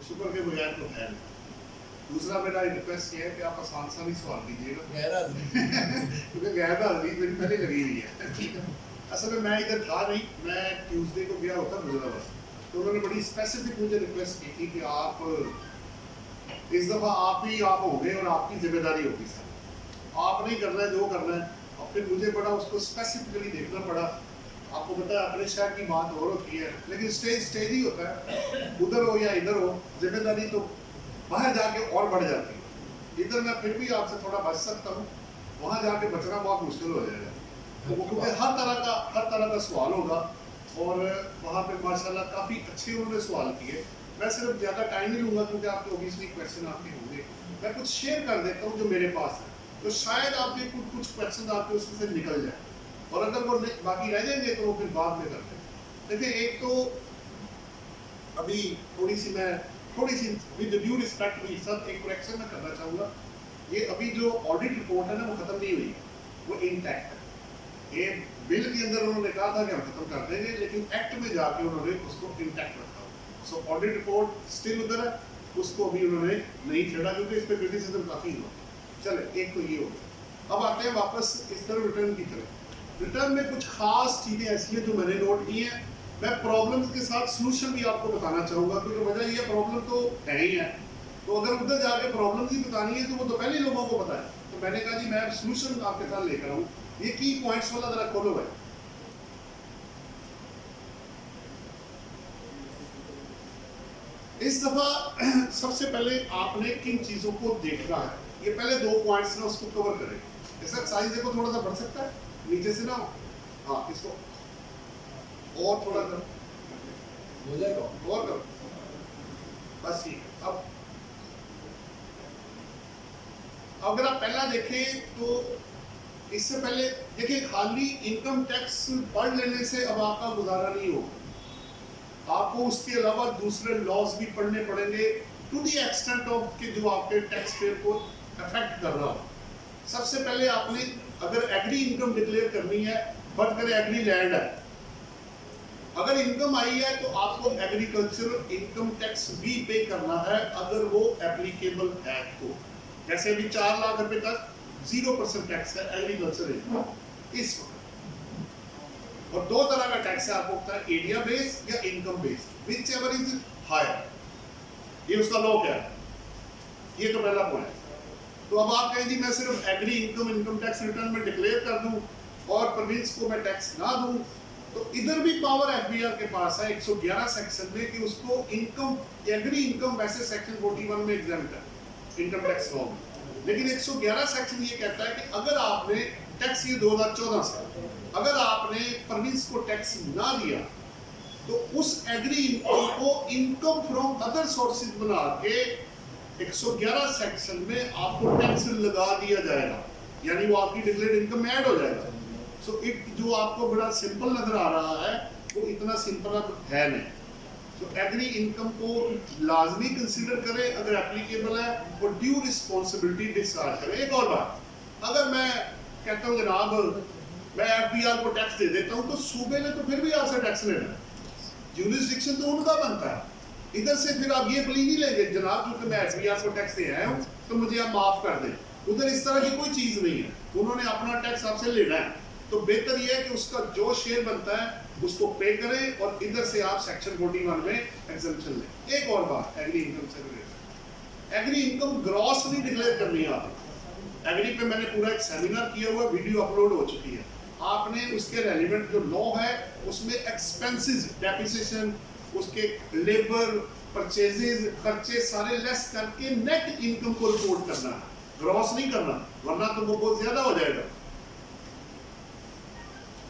शुक्र के बगैर तो है नहीं। दूसरा मेरा रिक्वेस्ट ये है कि आप आसान सा भी सवाल कीजिएगा क्योंकि गैर हाजिरी मेरी पहले लगी हुई है, ठीक है। असल में मैं इधर था नहीं, मैं ट्यूसडे को गया होता मुजफ्फराबाद, तो उन्होंने बड़ी स्पेसिफिक मुझे रिक्वेस्ट की थी कि आप इस दफ़ा आप ही आप होंगे और आपकी जिम्मेदारी होगी सर, आप नहीं करना है जो करना है। और फिर मुझे बड़ा उसको स्पेसिफिकली देखना पड़ा। आपको पता है अपने शहर की बात और होती है, लेकिन स्टेज स्टेज ही होता है, उधर हो या इधर हो, जिम्मेदारी तो बाहर जाके और बढ़ जाती है। इधर मैं फिर भी आपसे थोड़ा बच सकता हूँ, वहाँ जाके बचना बहुत मुश्किल हो जाएगा। तो वो क्योंकि हर तरह का सवाल होगा और वहाँ पे माशाल्लाह काफ़ी अच्छे उन्होंने सवाल किए। मैं सिर्फ ज़्यादा टाइम नहीं लूँगा क्योंकि आपके ओबियसली क्वेश्चन आपके होंगे, मैं कुछ शेयर कर देता हूँ जो मेरे पास है, तो शायद आपके कुछ क्वेश्चन आपके उसमें से निकल जाए, और अगर वो बाकी रह जाएंगे तो वो फिर बाद में करते हैं। देखिए, एक तो अभी थोड़ी सी विद ड्यू रिस्पेक्ट भी सब एक करेक्शन में करना चाहूँगा। ये अभी जो ऑडिट रिपोर्ट है ना वो ख़त्म नहीं हुई, वो इंटैक्ट है। ये बिल के अंदर उन्होंने कहा था कि हम खत्म कर देंगे, लेकिन एक्ट में जाके उन्होंने उसको इंटैक्ट रखा। सो ऑडिट रिपोर्ट स्टिल उधर है, उसको अभी उन्होंने नहीं छेड़ा क्योंकि इस पर क्रिटिसिज्म काफ़ी हुआ। चले, एक तो ये हो गया। अब आते हैं वापस इस तरह रिटर्न की तरफ। रिटर्न में कुछ खास चीज़ें ऐसी हैं जो मैंने नोट की हैं। मैं प्रॉब्लम्स के साथ सलूशन भी आपको बताना चाहूँगा, क्योंकि वजह ये प्रॉब्लम तो है ही है, तो अगर उधर जाके प्रॉब्लम्स ही बतानी है तो वो तो पहले ही लोगों को पता है। तो मैंने कहा जी मैं सलूशन आपके साथ लेकर आऊँ। ये की पॉइंट्स वाला जरा खोलो भाई। इस दफा सबसे पहले आपने किन चीजों को देखना है, ये पहले 2 पॉइंट्स ना उसको कवर करें। ऐसा साइज देखो थोड़ा सा बढ़ सकता है नीचे से ना, हाँ इसको और थोड़ा करो, हो जाएगा और करो, बस ठीक है। अब अगर आप पहला देखें तो इससे पहले देखिए, खाली इनकम टैक्स पढ़ लेने से अब आपका गुजारा नहीं होगा, आपको उसके अलावा दूसरे लॉज भी पढ़ने पड़ेंगे टू दी एक्सटेंट ऑफ कि जो आपके टैक्स पेयर को अफेक्ट कर रहा हो। सबसे पहले आपने अगर एग्री इनकम डिक्लेयर करनी है, बट अगर एग्री लैंड है, अगर इनकम आई है तो आपको एग्रीकल्चरल इनकम टैक्स भी पे करना है अगर वो एप्लीकेबल है तो। जैसे अभी 4 लाख रुपए तक 0% टैक्स है एग्रीकल्चर इनकम इस वक्त। और 2 तरह का टैक्स है, आपको पता है, एरिया बेस्ड या income based, whichever is higher. ये उसका लॉ क्या है, ये तो पहला पॉइंट। तो अब आप कहें जी मैं सिर्फ एग्री इनकम टैक्स रिटर्न में डिक्लेयर कर दूं और प्रोविंस को मैं टैक्स ना दूं, तो इधर भी पावर एफबीआर के पास है 111 सेक्शन में कि उसको इनकम एग्री इनकम वैसे सेक्शन 41 में एग्जाम्प्ट है इनकम टैक्स लॉ में, लेकिन 111 सेक्शन ये कहता है कि अगर आपने टैक्स, ये 2014 से, अगर आपने प्रोविंस को टैक्स ना दिया तो उस एग्री इनकम को इनकम फ्रॉम अदर सोर्सेज बना के 111 सेक्शन में आपको टैक्स लगा दिया जाएगा, यानी वो आपकी डिक्लेयर्ड इनकम में ऐड हो जाएगा। सो इट जो आपको बड़ा सिंपल नजर आ रहा है वो इतना सिंपल अब है नहीं। तो एग्री इनकम को लाजमी कंसीडर करें अगर एप्लीकेबल है, और ड्यू रिस्पॉन्सिबिलिटी डिस्चार्ज करें। एक और बात, अगर मैं कहता हूँ जनाब मैं एफबीआर को टैक्स दे देता हूँ तो सूबे ने तो फिर भी आपसे टैक्स लेना है, ज्यूरिसडिक्शन तो उनका बनता है। इधर से फिर आप ये प्ली नहीं लेंगे जनाब क्योंकि मैं एफबीआर को टैक्स दे आया हूँ तो मुझे आप माफ कर दें, उधर इस तरह की कोई चीज नहीं है, उन्होंने अपना टैक्स आपसे लेना है। तो बेहतर यह है कि उसका जो शेयर बनता है उसको पे करें और इधर से आप सेक्शन 41 में एग्जम्पशन लें। एक और बात एग्री इनकम से रिलेटेड, एग्री इनकम ग्रॉस नहीं डिक्लेयर करनी है आपको। एग्री पे मैंने पूरा एक सेमिनार किया हुआ, वीडियो अपलोड हो चुकी है, आपने उसके रेलिवेंट जो लॉ है उसमें एक्सपेंसेस, डेप्रिसिएशन, उसके लेबर, परचेजेस, खर्चे सारे लेस करके नेट इनकम को रिपोर्ट करना है, ग्रॉस नहीं करना, वरना तो वो बहुत ज्यादा हो जाएगा।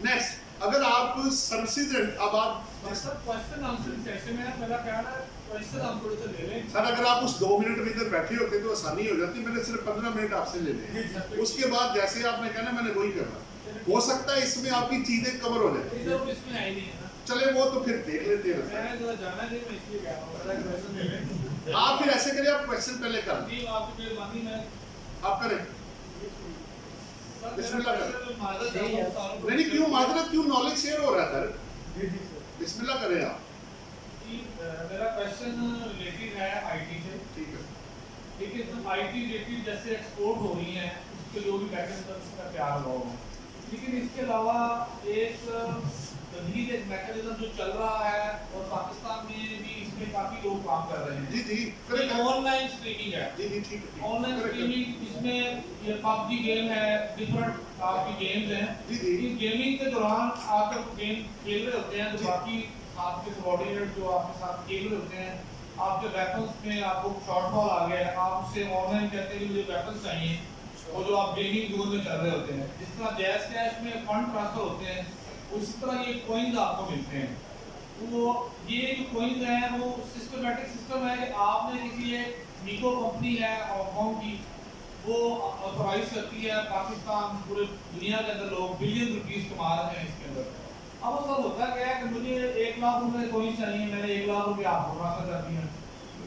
नेक्स्ट, अगर आप सर्विसेज, अब आप क्वेश्चन आंसर सेशन में मेरा ख्याल है क्वेश्चन आप थोड़े से ले लें सर, अगर आप उस 2 मिनट में इधर बैठे होते तो आसानी हो जाती, मैंने सिर्फ 15 मिनट आपसे ले लिए, उसके बाद जैसे आपने कहना मैंने वही करना, हो सकता है इसमें आपकी चीजें कवर हो जाए। इधर इसमें आई नहीं है ना, चले वो तो फिर देख लेते हैं। मैंने जरा जाना नहीं, मैं इसलिए कह रहा हूं बड़ा क्वेश्चन ले लें। आप फिर ऐसे करिए, आप क्वेश्चन पहले कर जी आपकी मेहरबानी, मैं आप करें। बिस्मिल्लाह करें। नहीं नहीं क्यों माजरत, क्यों, नॉलेज शेयर हो रहा है सर, बिस्मिल्लाह करें आप। मेरा क्वेश्चन क्वेश्चन रिलेटेड है आईटी से। ठीक है। ठीक है, तो आईटी रिलेटेड जैसे एक्सपोर्ट हो रही हैं उसके जो भी मैकेनिज्म का तैयार हुआ हो, लेकिन इसके अलावा एक तजवीज़ एक मैकेनिज्म जो चल रहा है और पाकिस्तान में भी इसमें काफ़ी लोग काम कर रहे हैं। जी जी एक ऑनलाइन स्ट्रीमिंग है। जी जी ठीक है। ऑनलाइन स्ट्रीमिंग, इसमें ये पबजी गेम है, डिफरेंट आपकी गेम्स हैं। जी जी इस गेमिंग के दौरान आप जब गेम खेल रहे होते हैं तो जी। बाकी आपके सबॉर्डिनेट जो आपके साथ खेल रहे होते हैं, आपके वेपन्स में आपको शॉर्टफॉल आ गया है, आप उससे ऑनलाइन कहते हैं कि मुझे वेपन्स चाहिए, और जो आप गेमिंग जोन में चल रहे होते हैं, जिस तरह जैज कैश में फंड ट्रांसफर होते हैं, उसी तरह ये कॉइन्स आपको मिलते हैं। वो ये जो कॉइन्स हैं वो सिस्टमेटिक सिस्टम है कि आपने किसी एक मीको कंपनी है हांगकांग की, वो ऑथराइज करती है, पाकिस्तान पूरे दुनिया के अंदर लोग बिलियन रुपीस कमा रहे हैं इसके अंदर। अब वो सब होता क्या है कि मुझे 1 लाख रुपए कॉइन्स चाहिए, मैंने 1 लाख रुपए आपको ट्रांसफर कर दिया,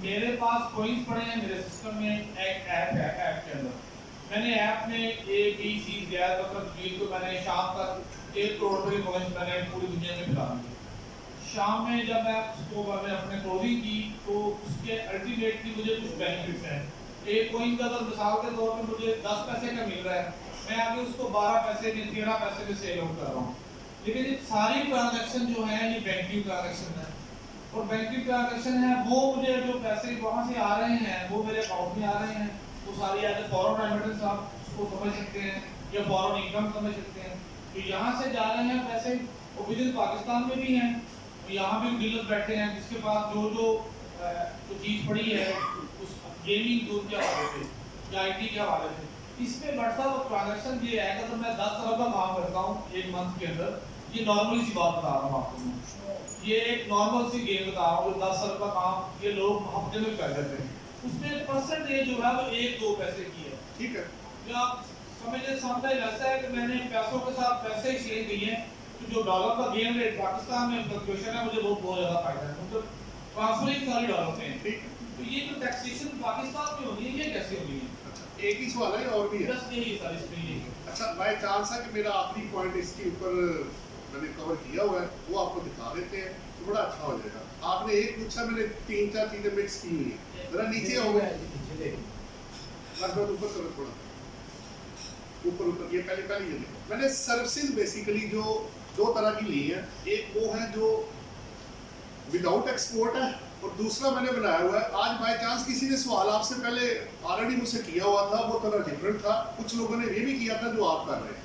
मेरे पास कॉइन्स पड़े हैं, मेरे सिस्टम में एक ऐप है, ऐप के अंदर मैंने ऐप में A B C Z मतलब तो मैंने शाम तक 1 करोड़ रुपए कॉइन्स मैंने पूरी दुनिया में मिला दिए। शाम में जब मैं उसको मैंने अपने क्लोजिंग की तो उसके अल्टीमेटली मुझे कुछ बेनिफिट्स हैं। एक कॉइन का अगर मिसाल के तौर पर मुझे 10 पैसे का मिल रहा है, मैं आगे उसको 12 पैसे में 13 पैसे में सेल आउट कर रहा हूँ, लेकिन ये सारी ट्रांजैक्शन जो है ये बैंकिंग ट्रांजैक्शन है, और बैंकिंग ट्रांजैक्शन है वो मुझे जो पैसे वहाँ से आ रहे हैं वो मेरे अकाउंट में आ रहे हैं, तो सारी या तो फॉरेन रेमिटेंस आप उसको समझ सकते हैं या फॉरेन इनकम समझ सकते हैं। तो यहाँ से जा रहे हैं पैसे, वो विद इन पाकिस्तान में भी हैं, यहाँ भी डीलर्स बैठे हैं जिसके पास जो चीज़ पड़ी है उस गेमिंग जोन के हवाले से या आईटी के हवाले से, इसमें बढ़ता हुआ ट्रांजैक्शन ये है कि अगर मैं 10 अरब का काम करता हूँ एक मंथ के अंदर, ये नॉर्मली सी बात बता रहा हूँ आपको, ये एक नॉर्मल सी गेम बता रहा हूँ, 10 अरब का काम ये लोग हफ्ते में कर देते हैं, उसमें परसेंटेज जो है वो 1-2 पैसे की है। ठीक है। या समझे समझाइए ऐसा है कि मैंने पैसों के साथ पैसे एक्सचेंज किए हैं, तो जो डॉलर का गेम रेट पाकिस्तान में फ्लक्चुएशन है मुझे बहुत ज़्यादा फायदा है, मतलब ट्रांसफरिंग सारी डॉलर में। ठीक है। तो ये जो टैक्सेशन पाकिस्तान में होनी है ये कैसे होनी है? अच्छा, एक ही सवाल है और भी है। बस यही सर इसमें यही है। अच्छा, बाय चांस है कि मेरा आखिरी पॉइंट इसके ऊपर मैंने कवर किया हुआ है, वो आपको दिखा देते हैं तो बड़ा अच्छा हो जाएगा। आपने एक पूछा, मैंने 3-4 चीजें मिक्स की हुई है, जरा नीचे आओ, लगभग ऊपर करो थोड़ा, ऊपर ये पहले ये देखो, मैंने सर्विसेज बेसिकली जो 2 तरह की ली है, एक वो है जो विदाउट एक्सपोर्ट है और दूसरा मैंने बनाया हुआ है। आज बाय चांस किसी ने सवाल आपसे पहले ऑलरेडी मुझसे किया हुआ था, वो थोड़ा डिफरेंट था, कुछ लोगों ने ये भी किया था जो आप कर रहे हैं,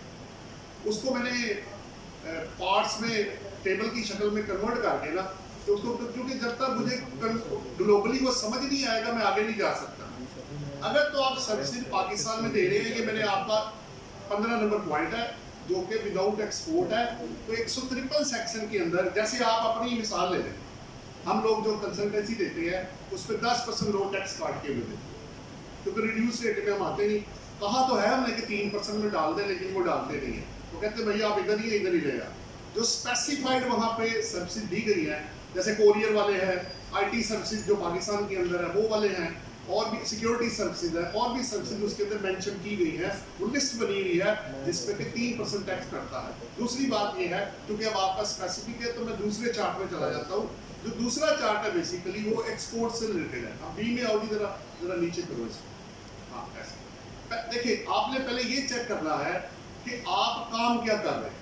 उसको मैंने पार्ट्स में टेबल की शक्ल में कन्वर्ट करके ना, तो उसको क्योंकि जब तक मुझे ग्लोबली वो समझ नहीं आएगा मैं आगे नहीं जा सकता। अगर तो आप सर्विसेज पाकिस्तान में दे रहे हैं, ये मैंने आपका 15 नंबर पॉइंट है जो कि विदाउट एक्सपोर्ट है, तो 153 सेक्शन के अंदर, जैसे आप अपनी मिसाल ले लें, हम लोग जो कंसल्टेंसी देते हैं उस पर 10% लो टैक्स काट के भी देते हैं, क्योंकि रिड्यूस रेट में हम आते नहीं। कहा तो है हमने कि 3% में डाल दें, लेकिन वो डालते नहीं है, वो कहते भैया आप इधर ही रहेगा। जो स्पेसिफाइड वहाँ पे सर्विसेज दी गई है, जैसे कोरियर वाले हैं, IT सर्विसेज जो पाकिस्तान के अंदर है वो वाले हैं, और भी सिक्योरिटी सर्विसेज है, और भी सर्विसेज उसके अंदर मेंशन की गई है, वो लिस्ट बनी हुई है जिसपे कि 3% टैक्स करता है। दूसरी बात ये है, क्योंकि अब आपका स्पेसिफिक है तो मैं दूसरे चार्ट में चला जाता हूँ। जो दूसरा चार्ट है बेसिकली वो एक्सपोर्ट से रिलेटेड है। अब बी में आओगी, जरा नीचे करो इसको, हाँ ऐसे देखिए, आपने पहले ये चेक करना है कि आप काम क्या कर रहे हैं।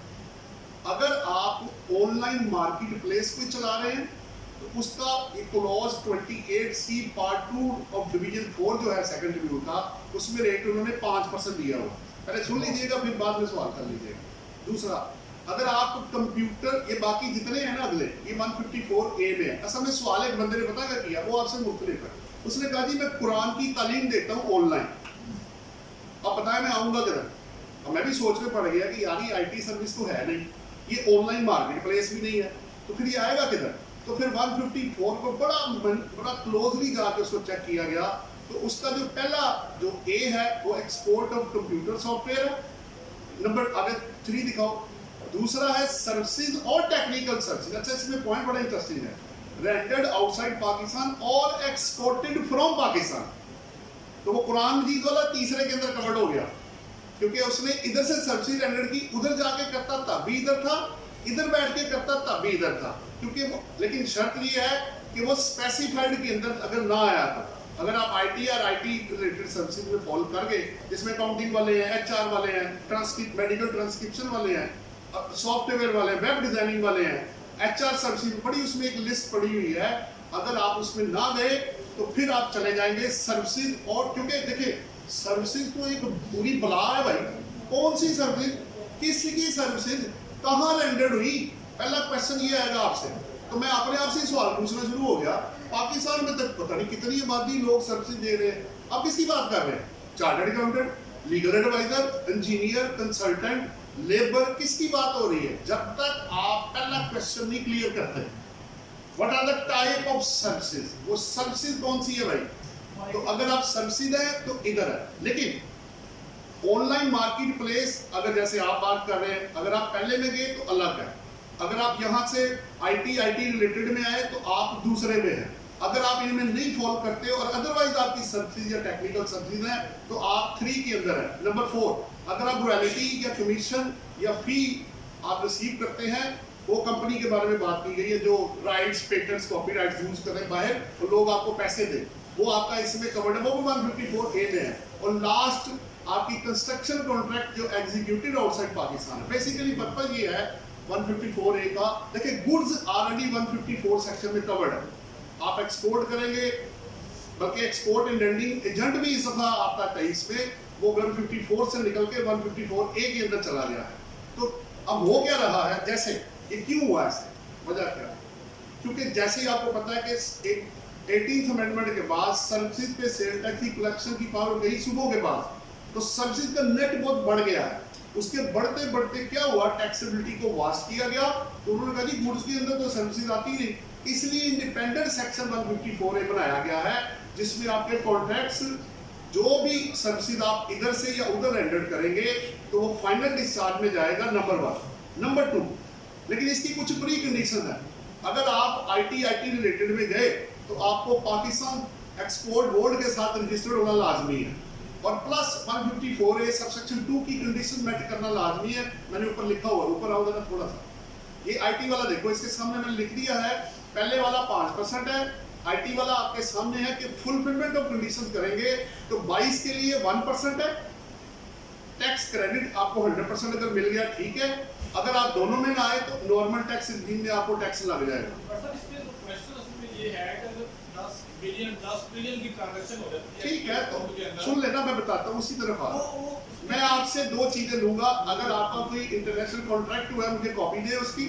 अगर आप ऑनलाइन मार्केट प्लेस को चला रहे हैं तो उसका clause 28C part 2 of division 4 जो है सेकंड शेड्यूल का, उसमें रेट उन्होंने 5% दिया हुआ। पहले सुन लीजिएगा, फिर बाद में सवाल कर लीजिएगा। दूसरा, अगर आप कंप्यूटर, ये बाकी जितने हैं ना अगले, ये 154A में है। असल में सवाल एक बंदे ने पता क्या किया, वो आपसे मुख्तलिफ है। उसने कहा जी मैं कुरान की तालीम देता हूँ ऑनलाइन, अब बताया मैं आऊँगा किधर। अब मैं भी सोचने पड़ गया कि यार ये IT सर्विस तो है नहीं, ये ऑनलाइन मार्केट प्लेस भी नहीं है, तो फिर ये आएगा किधर। तो फिर 154 को बड़ा क्लोजली जाके उसको चेक किया गया, तो उसका जो पहला जो A है वो एक्सपोर्ट ऑफ कंप्यूटर सॉफ्टवेयर है, नंबर आगे 3 दिखाओ। दूसरा है सर्विसेज और टेक्निकल सर्विसेज। अच्छा, इसमें पॉइंट बड़ा इंटरेस्टिंग है, रेंडर्ड आउटसाइड पाकिस्तान और एक्सपोर्टेड फ्रॉम पाकिस्तान। तो वो कुरान मजीद वाला तीसरे के अंदर कवर्ड हो गया, क्योंकि उसने इधर से सर्विसेज रेंडर की, उधर जाके करता तब भी इधर था, इधर बैठ के करता तब भी इधर था, क्योंकि लेकिन शर्त ये है कि वो स्पेसिफाइड के अंदर अगर ना आया तो अगर आप आईटी और आईटी रिलेटेड सर्विसेज में फॉलो कर गए, जिसमें अकाउंटिंग वाले हैं, एचआर वाले हैं, मेडिकल ट्रांसक्रिप्शन वाले हैं, सॉफ्टवेयर वाले हैं, वेब डिजाइनिंग वाले हैं, एचआर सर्विसेज बड़ी उसमें एक लिस्ट पड़ी हुई है। अगर आप उसमें ना गए तो फिर आप चले जाएंगे सर्विसेज, और क्योंकि देखिए सर्विसेज तो एक पूरी बला है भाई। कौन सी सर्विसेज, किसकी सर्विसेज, कहाँ लैंडेड हुई, पहला क्वेश्चन ये आएगा आपसे। तो मैं अपने आप से सवाल पूछना शुरू हो गया, पाकिस्तान में तक पता नहीं कितनी आबादी लोग सर्विसेज दे रहे हैं, आप किसकी बात कर रहे हैं? Chartered accountant, legal adviser, engineer, consultant, labour, किसकी बात हो रही है? जब तक आप पहला क्वेश्चन नहीं क्लियर करते, what are the type of services, वो सर्विसेज कौन सी है भाई? तो अगर आप सर्विसेज है तो इधर है, लेकिन ऑनलाइन मार्केट प्लेस अगर जैसे आप बात कर रहे हैं, अगर आप पहले में गए तो अलग है। अगर आप यहाँ से आईटी रिलेटेड में आए तो आप दूसरे में हैं। अगर आप इनमें नहीं फॉलो करते और अदरवाइज आपकी सर्विसेज या टेक्निकल सर्विसेज है तो आप 3 के अंदर है। नंबर 4, अगर आप रॉयल्टी या कमीशन या फी आप रिसीव करते हैं, वो कंपनी के बारे में बात की गई है, जो राइट्स, पेटेंट्स, कॉपीराइट्स यूज कर रहे हैं बाहर, तो लोग आपको पैसे दें, वो आपका इसमें कवर्ड है, वो भी 154A में है। और लास्ट आपकी कंस्ट्रक्शन कॉन्ट्रैक्ट जो एग्जीक्यूटेड आउटसाइड पाकिस्तान है। बेसिकली पर्पज ये है 154A का, देखिए गुड्स ऑलरेडी 154 सेक्शन में कवर्ड है। आप एक्सपोर्ट करेंगे, बल्कि एक्सपोर्ट एंड लेंडिंग एजेंट भी इस दफा आपका 23 में वो 154 से निकल के 154A के अंदर चला गया है। तो अब हो क्या रहा है, जैसे ये क्यों हुआ ऐसे, वजह क्या है? क्योंकि जैसे ही आपको पता है कि 18th अमेंडमेंट के बाद सर्विसेज पे सेल टैक्स की कलेक्शन की पावर गई सूबों के पास, तो सर्विसेज का नेट बहुत बढ़ गया है। उसके बढ़ते बढ़ते क्या हुआ, टैक्सेबिलिटी को वास्ट किया गया, तो उन्होंने कहा जी गुड्स के अंदर तो सर्विसेज आती नहीं, इसलिए इंडिपेंडेंट सेक्शन 154A बनाया गया है, जिसमें आपके कॉन्ट्रैक्ट्स जो भी सर्विसेज आप इधर से या उधर रेंडर करेंगे तो वो फाइनल डिस्चार्ज में जाएगा, नंबर 1। नंबर 2, लेकिन इसकी कुछ प्री कंडीशन है। अगर आप आईटी रिलेटेड में गए तो आपको पाकिस्तान एक्सपोर्ट बोर्ड के साथ रजिस्टर्ड होना लाजमी है, और प्लस 154A सबसेक्शन 2 की कंडीशन मेट करना लाजमी है। मैंने ऊपर लिखा हुआ, ऊपर आओ जरा थोड़ा सा, ये आईटी वाला देखो, इसके सामने मैंने लिख दिया है, पहले वाला 5% है, आईटी वाला आपके सामने है कि फुलफिलमेंट ऑफ कंडीशन करेंगे तो 22 के लिए 1% है, टैक्स क्रेडिट आपको 100% अगर मिल गया ठीक है, अगर आप दोनों में ना आए तो नॉर्मल टैक्स रिजीम में आपको टैक्स लग जाएगा। सर इसमें तो क्वेश्चन उसमें ये है कि अगर 10 बिलियन की ट्रांजैक्शन हो जाती है, ठीक है, तो सुन लेना, मैं बताता हूँ उसी तरफ आ। मैं आपसे 2 चीजें लूंगा, अगर आपका कोई इंटरनेशनल कॉन्ट्रैक्ट हुआ है मुझे कॉपी दे उसकी,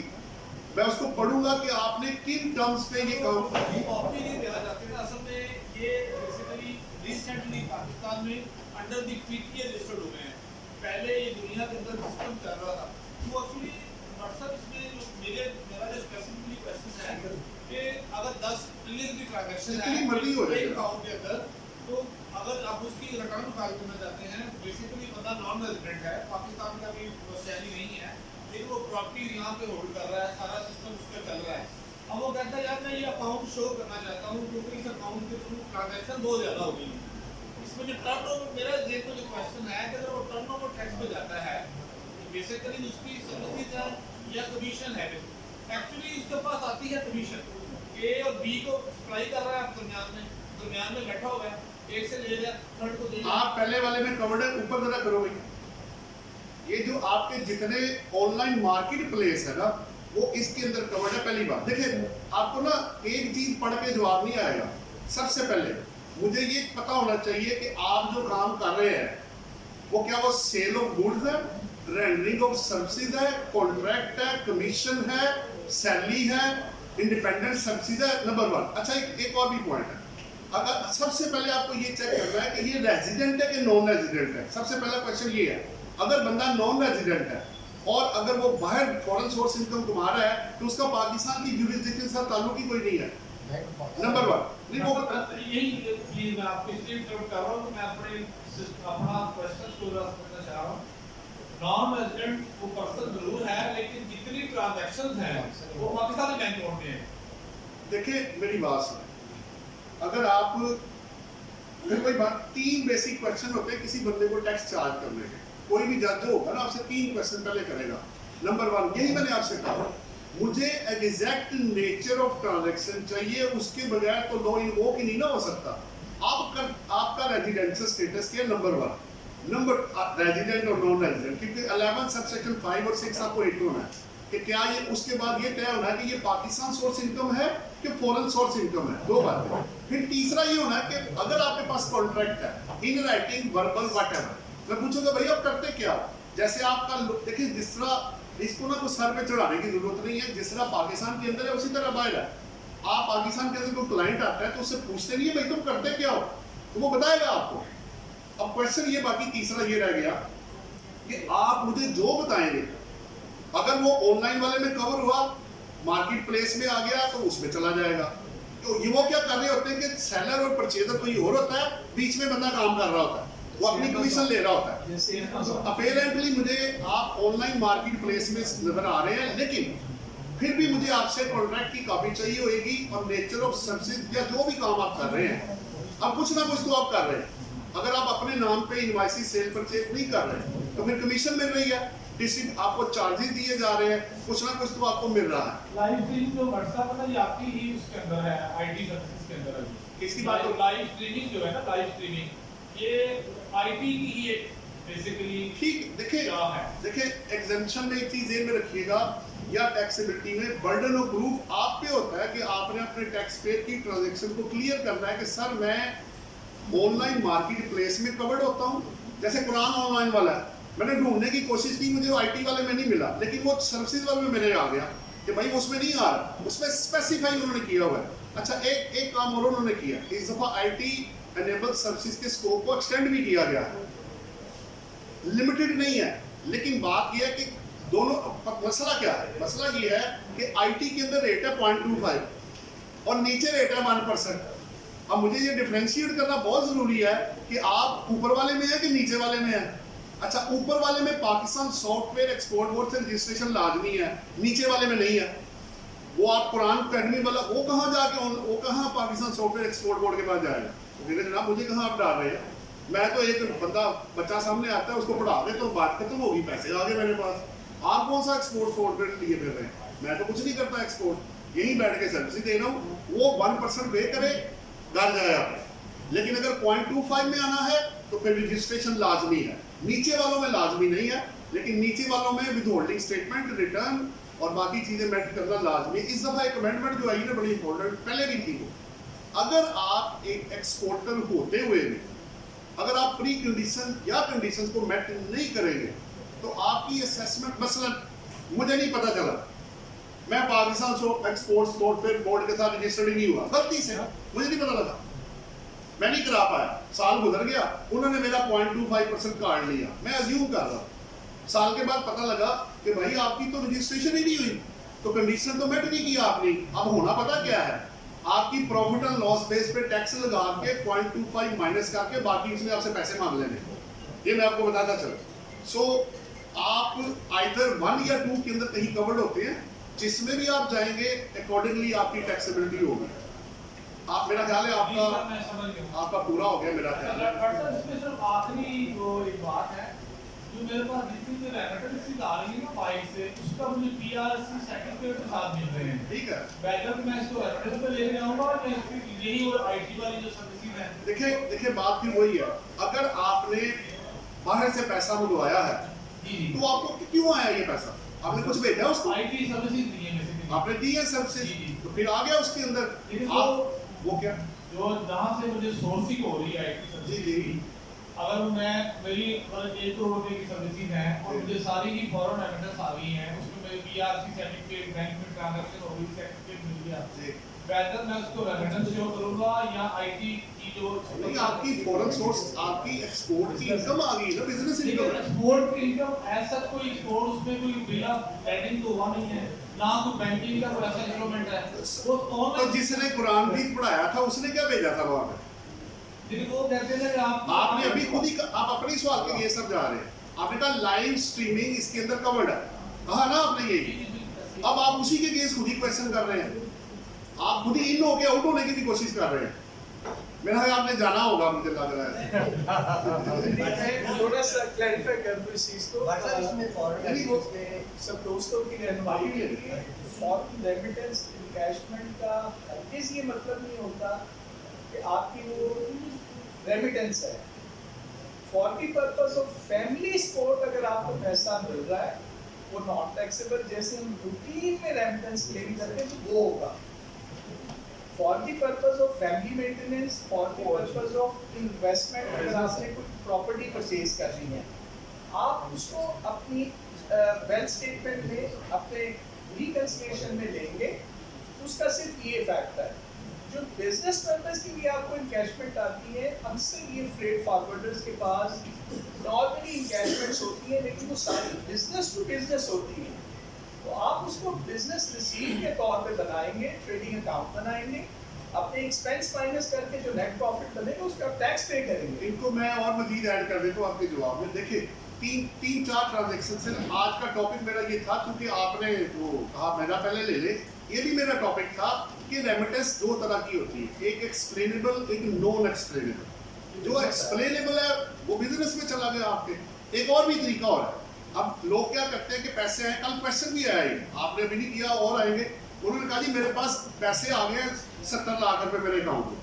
मैं उसको पढ़ूंगा कि आपने किन टर्म्स पे ये काम कॉपी नहीं देना चाहते ना, असल में ये बेसिकली रिसेंटली पाकिस्तान में अंडर द पीटीए रजिस्टर्ड हो गए हैं। पहले ये दुनिया के अंदर सिस्टम चल रहा था, तो एक्चुअली व्हाट्सएप इसमें मेरा जो स्पेसिफिकली क्वेश्चन है कि अगर 10 बिलियन की ट्रांजैक्शन है एक अकाउंट के अंदर, तो अगर आप उसकी रिटर्न फाइल करना चाहते हैं, बेसिकली बंदा नॉन रेजिडेंट है, पाकिस्तान का भी शहरी नहीं है, लेकिन वो प्रॉपर्टी यहाँ पे होल्ड कर रहा है, सारा सिस्टम उसका चल रहा है। अब वो कहता है यार मैं ये अकाउंट शो करना चाहता हूँ क्योंकि इस अकाउंट के थ्रू ट्रांजैक्शन बहुत ज़्यादा हो गई है। इसमें जो टर्नओवर, मेरा देखो जो क्वेश्चन है कि अगर वो टर्नओवर टैक्स पे जाता है, बेसिकली उसकी सर्विसेज या कमीशन है, एक्चुअली इसके पास आती है कमीशन, ए और बी को सप्लाई कर रहा है, आप दरमियान में बैठा हुआ है, एक से ले लिया, थर्ड को दे। आप पहले वाले में कवर्ड है, ऊपर जरा करो भाई, ये जो आपके जितने ऑनलाइन मार्केट प्लेस है ना, वो इसके अंदर कवर्ड है। पहली बात देखिए, आपको ना एक चीज पढ़ के जवाब नहीं आएगा। सबसे पहले मुझे ये पता होना चाहिए कि आप जो काम कर रहे हैं वो क्या वो सेल ऑफ गुड्स है, रेंडरिंग ऑफ सर्विसेज है, कॉन्ट्रैक्ट है, कमीशन है, सैलरी है, इंडिपेंडेंट सर्विसेज है, नंबर 1। अच्छा, एक और भी पॉइंट है, अगर सबसे पहले आपको ये चेक करना है कि ये रेजिडेंट है कि नॉन रेजिडेंट है। सबसे पहला क्वेश्चन ये है, अगर बंदा नॉन रेजिडेंट है और अगर वो बाहर फॉरेन सोर्स इनकम कमा रहा है तो उसका पाकिस्तान की जुरिसडिक्शन से ताल्लुक ही कोई नहीं है, नंबर 1। नहीं वो यही चीज मैं आपको इसलिए इंटरप्ट कर रहा हूँ, मैं अपना क्वेश्चन पूरा समझना चाह रहा हूँ। नॉन रेजिडेंट वो पर्सन जरूर है, लेकिन जितनी ट्रांजैक्शंस हैं वो पाकिस्तानी बैंक अकाउंट में है। देखिए मेरी बात सुनो, अगर आप फिर कोई बात, 3 बेसिक क्वेश्चन होते हैं किसी बंदे को टैक्स चार्ज करने के। कोई भी जज होगा ना आपसे 3 क्वेश्चन पहले करेगा। नंबर 1, यही मैंने आपसे कहा मुझे एग्जैक्ट नेचर ऑफ ट्रांजैक्शन चाहिए, उसके बगैर तो लॉ इन्वोक ही नहीं ना हो सकता। आपका रेजिडेंशियल स्टेटस क्या, नंबर रेजिडेंट और नॉन रेजिडेंट, क्योंकि 11 सबसेक्शन 5 और 6 आपको एक होना है कि क्या ये, उसके बाद ये तय होना है कि ये पाकिस्तान सोर्स इनकम है कि फॉरेन सोर्स इनकम है, दो बातें। फिर तीसरा ये होना है कि अगर आपके पास कॉन्ट्रैक्ट है इन राइटिंग वर्बल व्हाटएवर, मैं पूछूंगा भाई आप करते क्या, जैसे आपका देखिए जिस तरह इसको ना कुछ सर पे चढ़ाने की जरूरत नहीं है, जिस तरह पाकिस्तान के अंदर है उसी तरह बाहर है। आप पाकिस्तान के अंदर कोई क्लाइंट आता है तो उससे पूछते नहीं है भाई तुम करते क्या हो, तो वो बताएगा आपको। अब क्वेश्चन ये, बाकी तीसरा ये रह गया कि आप मुझे जो बताएंगे, अगर वो ऑनलाइन वाले में कवर हुआ, मार्केट प्लेस में आ गया तो उसमें चला जाएगा। तो ये वो क्या कर रहे होते हैं कि सेलर और परचेजर कोई और होता है, बीच में बंदा काम कर रहा होता है, वो अपनी कमीशन ले रहा होता है। अपेरेंटली मुझे आप ऑनलाइन मार्केट प्लेस में नजर आ रहे हैं, लेकिन फिर भी मुझे आपसे कॉन्ट्रैक्ट की कॉपी चाहिए होगी और नेचर ऑफ सर्विस या जो भी काम आप कर रहे हैं, अब कुछ ना कुछ तो आप कर रहे हैं। अगर आप अपने नाम पे इनवॉइस सेल परचेज नहीं कर रहे तो फिर कमीशन मिल रही है, आपको चार्जेस दिए जा रहे हैं, कुछ ना कुछ तो आपको मिल रहा है। लाइव स्ट्रीमिंग जो व्हाट्सएप है ना, ये आपकी ही उसके अंदर है, आईटी सर्विसेज के अंदर है। इसकी बात तो लाइव स्ट्रीमिंग जो है ना, लाइव स्ट्रीमिंग ये आईटी की ही एक बेसिकली ठीक। देखिए है। एग्जेम्पशन में एक चीज ये में रखिएगा, या टैक्सेबिलिटी में बर्डन ऑफ प्रूफ आप पे होता है कि आपने अपने टैक्स पेयर की ट्रांजैक्शन को क्लियर करना है कि सर मैं ऑनलाइन मार्केट प्लेस में कवर्ड होता हूँ। जैसे कुरान ऑनलाइन वाला है, मैंने ढूंढने की कोशिश की, मुझे आईटी वाले में नहीं मिला, लेकिन वो सर्विसेज वाले में मेरे आ गया कि भाई उसमें नहीं आ रहा, उसमें स्पेसिफाई उन्होंने किया हुआ है। अच्छा एक काम और उन्होंने किया, इस दफा आईटी एनेबल सर्विसेज के स्कोप को एक्सटेंड भी किया गया है, लिमिटेड नहीं है। लेकिन बात यह है कि दोनों, मसला क्या है, मसला ये है कि आईटी के अंदर रेट है 0.25 और नीचे रेट है 1%। अब मुझे ये डिफरेंशिएट करना बहुत जरूरी है कि आप ऊपर वाले में है कि नीचे वाले में है। अच्छा, ऊपर वाले में पाकिस्तान सॉफ्टवेयर एक्सपोर्ट बोर्ड से रजिस्ट्रेशन लाजमी है, नीचे वाले में नहीं है। वो आप कुरान अकेडमी वाला वो कहाँ जाके, वो कहाँ पाकिस्तान सॉफ्टवेयर एक्सपोर्ट बोर्ड के पास जाएगा, तो जनाब मुझे कहाँ आप डाल रहे हैं। मैं तो एक बच्चा सामने आता है उसको पढ़ा दे तो बात खत्म होगी, पैसे आ गए मेरे पास। आप कौन सा एक्सपोर्ट सॉफ्टवेयर लिए फिर रहे हैं, मैं तो कुछ नहीं करता एक्सपोर्ट, यहीं बैठ के सर्विस दे रहा हूँ। वो 1% पे करे घर जाए आप। लेकिन अगर 0.25 में आना है तो फिर रजिस्ट्रेशन लाजमी है, नीचे वालों में लाजमी नहीं है, लेकिन नीचे वालों में विद होल्डिंग स्टेटमेंट, रिटर्न और बाकी चीजें मेट करना लाजमी। इस दफा एक अमेंडमेंट जो आई ना बड़ी इंपॉर्टेंट, पहले भी थी वो, अगर आप एक एक्सपोर्टर होते हुए भी अगर आप प्री कंडीशन या कंडीशन को मेट नहीं करेंगे तो आपकी असेसमेंट, मसलन मुझे नहीं पता चला, मैं पाकिस्तान एक्सपोर्ट सॉफ्टवेयर बोर्ड के साथ रजिस्टर्ड नहीं हुआ, गलती से मुझे नहीं पता लगा, मैं नहीं करा पाया, साल गुजर गया, उन्होंने मेरा 0.25% काट लिया, मैं अज्यूम कर रहा हूँ। साल के बाद पता लगा कि भाई आपकी तो रजिस्ट्रेशन ही नहीं हुई, तो कंडीशन तो मेट नहीं किया आपने। अब होना पता क्या है, आपकी प्रॉफिट एंड लॉस बेस पे टैक्स लगा के 0.25 माइनस करके बाकी उसने आपसे पैसे मांग लेने, ये मैं आपको बताता चलूं। सो आप आइदर 1 या 2 के अंदर कहीं कवर्ड होते हैं, जिसमें भी आप जाएंगे अकॉर्डिंगली आपकी टैक्सेबिलिटी होगी। आप, मेरा ख्याल है आपका पूरा हो गया मेरा ख्याल है। इसमें सिर्फ आखिरी जो एक बात है, जो मेरे पास जितनी रेमिटेंस आ रही है ना बाइक से, उसका मुझे पीआरसी सर्टिफिकेट के साथ मिल रहे हैं। ठीक है, बैकअप मैं इसको रेमिटेंस पे लेके जाऊंगा और मैं इसकी यही और आईटी वाली जो सर्विसेज है। देखिए बात फिर वही है, अगर आपने बाहर से पैसा मंगवाया है तो आपको क्यों आया ये पैसा, आपने कुछ भेजा उसको, आईटी सर्विसेज दी है बेसिकली, आपने दी है सर्विसेज, तो फिर आ गया उसके अंदर। आप वो क्या, जो जहाँ से मुझे सोर्सिंग हो रही है आईटी सर्विसेज की, अगर मैं मेरी 1 करोड़ रुपए की सर्विसेज है और मुझे सारी ही फॉरेन रेमिटेंस आ गई है, उसमें मेरे पीआरसी सर्टिफिकेट, बैंक में ट्रांजैक्शन हो गई, सर्टिफिकेट मिल गया, बेहतर मैं उसको रेमिटेंस शो करूंगा या आईटी की जो नहीं, आपकी फॉरेन सोर्स, आपकी एक्सपोर्ट की इनकम आ गई ना, बिजनेस इनकम। एक्सपोर्ट की इनकम ऐसा कोई एक्सपोर्ट, उसमें कोई बिल ऑफ लेंडिंग तो हुआ नहीं है, ना कोई बैंकिंग का कोई ऐसा इंस्ट्रूमेंट है। वो तो जिसने कुरान भी पढ़ाया था उसने क्या भेजा था वहां पे, वो कहते हैं कि आपने अभी खुद ही, आप अपने सवाल के ये सब जा रहे हैं, आपने कहा लाइव स्ट्रीमिंग इसके अंदर कवर्ड है, कहा ना आपने यही, अब आप उसी के केस खुद ही क्वेश्चन कर रहे हैं, आप खुद ही इन होके आउट होने की भी कोशिश कर रहे हैं। मेरा ख्याल आपने जाना होगा, मुझे लग रहा है। मैं थोड़ा सा क्लैरिफाई कर दूं इस चीज को। सर इसमें फॉरेन यानी वो- में सब दोस्तों की रहनुमाई के लिए फॉरेन रेमिटेंस इनकैशमेंट का हरगिज़ ये मतलब नहीं होता कि आपकी वो रेमिटेंस है। For the purpose of family support अगर आपको पैसा मिल रहा है वो नॉन टैक्सेबल, जैसे हम रूटीन में रेमिटेंस क्लेम करते हैं तो वो होगा। For the purpose of family maintenance, for the purpose of investment, अगर आपने कोई प्रॉपर्टी परचेज करनी है आप उसको अपनी वेल्थ स्टेटमेंट में अपने रिकंसिलिएशन में लेंगे, उसका सिर्फ ये फैक्ट है। जो बिजनेस पर्पस के लिए आपको इनकैशमेंट आती है, अक्सर ये फ्रेट फॉरवर्डर्स के पास नॉर्मली इनकैशमेंट्स होती है, लेकिन वो सारी बिजनेस टू बिजनेस होती है। तो आप उसको बिजनेस रिसीव के तौर पे बनाएंगे, ट्रेडिंग अकाउंट बनाएंगे, अपने एक्सपेंस माइनस करके जो नेट प्रॉफिट बनेगा उसका टैक्स पे करेंगे। इनको मैं और मजीद ऐड कर देता हूँ आपके जवाब में। देखिए तीन चार ट्रांजेक्शन से आज का टॉपिक मेरा ये था, क्योंकि आपने वो कहा मेरा पहले ले ले, ये भी मेरा टॉपिक था कि रेमिटेंस दो तरह की होती है, एक एक्सप्लेनेबल, एक नॉन एक्सप्लेनेबल। जो एक्सप्लेनेबल है वो बिजनेस में चला गया आपके। एक और भी तरीका और है। अब लोग क्या करते हैं कि पैसे आए, कल क्वेश्चन भी आया ही, आपने अभी नहीं किया और आएंगे। उन्होंने कहा जी मेरे पास पैसे आ गए 70 लाख रुपए मेरे अकाउंट में,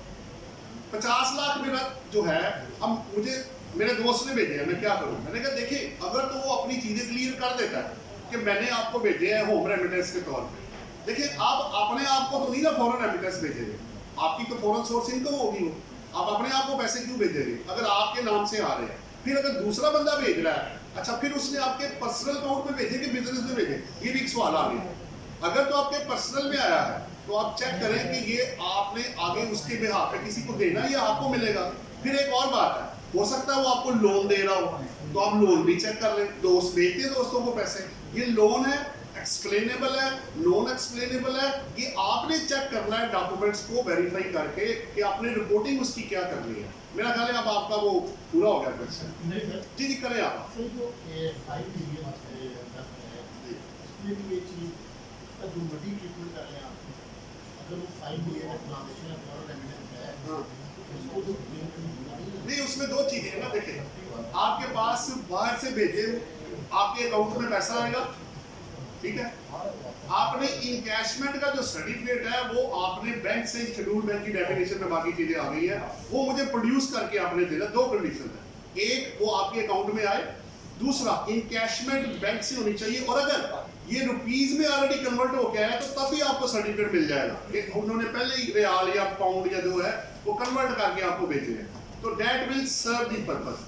50 लाख मेरा जो है अब मुझे मेरे दोस्त ने भेजे हैं, मैं क्या करूं? मैंने कहा देखिए अगर तो वो अपनी चीजें क्लियर कर देता है कि मैंने आपको भेजे हैं होम रेमिटेंस के तौर पे, देखिए आप अपने आप को तो नहीं ना फॉरेन रेमिटेंस भेजेंगे, आपकी तो फॉरेन सोर्स इनकम होगी वो, आप अपने आप को पैसे क्यों भेजेंगे अगर आपके नाम से आ रहे हैं? फिर अगर दूसरा बंदा भेज रहा है, अच्छा फिर उसने आपके पर्सनल अकाउंट में भेजे कि बिजनेस में भेजे, ये भी एक सवाल आ गया। अगर तो आपके पर्सनल में आया है तो आप चेक करें कि ये आपने आगे उसके बिहाफ पे किसी को देना या आपको मिलेगा। फिर एक और बात है, हो सकता है वो आपको लोन दे रहा हो, तो आप लोन भी चेक कर लें। दोस्त भेजते हैं दोस्तों को पैसे, ये लोन है, एक्सप्लेनेबल है, नॉन एक्सप्लेनेबल है, ये आपने चेक करना है डॉक्यूमेंट्स को वेरीफाई करके कि आपने रिपोर्टिंग उसकी क्या करनी है। मेरा ख्याल है अब आपका वो पूरा हो गया क्वेश्चन। नहीं सर, जी जी करें आप। सर जो 5 बिलियन है इसमें भी ये चीज़ का जो मल्टी ट्रीटमेंट कर रहे हैं आप, अगर वो 5 बिलियन का ट्रांजेक्शन है फॉरेन रेमिटेंस है, हाँ। उसको तो क्लेम करना नहीं उसमें दो चीजें हैं ना, देखिए आपके पास बाहर से भेजे आपके अकाउंट में पैसा आएगा, ठीक है, आपने इनकैशमेंट का जो सर्टिफिकेट है वो आपने बैंक से, शेड्यूल बैंक की डेफिनेशन में बाकी चीजें आ गई है, वो मुझे प्रोड्यूस करके आपने देना। दो कंडीशन है, एक वो आपके अकाउंट में आए, दूसरा इनकैशमेंट बैंक से होनी चाहिए, और अगर ये रुपीज में ऑलरेडी कन्वर्ट हो गया है तो तभी आपको सर्टिफिकेट मिल जाएगा कि उन्होंने पहले ही रियाल या पाउंड या जो है वो कन्वर्ट करके आपको भेजे हैं, तो that will serve the purpose.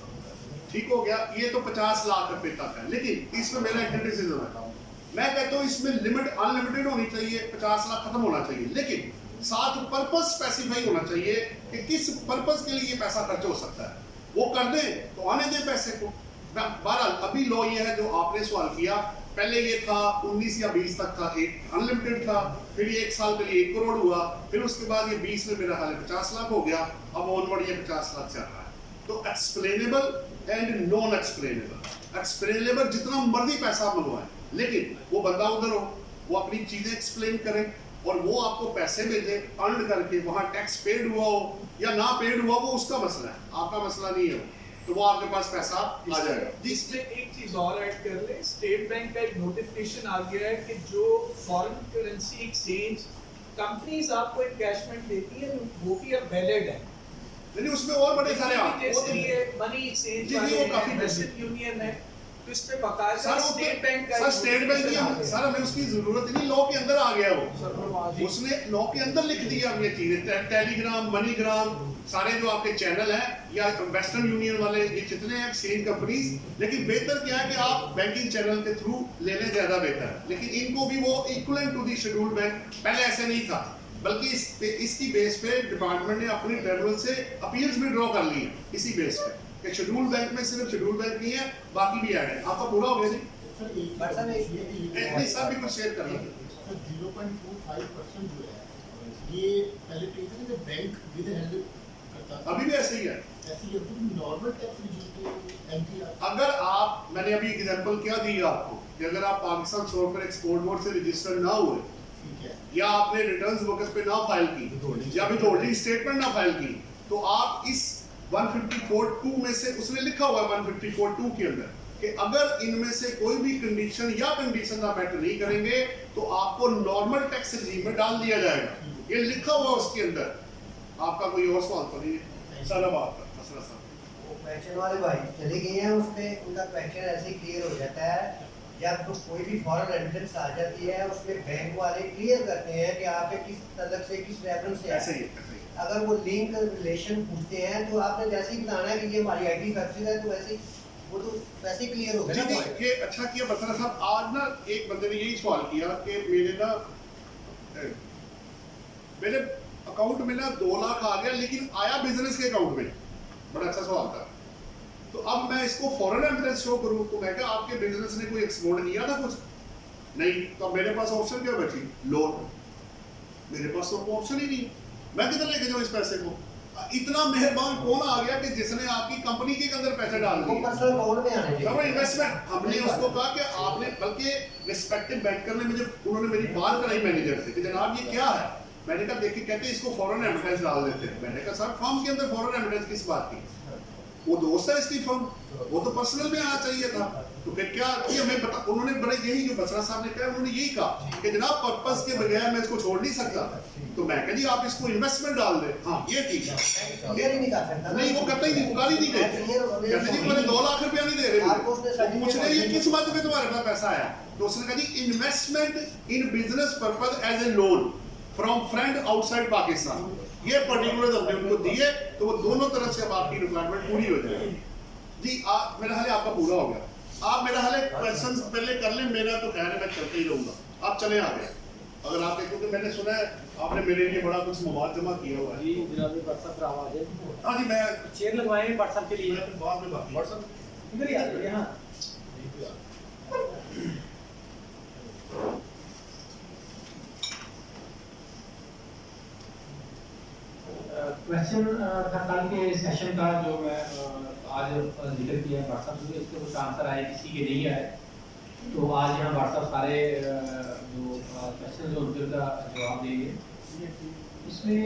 ठीक हो गया, ये तो 50 लाख रुपए तक है, लेकिन इसमें मेरा एक क्रिटिसिज्म है, मैं कहता हूँ इसमें लिमिट अनलिमिटेड होनी चाहिए, 50 लाख खत्म होना चाहिए, लेकिन साथ पर्पस स्पेसिफाई होना चाहिए कि किस पर्पस के लिए ये पैसा खर्च हो सकता है, वो कर दें तो आने दें पैसे को। बहरहाल अभी लॉ ये है जो आपने सवाल किया, पहले ये था 19 या 20 तक था, एक अनलिमिटेड था, फिर ये 1 साल के लिए 1 करोड़ हुआ, फिर उसके बाद ये 20 में मेरा ख्याल 50 लाख हो गया, अब ऑनवर्ड ये 50 लाख चल रहा है। तो explainable and non explainable, explainable जितना मर्जी पैसा मंगवाएं, लेकिन वो बंदा उधर हो, वो अपनी चीजें एक्सप्लेन करे और वो आपको पैसे भेजे अर्न करके, वहां टैक्स पेड हुआ हो या ना पेड हुआ वो उसका मसला है, आपका मसला नहीं है, तो वो आपके पास पैसा आ जाएगा। जिसमें एक चीज और ऐड कर ले, स्टेट बैंक का एक नोटिफिकेशन आ गया है कि जो फॉरेन करेंसी एक्सचेंज कंपनीज आपको एनकैशमेंट देती है वो भी अब वैलिड है। नहीं उसमें और बड़े सारे जैसे ये मनी एक्सचेंज जी, वो काफी वेस्टर्न यूनियन है, तो इस पे बकायदा सर स्टेट बैंक का सर स्टेट बैंक की सर हमें उसकी जरूरत ही नहीं, लॉ के अंदर आ गया वो, उसने लॉ के अंदर लिख दिया ये चीजें, टेलीग्राम, मनीग्राम, सारे जो आपके चैनल हैं या वेस्टर्न यूनियन वाले, ये जितने हैं एक्सचेंज कंपनीज, लेकिन बेहतर क्या है कि आप बैंकिंग चैनल के थ्रू ले लें, ज्यादा बेहतर है। लेकिन इनको भी वो equivalent to the schedule bank, पहले ऐसे नहीं था, बल्कि इसकी बेस पे डिपार्टमेंट ने अपने ट्रिब्यूनल से अपील्स भी ड्रॉ कर ली इसी बेस पे कि शेड्यूल बैंक में सिर्फ शेड्यूल बैंक नहीं है, बाकी भी ऐड है। आपका पूरा हो गया जी? सर एक बट सर नहीं सर भी कुछ शेयर कर लेंगे। सर 0.25% जो है ये पहले पे थे बैंक विद हेल्प करता था, अभी भी ऐसे ही है। ऐसे ये तो नॉर्मल टैक्स रजिस्टर एमटीआर। अगर आप, मैंने अभी एग्जांपल क्या दी आपको कि अगर आप पाकिस्तान छोड़ कर एक्सपोर्ट बोर्ड से रजिस्टर ना हुए, ठीक है, या आपने रिटर्न्स वर्कर्स पे ना फाइल की, या विथहोल्डिंग स्टेटमेंट ना फाइल की, तो आप इस 154(2) में से उसने लिखा हुआ है 154(2) के अंदर कि अगर इनमें से कोई भी कंडीशन या कंडीशन आप मेट नहीं करेंगे तो आपको नॉर्मल टैक्स रिजीम में डाल दिया जाएगा। ये लिखा हुआ उसके अंदर। आपका कोई और सवाल तो नहीं है? सारा बात असरा साहब वो क्वेश्चन वाले भाई चले गए हैं, उसमें उनका क्वेश्चन ऐसे ही क्लियर हो जाता है जब तो कोई भी फॉरेन रेमिटेंस आ जाती है उसमें बैंक वाले क्लियर करते हैं कि आपके किस तलक से किस रेफरेंस से ऐसे है। ही अगर वो लिंक रिलेशन पूछते हैं तो आपने जैसे ही बताना है कि ये हमारी आईटी सर्विस है तो वैसे वो तो वैसे ही क्लियर हो जी गया जी, ना। ये अच्छा किया बसरा साहब। आज ना एक बंदे ने यही सवाल किया कि मेरे अकाउंट में ना 2 लाख आ गया लेकिन आया बिजनेस के अकाउंट में। बड़ा अच्छा सवाल था। तो अब मैं इसको फॉरेन रेमिटेंस शो करूं तो मैं क्या आपके बिजनेस ने कोई एक्सपोर्ट किया था कुछ? नहीं। तो मेरे पास ऑप्शन क्या बची? लोन। मेरे पास तो ऑप्शन ही नहीं। मैं किधर लेके जाऊं इस पैसे को? इतना मेहरबान कौन आ गया कि जिसने आपकी कंपनी के अंदर पैसे डाल वो दिए? पर्सनल अकाउंट में आने तो चाहिए। इन्वेस्टमेंट हमने उसको कहा कि आपने, बल्कि रिस्पेक्टिव बैंकर ने मुझे, उन्होंने मेरी बात कराई मैनेजर से कि जनाब ये क्या है? मैंने कहा देखिए, कहते हैं इसको फॉरेन रेमिटेंस डाल देते हैं। मैंने कहा सर फर्म के अंदर फॉरेन रेमिटेंस किस बात की? वो दोस्त है इसकी फर्म, वो तो पर्सनल में आना चाहिए था। तो फिर क्या किया मैं बता, उन्होंने बड़े यही जो बसरा साहब ने कहा, उन्होंने यही कहा कि जनाब पर्पस के बगैर मैं इसको छोड़ नहीं सकता। तो मैं कहा जी आप इसको इन्वेस्टमेंट डाल दे। हाँ ये ठीक है। क्लियर ही नहीं कर सकता ना। नहीं वो करता ही नहीं, गाली नहीं देते। कहते जी मुझे 2 लाख रुपया नहीं दे रहे। आपको उसने वो पूछ रहे ये किस बात पे तुम्हारे पास पैसा आया? तो उसने कहा जी investment in business purpose as a loan from friend outside Pakistan. ये पर्टिकुलर हमने उनको दिए तो वो दोनों तरफ से अब आपकी रिक्वायरमेंट पूरी हो जाएगी। जी मेरा हाल आपका पूरा हो गया। आप मेरा हाल क्वेश्चन पहले कर लें, मेरा तो खैर है मैं चलते ही रहूंगा। आप चले आगे अगर आप देखो, क्योंकि मैंने सुना है आपने मेरे लिए बड़ा कुछ मवाद जमा किया हुआ है। जी जनाब व्हाट्सएप पर आवाज है। हाँ जी मैं चेयर लगवाए हैं व्हाट्सएप के लिए। बाद में बात व्हाट्सएप इधर ही आ जाइए। हाँ क्वेश्चन था कल के सेशन का जो मैं आज जिक्र किया व्हाट्सएप में, इसके कुछ आंसर आए, किसी के नहीं आए। तो आज यहाँ व्हाट्सएप सारे जो क्वेश्चन जो उनके का जवाब देंगे। इसमें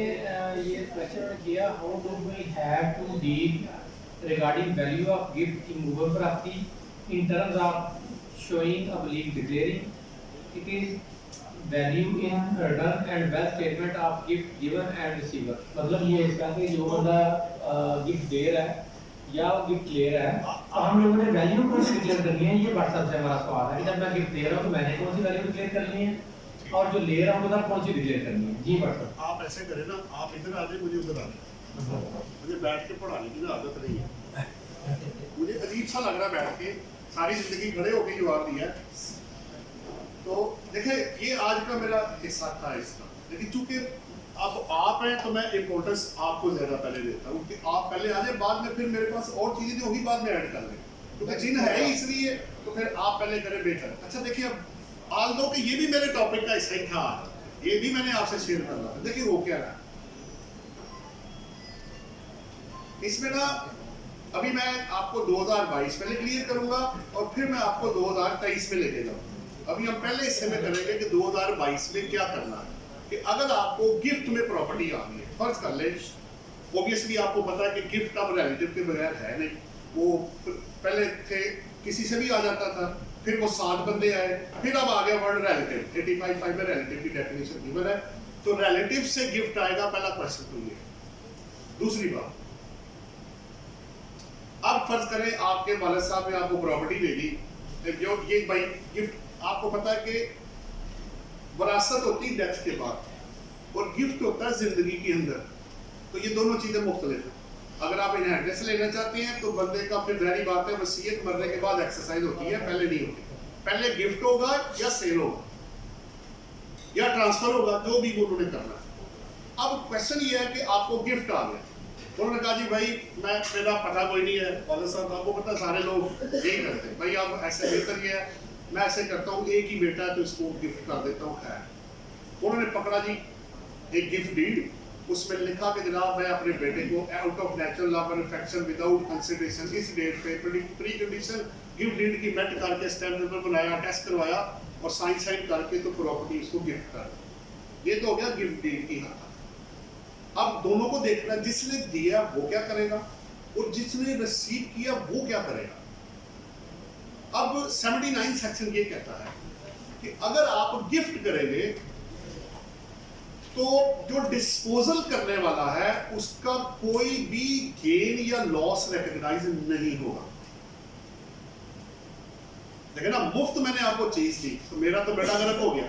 ये क्वेश्चन किया, how do we have to deal regarding value of gift in movable property in terms of showing a believe declaring it is value in return and wealth statement of gift given and receiver. मतलब ये इसका कि जो बंदा gift दे रहा है या gift ले रहा है, तो हम लोगों ने वैल्यू कौन सी डिक्लेयर करनी है? ये व्हाट्सएप से हमारा सवाल है कि जब मैं गिफ्ट दे रहा हूँ तो मैंने कौन सी वैल्यू डिक्लेयर करनी है और जो ले रहा हूँ तो कौन सी डिक्लेयर करनी है? जी व्हाट्सएप। आप ऐसे करें ना, आप इधर आ जाए, मुझे उधर आ जाए। मुझे बैठ के पढ़ाने की ना आदत नहीं है। मुझे अजीब सा लग रहा है बैठ के, सारी जिंदगी खड़े होकर जवाब दिया। तो देखिए ये आज का मेरा हिस्सा था इसका, लेकिन चूंकि अब आप हैं तो मैं इम्पोर्टेंस आपको ज्यादा पहले देता हूँ कि आप पहले आ जाए, बाद में फिर मेरे पास और चीजें जो होगी बाद में ऐड कर लें, क्योंकि चिन्ह है ही इसलिए, तो फिर आप पहले करें बेहतर। अच्छा देखिए, अब आल दो कि ये भी मेरे टॉपिक का हिस्सा ही था, ये भी मैंने आपसे शेयर करना था। देखिए वो क्या रहा इसमें ना, अभी मैं आपको 2022 पहले क्लियर करूंगा और फिर मैं आपको 2023 में लेके जाऊंगा। अभी हम पहले हिस्से में करेंगे कि 2022 में क्या करना है। कि अगर आपको गिफ्ट में प्रॉपर्टी आ गई है, फर्ज कर ले, ऑब्वियसली आपको पता है कि गिफ्ट अब रिलेटिव के बगैर है नहीं। वो पहले थे किसी से भी आ जाता था, फिर वो 7 बंदे आए, फिर अब आ गया वर्ड रिलेटिव। 85 में रिलेटिव की डेफिनेशन गिवन है, तो रिलेटिव से गिफ्ट आएगा। पहला क्वेश्चन तो ये। दूसरी बात, अब फर्ज करें आपके वालिद साहब ने आपको प्रॉपर्टी दे दी, जो ये भाई गिफ्ट, आपको पता है कि विरासत होती है डेथ के बाद और गिफ्ट होता है जिंदगी के अंदर, तो ये दोनों चीजें मुख्तलिफ हैं। अगर आप इनहेरिटेंस लेना चाहते हैं तो बंदे का फिर जाहिर बात है वसीयत मरने के बाद एक्सरसाइज होती है, पहले नहीं होती। पहले गिफ्ट होगा या सेल होगा या ट्रांसफर होगा, जो भी वो उन्होंने करना है। अब क्वेश्चन ये है कि आपको गिफ्ट आ गया, उन्होंने कहा जी भाई मैं, मेरा पता कोई नहीं है, वालिद साहब आपको पता सारे लोग यही करते हैं, भाई आप ऐसे बेहतर ये है, मैं ऐसे करता हूँ, एक ही बेटा है तो इसको गिफ्ट कर देता हूँ। खैर उन्होंने पकड़ा जी एक गिफ्ट डीड, उसमें लिखा कि जनाब मैं अपने बेटे को out of natural love and affection without consideration इस डेट पे प्री कंडीशन गिफ्ट डीड की मेट करके स्टैम्प पेपर बनाया, टेस्ट करवाया और साइन करके तो प्रॉपर्टी इसको गिफ्ट कर। ये तो हो गया गिफ्ट डीड की हालत। अब दोनों को देखना, जिसने दिया वो क्या करेगा और जिसने रिसीव किया वो क्या करेगा। अब 79 सेक्शन ये कहता है कि अगर आप गिफ्ट करेंगे तो जो डिस्पोजल करने वाला है उसका कोई भी गेन या लॉस रिकॉग्नाइज नहीं होगा। देखिए ना, मुफ्त मैंने आपको चीज दी तो मेरा तो बेड़ा गर्क हो गया,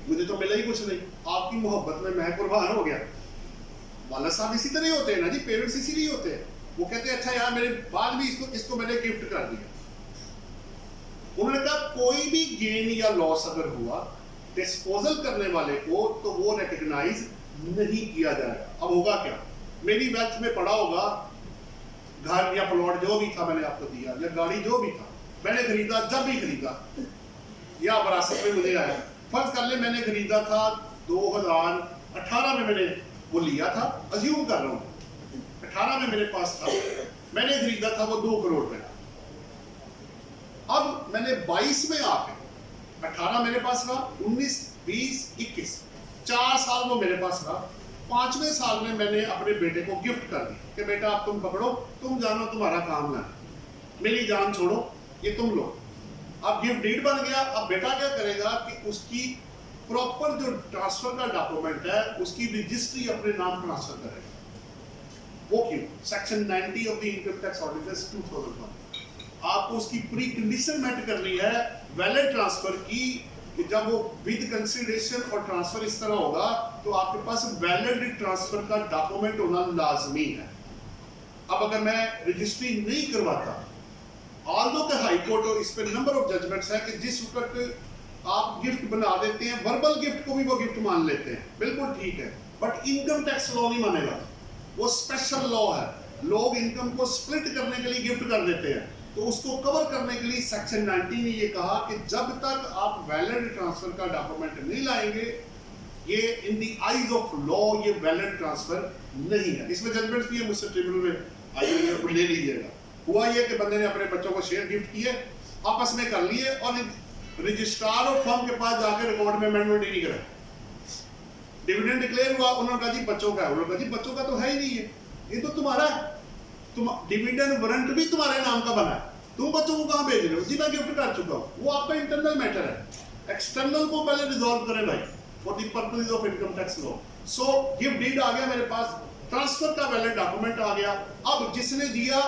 मुझे तो मिला ही कुछ नहीं। आपकी मोहब्बत में मैं कुर्बान हो गया। वाला साहब इसी तरह होते हैं ना जी, पेरेंट्स इसीलिए होते हैं। वो कहते हैं अच्छा यार मेरे बाद भी इसको मैंने गिफ्ट कर दिया। उन्होंने कहा कोई भी गेन या लॉस अगर हुआ डिस्पोजल करने वाले को तो वो रिकॉग्नाइज नहीं किया जाएगा। अब होगा क्या, मेरी वेल्थ में पड़ा होगा घर या प्लॉट जो भी था मैंने आपको दिया, या गाड़ी जो भी था मैंने खरीदा, जब भी खरीदा या विरासत में मुझे आया। फर्ज कर ले मैंने खरीदा था 2018 में, मैंने वो लिया था, अज्यूम कर रहा हूँ 18 में मेरे पास था, मैंने खरीदा था वो 2 करोड़ में। अब मैंने 22 में आके 18 मेरे पास रहा, 19, 20, 21 4 साल वो मेरे पास रहा। 5वें साल में मैंने अपने बेटे को गिफ्ट कर दी कि बेटा आप तुम पकड़ो, तुम जानो तुम्हारा काम ना, मेरी जान छोड़ो, ये तुम लो। अब गिफ्ट डीड बन गया। अब बेटा क्या करेगा कि उसकी प्रॉपर जो ट्रांसफर का डॉक्यूमेंट है उसकी रजिस्ट्री अपने नाम ट्रांसफर करेगा। वो क्यों? Section 90 of the income tax ordinance 2001 आपको उसकी प्री कंडीशन मेट करनी है वैलिड ट्रांसफर की, कि जब वो विद कंसिडरेशन और ट्रांसफर इस तरह होगा तो आपके पास वैलिड ट्रांसफर का डॉक्यूमेंट होना लाजमी है। अब अगर मैं रजिस्ट्री नहीं करवाता, ऑल्दो के हाई कोर्ट और इस पे नंबर ऑफ जजमेंट्स है कि जिस वक्त आप गिफ्ट बना देते हैं, वर्बल गिफ्ट को भी वो गिफ्ट मान लेते हैं, बिल्कुल ठीक है, बट इनकम टैक्स लॉ नहीं मानेगा, वो स्पेशल लॉ है। लोग इनकम को स्प्लिट करने के लिए गिफ्ट कर देते हैं, तो उसको कवर करने के लिए सेक्शन 90 ने ये कहा कि जब तक आप वैलिड ट्रांसफर का डॉक्यूमेंट नहीं लाएंगे, ये in the eyes of law ये वैलिड ट्रांसफर नहीं है। इसमें जजमेंट्स भी है, मुझसे ट्रिब्यूनल में आई हुई है, वो ले लीजिएगा। हुआ ये कि बंदे ने अपने बच्चों को शेयर गिफ्ट किए, आपस में कर लिए और रजिस्ट्रार और फर्म के पास जाकर रिकॉर्ड में अमेंडमेंट ही नहीं करा। डिविडेंड डिक्लेयर हुआ, उन्होंने कहा जी बच्चों का है, उन्होंने कहा जी बच्चों का तो है ही नहीं है, ये तो तुम्हारा है, तुम डिविडेंड वारंट भी तुम्हारे नाम का बना है, तुम बच्चों को कहां भेज रहे हो? जी मैं गिफ्ट कर चुका हूं। वो आपका इंटरनल मैटर है, एक्सटर्नल को पहले रिजॉल्व करें भाई for the purposes of income tax law. So gift deed आ गया मेरे पास, ट्रांसफर का वैलिड डॉक्यूमेंट आ गया। अब जिसने दिया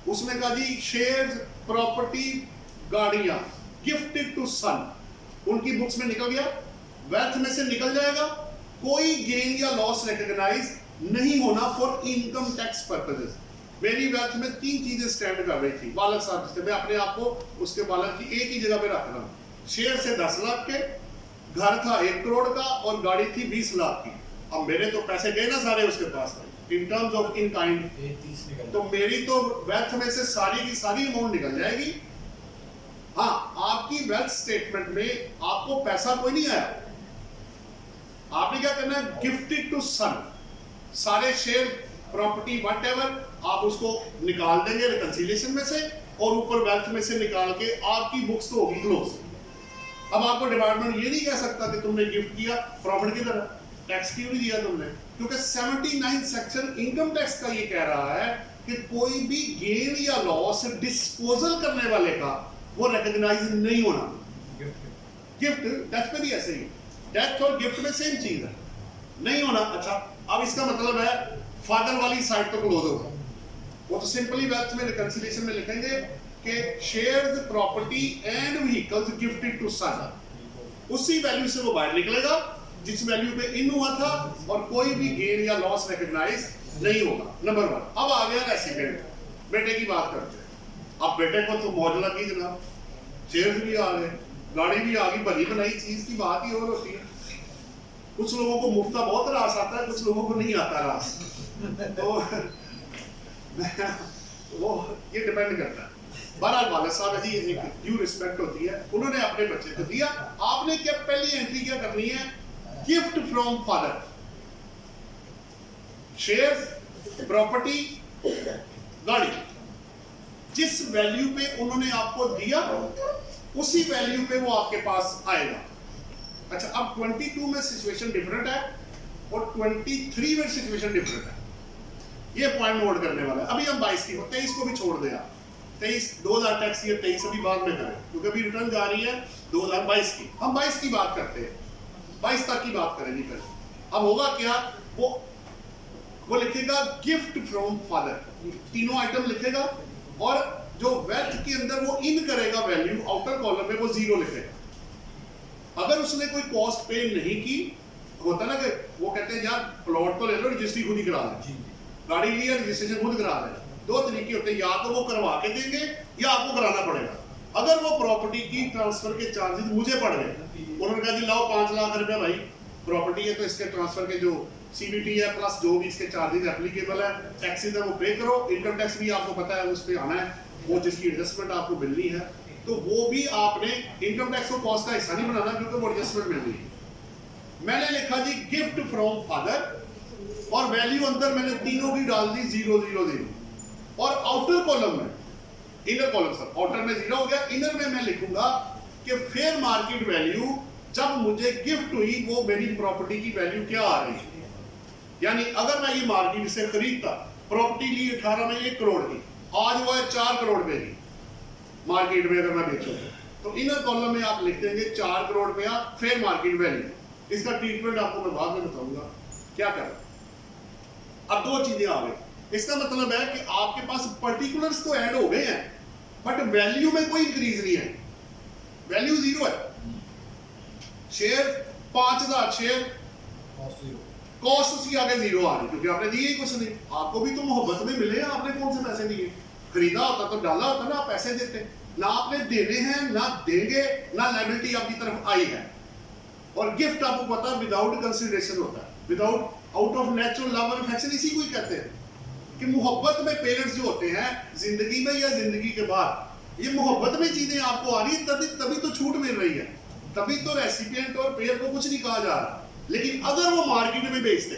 उसने कहा जी शेयर्स, प्रॉपर्टी, गाड़ियां गिफ्टेड टू सन, उनकी बुक्स में निकल गया, वेल्थ में से निकल जाएगा, कोई गेन या लॉस रिकॉग्नाइज नहीं होना फॉर इनकम टैक्स पर्पसेस। मेरी वेल्थ में 3 चीजें स्टैंड कर रही थी बालक साहब से, मैं अपने आप को उसके बालक की एक ही जगह पे रख रहा हूं। शेयर से 10 लाख के, घर था 1 करोड़ का और गाड़ी थी 20 लाख की। अब मेरे तो पैसे गए ना सारे उसके पास in terms of in kind, तो मेरी तो वेल्थ में से सारी की सारी अमाउंट निकल जाएगी। हाँ, आपकी वेल्थ स्टेटमेंट में आपको पैसा कोई नहीं आया, आपने क्या करना है, गिफ्टेड टू सन, सारे शेयर, प्रॉपर्टी, व्हाटएवर आप उसको निकाल देंगे रिकंसिलिएशन में से, और ऊपर वेल्थ में से निकाल के आपकी बुक्स तो होगी क्लोज। अब आपको डिपार्टमेंट ये नहीं कह सकता कि तुमने गिफ्ट किया प्रॉफिट की तरह, टैक्स क्यों नहीं दिया तुमने, क्योंकि 79 सेक्शन इनकम टैक्स का ये कह रहा है कि कोई भी गेन या लॉस डिस्पोजल करने वाले का वो रिकॉग्नाइज नहीं होना। गिफ्ट डेथ में भी ऐसे ही, डेथ और गिफ्ट में सेम चीज है, नहीं होना। अच्छा, अब इसका मतलब है फादर वाली साइड तो क्लोज होगा, वो तो सिंपली वेल्थ में रिकंसिलिएशन में लिखेंगे कि shares, property and vehicles gifted to son, उसी वैल्यू से वो बाहर निकलेगा जिस वैल्यू पे इन हुआ था, और कोई भी गेन या लॉस रिकॉग्नाइज नहीं होगा। नंबर 1। अब आ गया रेसिडेंट, बेटे की बात करते हैं। अब बेटे को तो मौज लगी जनाब, शेयर्स भी आ गए, गाड़ी भी आ गई, बनी बनाई चीज की बात ही और होती है। कुछ लोगों को मुफ्ता बहुत रास आता है, कुछ लोगों को नहीं आता रास, तो वो ये डिपेंड करता है। बहरहाल वाले साहब जी एक ड्यू रिस्पेक्ट होती है, उन्होंने अपने बच्चे को दिया। आपने क्या पहली एंट्री क्या करनी है, gift from father, shares, property, गाड़ी, जिस वैल्यू पे उन्होंने आपको दिया उसी वैल्यू पे वो आपके पास आएगा। अच्छा, अब 22 में सिचुएशन डिफरेंट है। और 23 में सिचुएशन डिफरेंट है। ये पॉइंट नोट करने वाला है। अभी हम 22 की 23 को भी छोड़ दें आप, 23 2000 टैक्स ईयर 23 अभी बाद में करें क्योंकि अभी रिटर्न जा रही है 2022 की। हम 22 की बात करते हैं, 22 तक की बात करेंगे पहले। अब होगा क्या, वो लिखेगा गिफ्ट फ्रॉम फादर, तीनों आइटम लिखेगा और जो वेल्थ के अंदर वो इन करेगा वैल्यू, आउटर कॉलम में वो 0 लिखेगा। अगर उसने कोई कॉस्ट पे नहीं की, होता ना कि वो कहते हैं यार प्लॉट तो ले लो, रजिस्ट्री खुद ही करा लें, गाड़ी ली है रजिस्ट्रेशन खुद करा लें। दो तरीके होते हैं, या तो वो करवा के देंगे या आपको कराना पड़ेगा। अगर वो प्रॉपर्टी की ट्रांसफर के चार्जेस मुझे पड़ गए, उन्होंने कहा जी लाओ 5 लाख रुपया भाई प्रॉपर्टी है तो इसके ट्रांसफर के जो CBT है प्लस जो भी इसके चार्जेस एप्लीकेबल है, टैक्सेस है वो पे करो, इनकम टैक्स भी आपको पता है उस पर आना है, वो जिसकी एडजस्टमेंट आपको मिलनी है तो वो भी आपने इनकम टैक्स को कॉस्ट का हिस्सा नहीं बनाना क्योंकि वो एडजस्टमेंट मिलनी है। मैंने लिखा जी गिफ्ट फ्रॉम फादर और वैल्यू अंदर मैंने तीनों की डाल दी 0 0 0 और आउटर कॉलम में, इनर कॉलम सर, आउटर में 0 हो गया, इनर में मैं लिखूंगा कि फेयर मार्केट वैल्यू जब मुझे गिफ्ट हुई वो मेरी प्रॉपर्टी की वैल्यू क्या आ रही है। यानी अगर मैं ये मार्केट से खरीदता, प्रॉपर्टी ली 18 में 1 करोड़ की, आज वो है 4 करोड़ में की मार्केट में अगर मैं बेचूं तो इनर कॉलम में आप लिख देंगे 4 करोड़ रुपया फेयर मार्केट वैल्यू। इसका ट्रीटमेंट आपको मैं बाद में बताऊंगा क्या करना। अब 2 चीजें आ गई, इसका मतलब है कि आपके पास पर्टिकुलर्स तो ऐड हो गए हैं बट वैल्यू में कोई इंक्रीज नहीं है, वैल्यू 0 है। शेयर 5000 शेयर, कॉस्ट उसकी आगे 0 आ रही क्योंकि आपने दिए ही कुछ नहीं। आपको भी तो मोहब्बत में मिले हैं, आपने कौन से पैसे दिए, खरीदा होता तो डाला होता ना, पैसे देते ना, आपने देने हैं ना देंगे, ना लायबिलिटी आपकी तरफ आई है। और गिफ्ट आपको पता है विदाउट कंसिडरेशन होता है, without out of natural love and affection. इसी को ही कहते हैं कि मोहब्बत में पेरेंट्स जो होते हैं जिंदगी में या जिंदगी के बाद, ये मोहब्बत में चीजें आपको आ रही है तभी तो छूट मिल रही है, तभी तो रेसिपिएंट और पेयर को कुछ नहीं कहा जा रहा। लेकिन अगर वो मार्केट में बेचते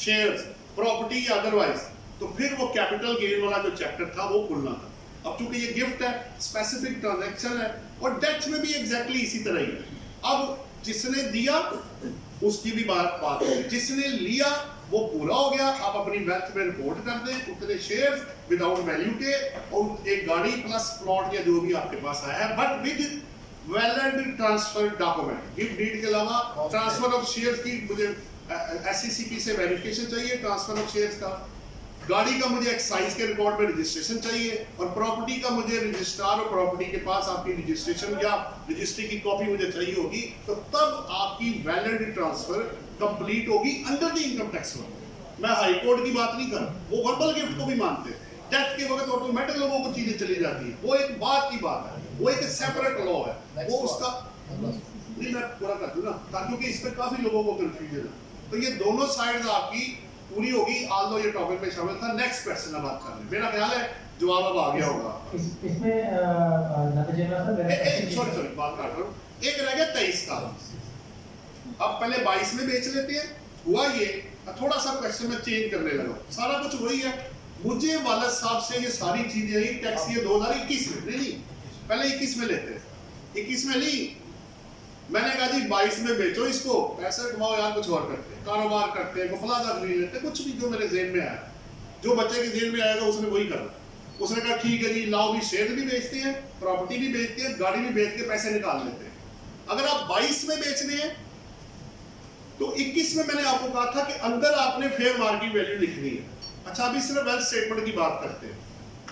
शेयर्स, प्रॉपर्टी या अदरवाइज, तो फिर वो कैपिटल गेन वाला जो चैप्टर था वो खुलना था। अब चूंकि ये गिफ्ट है, स्पेसिफिक ट्रांजैक्शन है और डेथ में भी एग्जैक्टली इसी तरह ही है। अब जिसने दिया उसकी भी बात होगी, जिसने लिया वो पूरा हो गया। आप अपनी वेल्थ में रिपोर्ट कर दें उतने शेयर्स विदाउट वैल्यू के, और एक गाड़ी प्लस प्लॉट या जो भी आपके पास आया है, but with valid transfer document. Gift deed के अलावा ट्रांसफर ऑफ शेयर्स की मुझे SCCP से वेरिफिकेशन चाहिए, ट्रांसफर ऑफ शेयर्स का, गाड़ी का मुझे एक्साइज के रिकॉर्ड में रजिस्ट्रेशन चाहिए, और प्रॉपर्टी का मुझे रजिस्ट्रार और प्रॉपर्टी के पास आपकी रजिस्ट्रेशन या रजिस्ट्री की कॉपी मुझे चाहिए होगी। तो तब आपकी वैलिड ट्रांसफर कंप्लीट होगी under the income tax law. मैं हाई कोर्ट की बात नहीं कर रहा, वो वर्बल गिफ्ट को भी मानते हैं। डेथ के वक्त ऑटोमेटिक लोगों को चीजें चली जाती है, वो एक बात की बात है, वो एक सेपरेट लॉ है, वो उसका नहीं। मैं पूरा कर दूं ना, क्योंकि इस पे काफी लोगों को कंफ्यूजन है। तो ये दोनों साइड्स आपकी पूरी होगी, आल्दो ये टॉपिक में शामिल था। नेक्स्ट क्वेश्चन अब बात कर लें, मेरा ख्याल है जवाब अब आ गया होगा। इसमें सॉरी बात कर रहा हूँ, एक रह गया 23 का। अब पहले 22 में बेच लेते हैं। हुआ ये, थोड़ा सा क्वेश्चन में चेंज करने लगा, सारा कुछ वही है। मुझे वालद साहब से ये सारी चीजें आई टैक्स ये 2021 में नहीं, पहले 21 में लेते हैं, 21 में नहीं। मैंने कहा जी 22 में बेचो इसको, पैसे कमाओ यार, कुछ और करते हैं, कारोबार करते हैं, फलाना खरीद लेते, कुछ भी जो मेरे जेहन में आया, जो बच्चे के जेहन में आएगा उसने वही करना। उसने कहा ठीक है जी लाओ, भी शेयर भी बेचते हैं, प्रॉपर्टी भी बेचते हैं, गाड़ी भी बेच के पैसे निकाल लेते हैं। अगर आप 22 में बेचने हैं तो 21 में मैंने आपको कहा था कि अंदर आपने फेयर मार्केट वैल्यू लिखनी है। अच्छा अभी सिर्फ वेल्थ स्टेटमेंट की बात करते हैं।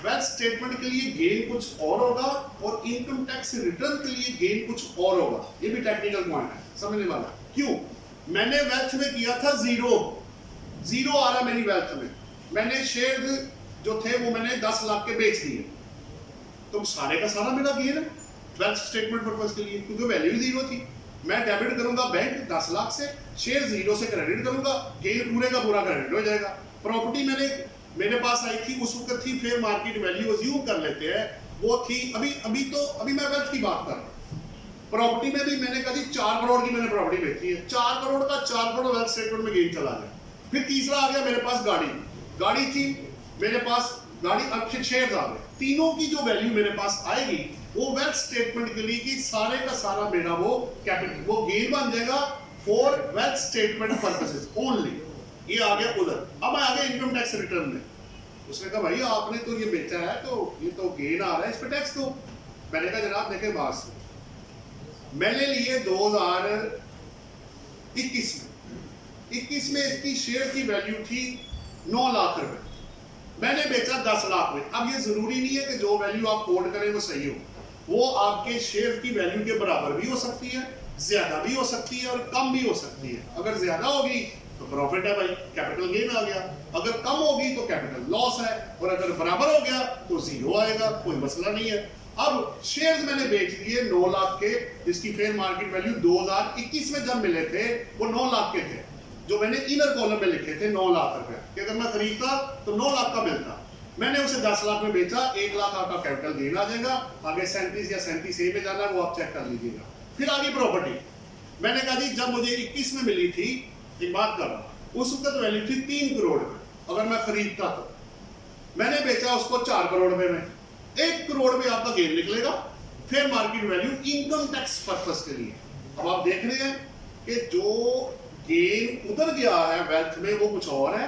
वेल्थ स्टेटमेंट के लिए गेन कुछ और होगा और इनकम टैक्स रिटर्न के लिए गेन कुछ और होगा। ये भी टेक्निकल पॉइंट है, समझने वाला। क्यों? मैंने वेल्थ में किया था 0 आ रहा मेरी वेल्थ में। मैंने शेयर जो थे वो मैंने 10 लाख के बेच दिए, तो सारे का सारा मेरा गेन है वेल्थ स्टेटमेंट पर्पस के लिए, क्योंकि वैल्यू 0 थी। मैं डेबिट करूंगा बैंक 10 लाख से, शेयर 0 से क्रेडिट करूंगा, गेन पूरे का पूरा क्रेडिट हो जाएगा। प्रॉपर्टी मेरे पास आई थी उस वक्त थी फेयर मार्केट वैल्यू, अज्यूम कर लेते हैं वो थी, अभी मैं वेल्थ की बात कर रहा हूँ। प्रॉपर्टी में भी मैंने कहा 4 करोड़ की मैंने प्रॉपर्टी बेची है, 4 करोड़ का 4 करोड़ वेल्थ स्टेटमेंट में गेन चला गया। फिर तीसरा आ गया मेरे पास गाड़ी थी मेरे पास, गाड़ी अच्छे शेयर आ गए। तीनों की जो वैल्यू मेरे पास आएगी वो वेल्थ स्टेटमेंट के लिए कि सारे का सारा मेरा वो कैपिटल वो गेन बन जाएगा for wealth statement purposes only, ये आ गया उधर। अब आ गया इनकम टैक्स रिटर्न में, उसने कहा भाई आपने तो ये बेचा है तो ये तो गेन आ रहा है, इस पर टैक्स दो। मैंने कहा जनाब देखे बात से, मैंने लिए 2021 में इसकी शेयर की वैल्यू थी 9 लाख रुपए, मैंने बेचा 10 लाख में। अब ये जरूरी नहीं है कि जो वैल्यू आप कोट करें वो सही हो, वो आपके शेयर की वैल्यू के बराबर भी हो सकती है, ज्यादा भी हो सकती है और कम भी हो सकती है। अगर ज्यादा होगी तो प्रॉफिट है भाई, कैपिटल गेन आ गया, अगर कम होगी तो कैपिटल लॉस है, और अगर बराबर हो गया तो जीरो आएगा, कोई मसला नहीं है। अब शेयर्स मैंने बेच दिए 9 लाख के, जिसकी फेयर मार्केट वैल्यू 2021 में जब मिले थे वो 9 लाख के थे, जो मैंने इनर कॉलम में लिखे थे 9 लाख रुपए कि अगर मैं खरीदता तो 9 लाख का मिलता, मैंने उसे 10 लाख में बेचा, 1 लाख आपका कैपिटल गेन आ जाएगा। आगे 37 या 37A में जाना है वो आप चेक कर लीजिएगा। फिर आगे प्रॉपर्टी, मैंने कहा जी जब मुझे 21 में मिली थी, एक बात कर रहा हूं, उस वक्त वैल्यू थी 3 करोड़ में, अगर मैं खरीदता तो मैंने बेचा उसको 4 करोड़ में 1 करोड़ में आपका गेन निकलेगा, fair market value income tax purpose के लिए। अब आप देख रहे हैं कि जो गेन उधर गया है वेल्थ में वो कुछ और है,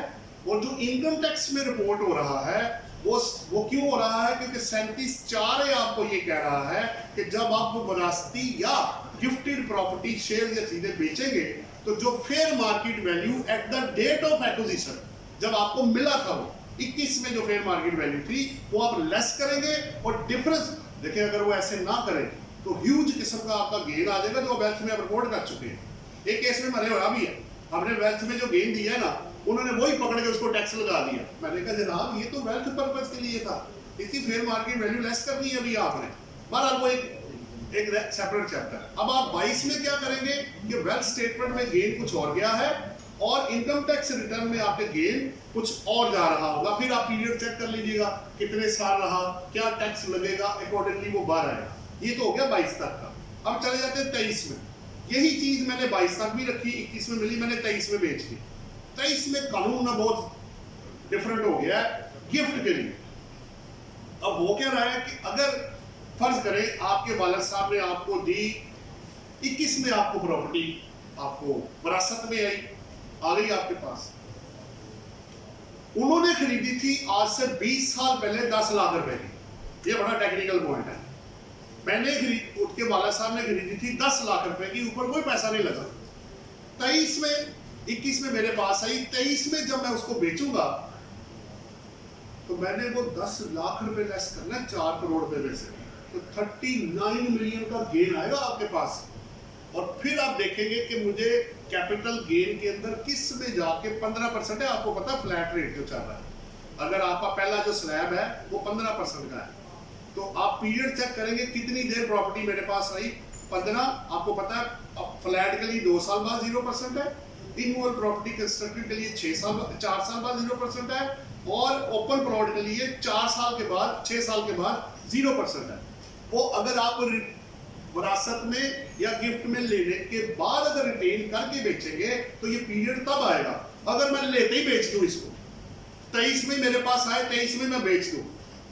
और जो इनकम टैक्स में रिपोर्ट हो रहा है वो क्यों हो रहा है, क्योंकि 37(4) आपको ये कह रहा है कि जब आप वो विरासती या गिफ्टेड प्रॉपर्टी शेयर या चीजें बेचेंगे तो जो fair market value at the date of acquisition, जब आपको मिला था वो 21 में जो फेयर मार्केट वैल्यू थी, वो आप लेस करेंगे, और डिफरेंस देखिए अगर वो ऐसे ना करें तो ह्यूज किस्म का आपका गेन आ जाएगा, जो वेल्थ में आप रिपोर्ट कर चुके हैं। एक केस में मरे हुआ भी है, हमने वेल्थ में जो गेन दिया है ना, उन्होंने वही पकड़ के उसको टैक्स लगा दिया। मैंने कहा जनाब ये तो वेल्थ पर्पस के लिए था, इसकी फेयर मार्केट वैल्यू लेस करनी है अभी आपने। बहरहाल वो एक सेपरेट चैप्टर। अब आप 22 में क्या करेंगे कि वेल्थ स्टेटमेंट में गेन कुछ और गया है, और इनकम टैक्स रिटर्न में आपके गेन कुछ और जा रहा होगा। फिर आप पीरियड चेक कर लीजिएगा कितने साल रहा, क्या टैक्स लगेगा, अकॉर्डिंगली वो बाहर आएगा। ये तो हो गया 22 तक का। अब चले जाते हैं 23 में, यही चीज मैंने 22 तक भी रखी, 21 में मिली, मैंने 23 में बेच दी। 23 में कानून ना बहुत डिफरेंट हो गया है गिफ्ट के लिए। अब वो क्या रहा है कि अगर फर्ज करें आपके वालिद साहब ने आपको दी, 21 में आपको प्रॉपर्टी आपको विरासत में आई, आ गई आपके पास, उन्होंने खरीदी थी आज से 20 साल पहले 10 लाख रुपए की। ये बड़ा टेक्निकल पॉइंट है। मैंने उसके वालिद साहब ने खरीदी थी 10 लाख रुपए की, ऊपर कोई पैसा नहीं लगा। 23 में 21 में मेरे पास आई, 23 में जब मैं उसको बेचूंगा तो मैंने वो 10 लाख रुपए लेस करना 4 करोड़ रुपए में से, तो 39 मिलियन का गेन आएगा आपके पास। और फिर आप देखेंगे कि मुझे कैपिटल गेन के अंदर किस में जाके 15% है, आपको पता है फ्लैट रेट जो चल रहा है, अगर आपका पहला जो स्लैब है वो 15% का है, तो आप पीरियड चेक करेंगे कितनी देर प्रॉपर्टी मेरे पास रही, 15। आपको पता है अब फ्लैट के लिए 2 साल बाद 0% है, इनमूवेबल प्रॉपर्टी कंस्ट्रक्टेड के लिए 4 साल बाद 0% है, और ओपन प्लॉट के लिए 6 साल के बाद 0% है। वो अगर आप विरासत में या गिफ्ट में लेने के बाद अगर रिटेन करके बेचेंगे तो ये पीरियड तब आएगा। अगर मैं लेते ही बेच दूं इसको, 23 में मेरे पास आए, 23 में मैं बेच दूं,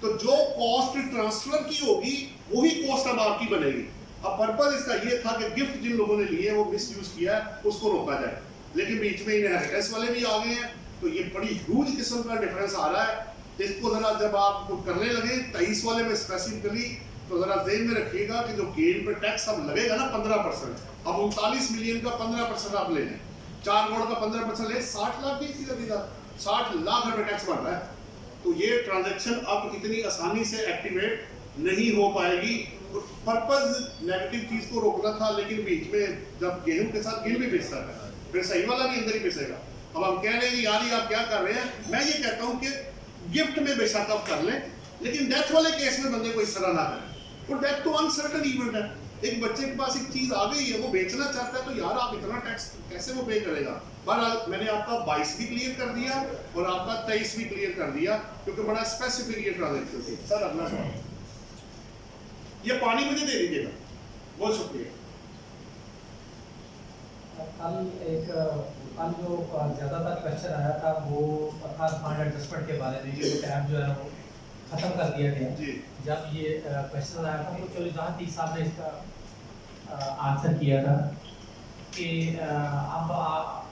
तो जो कॉस्ट ट्रांसफर की होगी वही कॉस्ट अब आपकी बनेगी। अब पर्पस इसका ये था कि गिफ्ट जिन लोगों ने लिए वो मिस यूज किया है उसको रोका जाए, लेकिन बीच में इनहेरिटेंस वाले भी आ गए हैं, तो ये बड़ी ह्यूज किस्म का डिफरेंस आ रहा है। इसको जरा जब आप करने लगे 23 वाले में स्पेसिफिकली, तो जरा ध्यान में रखिएगा कि जो गेन पर टैक्स अब लगेगा ना 15%, अब 39 मिलियन का 15% आप ले लें, 4 करोड़ का 15% ले, 60 लाख की सीधा 60 लाख रुपए टैक्स बढ़ रहा है। तो ये ट्रांजैक्शन अब इतनी आसानी से एक्टिवेट नहीं हो पाएगी। पर्पस नेगेटिव चीज को रोकना था, लेकिन बीच में जब गेहूं के साथ गिल भी पिसता है, फिर सही वाला भी अंदर ही पिसेगा। अब हम कह रहे हैं यार ये आप क्या कर रहे हैं, मैं ये कहता हूं कि गिफ्ट में बेशक आप कर लें, लेकिन डेथ वाले केस में बंदे को इस तरह ना करें। और डेथ तो अनसर्टन इवेंट है, एक बच्चे के पास एक चीज आ गई है, वो बेचना चाहता है, तो यार आप इतना टैक्स कैसे वो पे करेगा। बहरहाल मैंने आपका 22 भी क्लियर कर दिया और आपका 23 भी क्लियर कर दिया, क्योंकि बड़ा स्पेसिफिक ये ट्रांजेक्शन थी। सर अगला सवाल, ये पानी मुझे दे दीजिएगा, बहुत शुक्रिया। कल जो ज़्यादातर क्वेश्चन आया था वो था फंड एडजस्टमेंट के बारे में, जो टैब जो है वो ख़त्म कर दिया गया। जब ये क्वेश्चन आया था तो चौधरी साहब ने इसका आंसर किया था। कि अब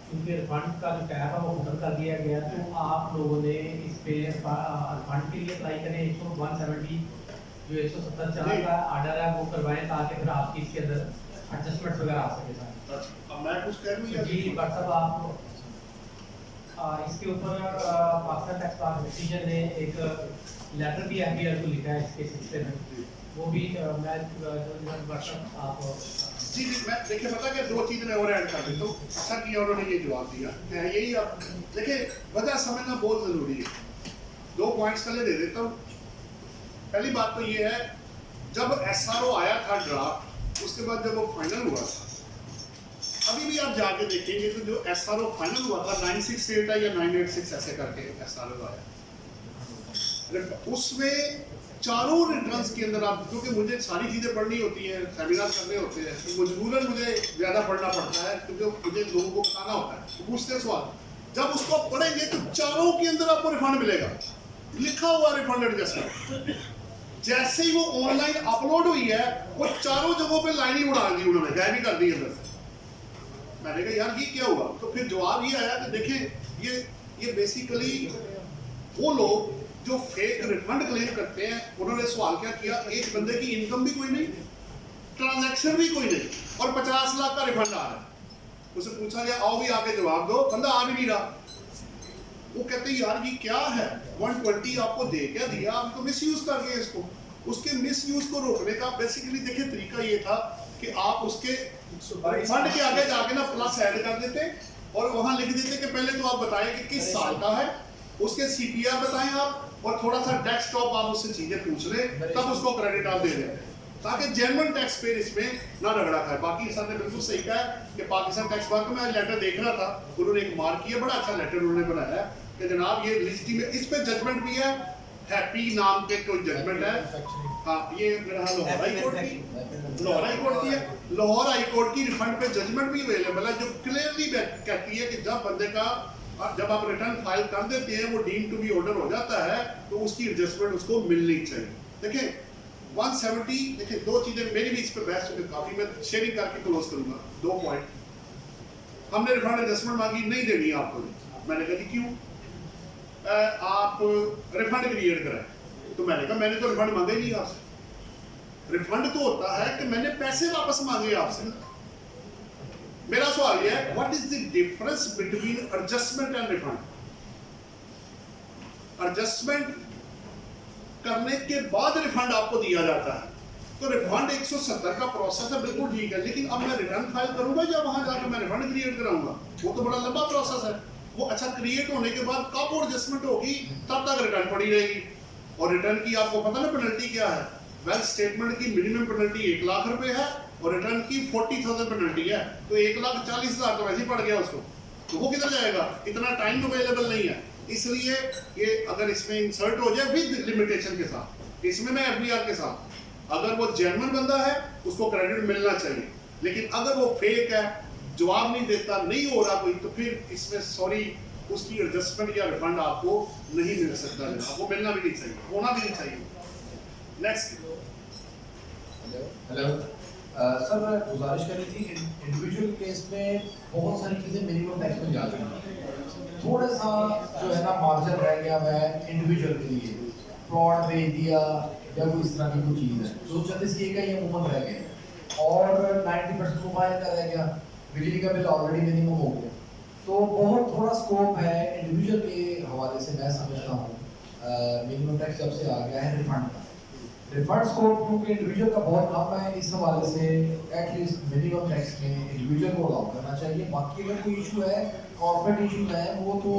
क्योंकि रिफंड का जो टैब है वो खत्म कर दिया गया, तो आप लोगों ने इस पे रिफंड के लिए अप्लाई करें 170 जो 174 का आर्डर है वो करवाएं, ताकि फिर आपकी इसके अंदर एडजस्टमेंट वगैरह आ सके सारे। अच्छा, अब मैं कुछ कह दूं या जी डॉक्टर साहब, आप इसके ऊपर पाकिस्तान टैक्स बार डिसीजन ने एक लेटर भी एफबीआर को लिखा है इसके सिलसिले में, वो भी मैं डॉक्टर साहब आप जी मैं देखिए पता कि दो चीज़ें मैं और ऐड कर देता हूँ। अच्छा किया उन्होंने ये जवाब दिया, मैं यही अब देखिए वजह समझना बहुत ज़रूरी है। 2 पॉइंट्स पहले दे देता हूँ। पहली बात तो ये है, जब SRO आया था ड्राफ्ट, उसके बाद जब वो फाइनल हुआ था, अभी भी आप जाके देखेंगे तो जो SRO फाइनल हुआ था 968 है या 986 ऐसे करके SRO आया, उसमें चारों रिटर्न्स के अंदर आप, क्योंकि मुझे सारी चीज़ें पढ़नी होती हैं, सेमिनार करने होते हैं, तो मजबूरन मुझे ज़्यादा पढ़ना पड़ता है क्योंकि मुझे लोगों को बताना होता है। तो पूछते हैं सवाल, जब उसको पढ़ेंगे तो चारों के अंदर आपको रिफंड मिलेगा, लिखा हुआ रिफंड एडजस्टमेंट। जैसे ही वो ऑनलाइन अपलोड हुई है, वो चारों जगहों पे लाइन ही उड़ा दी उन्होंने, गायब ही कर दी अंदर से। मैंने कहा यार ये क्या हुआ? तो फिर जवाब ये आया कि देखिए ये बेसिकली वो लोग जो फेक रिफंड क्लेम करते हैं, उन्होंने सवाल क्या किया, एक बंदे की इनकम भी कोई नहीं, ट्रांजैक्शन भी कोई नहीं, और 50 लाख का रिफंड आ रहा है। उसे पूछा गया आओ भी आके जवाब दो, बंदा आ भी नहीं रहा। वो कहते हैं यार ये क्या है, 120 आपको दे क्या दिया, आप तो मिस यूज कर गए इसको। उसके मिस यूज को रोकने का बेसिकली देखिए तरीका ये था कि आप उसके रिफंड के आगे जाके ना प्लस ऐड कर देते और वहां लिख देते कि पहले तो आप बताएं कि किस साल का है, उसके CPR बताएं आप, और थोड़ा सा डेस्कटॉप आप उससे चीजें पूछ लें, तब उसको क्रेडिट आप दे दें, ताकि जेन्युइन टैक्स पेयर इसमें ना रगड़ा खाए। बाकी सर ने बिल्कुल सही कहा कि पाकिस्तान टैक्स बार को मैं लेटर देख रहा था, उन्होंने एक मार्क किया, बड़ा अच्छा लेटर उन्होंने बनाया है कि जनाब ये लिस्टिंग में, इस पे जजमेंट भी है, हैप्पी नाम के कोई जजमेंट है। हाँ ये मेरा लाहौर हाई कोर्ट की, लाहौर हाई कोर्ट की है, लाहौर हाई कोर्ट की रिफंड पे जजमेंट भी अवेलेबल है, जो क्लियरली कहती है कि जब बंदे का, जब आप रिटर्न फाइल कर देते हैं, वो डीम टू बी ऑर्डर हो जाता है, तो उसकी एडजस्टमेंट उसको मिलनी चाहिए। देखिए 170, देखिए 2 चीजें मेरी भी इस पर बहस होगी काफी, मैं शेयरिंग करके क्लोज करूंगा। 2 पॉइंट, हमने रिफंड एडजस्टमेंट मांगी, नहीं देनी आपको, मैंने कहा क्यों, आप रिफंड क्रिएट कराए, तो मैंने कहा मैंने तो रिफंड मांगा ही नहीं आपसे। रिफंड तो होता है कि मैंने पैसे वापस मांगे आपसे। मेरा सवाल यह है, what is the difference between adjustment and refund? Adjustment करने के बाद रिफंड आपको दिया जाता है, तो रिफंड 170 का प्रोसेस है, बिल्कुल ठीक है, लेकिन अब मैं रिटर्न फाइल करूंगा या वहां जाकर मैं रिफंड क्रिएट कराऊंगा, वो तो बड़ा लंबा प्रोसेस है। वो अच्छा क्रिएट होने के बाद कब वो एडजस्टमेंट होगी, तब तक रिटर्न पड़ी रहेगी। और रिटर्न की आपको पता ना पेनल्टी क्या है, वेल्थ स्टेटमेंट की मिनिमम पेनल्टी 1 लाख रुपए है और रिटर्न की 40,000 पेनल्टी है, तो 1,40,000 तो वैसे ही पड़ गया उसको, तो वो किधर जाएगा? इतना टाइम अवेलेबल नहीं है, इसलिए ये अगर इसमें इंसर्ट हो जाए विद लिमिटेशन के साथ, इसमें मैं FBR के साथ, अगर वो जेन्युइन बंदा है उसको क्रेडिट मिलना चाहिए, लेकिन अगर वो फेक है, जवाब नहीं देता, नहीं हो रहा कोई, तो फिर इसमें सॉरी उसकी एडजस्टमेंट या रिफंड आपको नहीं मिल सकता है, वो मिलना भी नहीं चाहिए, होना भी नहीं चाहिए। नेक्स्ट। हेलो सर, मैं गुजारिश करी थी, इंडिविजुअल केस में बहुत सारी चीज़ें मिनिमम टैक्स में जाती हैं, थोड़ा सा जो है ना मार्जिन रह गया है इंडिविजुअल के लिए, फ्रॉड भेज दिया या कोई इस तरह की कोई चीज़ है, 236A का ये अमूमन रह गया और 90% मोबाइल का रह गया, बिजली का बिल ऑलरेडी मिनिमम हो गया, तो बहुत थोड़ा स्कोप है इंडिविजुअल के हवाले से। मैं समझता हूँ मिनिमम टैक्स जब से आ गया है रिफंड का, रिफंड स्कोप क्योंकि इंडिविजुअल का बहुत कम है, इस हवाले से एटलीस्ट मिनिमम टैक्स में इंडिविजुअल को अलाउ करना चाहिए। बाकी अगर कोई इशू है, कॉर्पोरेट इशू है, वो तो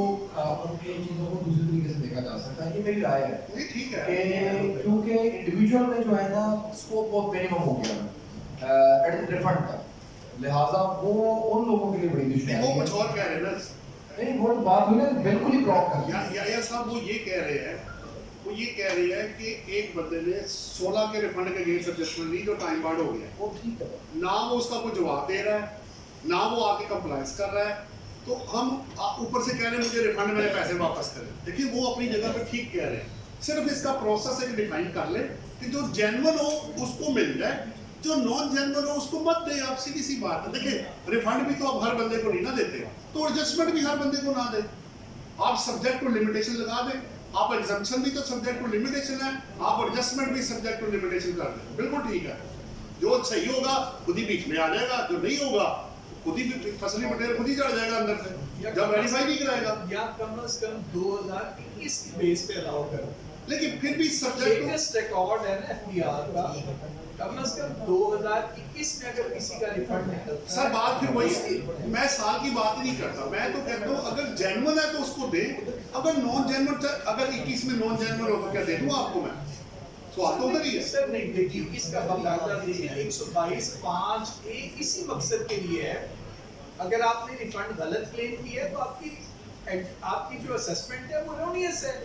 उनके चीज़ों को दूसरी तरीके से देखा जा सकता है, ये मेरी राय है। ठीक है कि क्योंकि इंडिविजुअल में जो है ना स्कोप बहुत मिनिमम हो गया रिफंड का, लिहाजा वो उन लोगों के लिए बड़ी दुश्मनी वो है। कुछ और कह रहे हैं ना, नहीं वो बात हुई ना, बिल्कुल ही ब्लॉक कर दिया। या साहब वो ये कह रहे हैं, वो ये कह रही है कि एक बंदे ने 16 के रिफंड के अगेंस्ट एडजस्टमेंट ली जो टाइम बार्ड हो गया, वो ठीक है, ना वो उसका कोई जवाब दे रहा है, ना वो आके कंप्लायंस कर रहा है, तो हम ऊपर से कह रहे हैं मुझे रिफंड मेरे पैसे वापस करें। देखिए वो अपनी जगह पे ठीक कह रहे हैं, सिर्फ इसका प्रोसेस एक डिफाइन कर ले कि जो जेन्युइन हो उसको मिल जाए, जो नॉन जेन्युइन हो उसको मत दे, आप सीधी सी बात है। देखिए रिफंड भी तो आप हर बंदे को नहीं ना देते, तो एडजस्टमेंट भी हर बंदे को ना दे, आप सब्जेक्ट टू लिमिटेशन लगा दें, आप एग्जम्पशन भी तो सब्जेक्ट टू लिमिटेशन है, आप एडजस्टमेंट भी सब्जेक्ट टू लिमिटेशन कर दें, बिल्कुल ठीक है। जो सही होगा खुद ही बीच में आ जाएगा, जो नहीं होगा खुद ही फसली मटेरियल खुद ही चढ़ जाएगा अंदर से, जब वेरीफाई नहीं कराएगा। या कम से कम 2021 की बेस पे अलाउ करो, लेकिन फिर भी सब्जेक्ट लेटेस्ट रिकॉर्ड है ना एफडीआर का, कम से कम 2021 में अगर किसी का रिफंड निकलता है। सर बात फिर वही, मैं साल की बात ही नहीं करता, मैं तो कहता हूँ अगर जेन्युइन है तो उसको दे, अगर नॉन जेन्युइन, अगर 21 में नॉन जेन्युइन हो तो क्या दे दूँ आपको मैं? सवाल तो उधर ही है सर। नहीं देखिए, इसका बकायदा देखिए 122(5)(a) इसी मकसद के लिए है, अगर आपने रिफंड गलत क्लेम किया है तो आपकी जो असेसमेंट है वो एरोनियस है,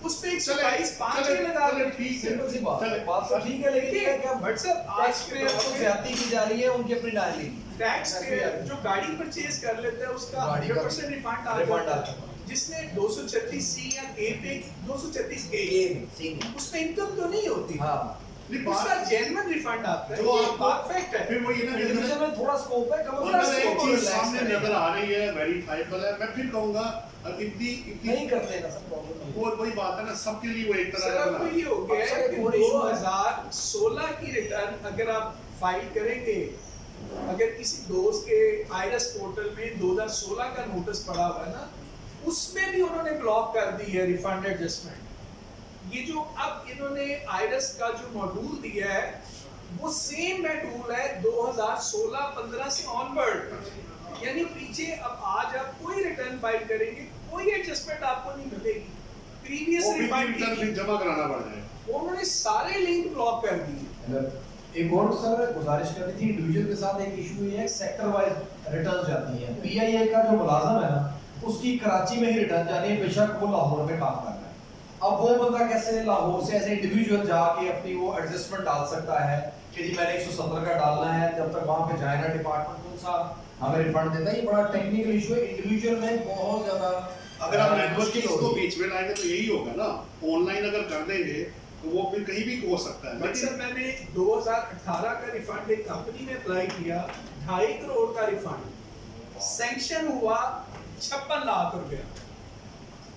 उस पे 122(5)(a) लगा चले दे। ठीक सिंपल सी बात चले। बात तो ठीक है, लेकिन ये क्या बट सर आज पे ज्यादती की जा रही है उनकी अपनी डायरी टैक्स पेयर जो गाड़ी परचेज कर लेता है उसका गाड़ी का 100% रिफंड आ रिफंड जाता आता है। जिसने 236C या A पे 236A उसमें इनकम तो नहीं होती, हाँ नहीं, उसका बात- जेन्युइन रिफंड आता है, जो ये आपको- बात फैक्ट है। फिर वो ये ना इंडिविजुअल में थोड़ा स्कोप है, कम अगर से एक कम चीज relax सामने करें। नजर आ रही है, वेरीफाइबल है, मैं फिर कहूंगा इतनी नहीं करते ना सब प्रॉब्लम वो वही बात है ना, सबके लिए वो एक सर तरह अब का तो ये हो गया है अक्सर कि एक और issue है। 2016 की रिटर्न अगर आप फाइल करेंगे, अगर किसी दोस्त के आईआरएस पोर्टल में 2016 का नोटिस पड़ा हुआ है ना, उसमें भी उन्होंने ब्लॉक कर दी है रिफंड एडजस्टमेंट। ये जो अब इन्होंने आईआरएस का जो मॉड्यूल दिया है वो सेम मॉड्यूल है 2016-15 से ऑनवर्ड, यानी पीछे अब आज आप कोई रिटर्न फाइल करेंगे कोई एडजस्टमेंट आपको नहीं मिलेगी, प्रीवियस वो भी रिफंड रिटर्न की भी जमा कराना पड़ जाएगा। उन्होंने सारे लिंक ब्लॉक कर दिए। एक और सर गुजारिश करनी थी, इंडिविजुअल के साथ एक इशू ये है, सेक्टर वाइज रिटर्न जाती है। पीआईए का जो मुलाजम है ना, उसकी कराची में ही रिटर्न जानी है, बेशक वो लाहौर में काम कर रहा है। अब वो बंदा कैसे लाहौर से ऐसे इंडिविजुअल जाके अपनी वो एडजस्टमेंट डाल सकता है कि जी मैंने 117 का डालना है, जब तक वहां पे जाए ना डिपार्टमेंट कौन सा हमें रिफंड देता है। ये बड़ा टेक्निकल इशू है, इंडिविजुअल में बहुत ज्यादा अगर आप नेटवर्क मुश्किल की इसको होगी। बीच में लाएंगे तो यही होगा ना, ऑनलाइन अगर कर देंगे तो वो फिर कहीं भी हो सकता है। बट सर मैंने 2018 का रिफंड एक कंपनी में अप्लाई किया, 2.5 करोड़ का रिफंड सैंक्शन हुआ 56 लाख रुपया,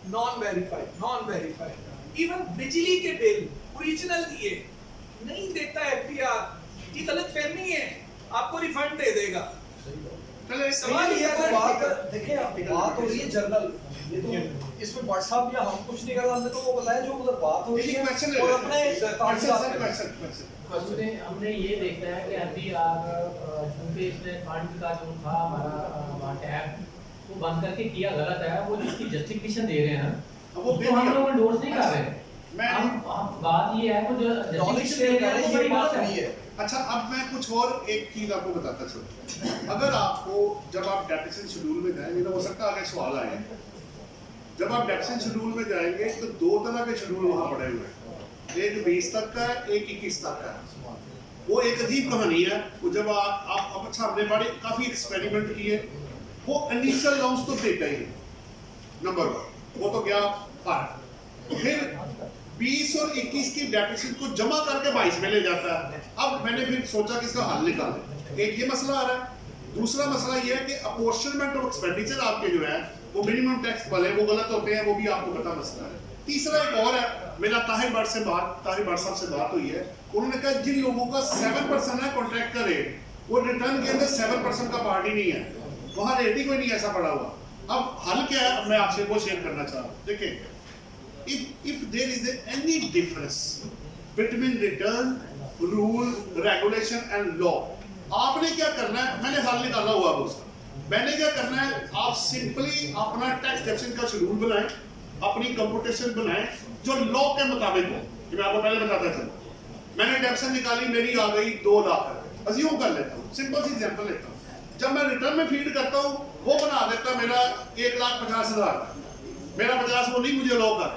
नॉन वेरीफाइड। इवन बिजली के बिल ओरिजिनल दिए नहीं देता एफडीआर, ये गलतफहमी है, आपको रिफंड दे देगा। चले सवाल ये तो है बात देखिए, बात हो रही है जनरल, ये तो इसमें व्हाट्सएप या हम कुछ नहीं कर रहे, हमने तो वो बताया जो उधर बात हो रही है क्वेश्चन और अपने हमने ये देखा है कि अभी चूंकि इसने फंड का जो था हमारा टैब वो बंद करके किया गलत है, वो जिसकी जस्टिफिकेशन दे रहे हैं अब वो उसको हम लोग एंडोर्स नहीं कर रहे। मैं हम बात ये है वो जो नॉलेज justification दे रहे हैं वो बड़ी बात है। है। अच्छा, अब मैं कुछ और एक चीज आपको बताता चलूं। अगर आपको जब आप डेप्यूटेशन शेड्यूल में जाएंगे ना, हो सकता है आगे सवाल आए, जब आप डेप्यूटेशन शेड्यूल में जाएंगे तो 2 तरह के शेड्यूल वहां पड़े हुए हैं, एक 20 तक का है, एक 21 तक का है। वो एक अजीब कहानी है। वो जब आप अच्छा, हमने बड़े काफी एक्सपेरिमेंट किए, वो इनिशियल लॉन्च तो देता ही नहीं, नंबर 1 वो तो क्या फर्क, फिर 20 और 21 की डेप्यूटेशन को जमा करके 22 में ले जाता है। अब मैंने फिर सोचा कि इसका हल निकालें। एक ये मसला आ रहा है, दूसरा मसला ये है कि अपॉर्शनमेंट ऑफ एक्सपेंडिचर आपके जो है वो मिनिमम टैक्स वाले वो गलत होते हैं, वो भी आपको पता मसला है। तीसरा एक और है, मेरा ताहिर भट्ट साहब से बात हुई है, उन्होंने कहा जिन लोगों का 7% है कॉन्ट्रैक्ट का रेट, वो रिटर्न के अंदर 7% का पार्ट ही नहीं है, वहां रेट ही कोई नहीं ऐसा पड़ा हुआ। अब हल क्या है, मैं आपसे वो शेयर करना चाह रहा हूँ। देखिए, if there is any difference between return rule regulation and law, आपने क्या करना है, मैंने हल निकाला हुआ है उसका। मैंने क्या करना है, आप सिंपली अपना टैक्स डेप्यूटेशन का शेड्यूल बनाएं, अपनी कंप्यूटेशन बनाएं जो लॉ के मुताबिक हो। मैं आपको पहले बताता चलूं, मैंने डेप्यूटेशन निकाली, मेरी आ गई 2 लाख, अज्यूम कर लेता हूँ, सिंपल सी एग्जांपल लेता हूँ। जब मैं रिटर्न में फीड करता हूँ, वो बना देता मेरा 1,50,000, मेरा 50 वो नहीं मुझे लॉ कर,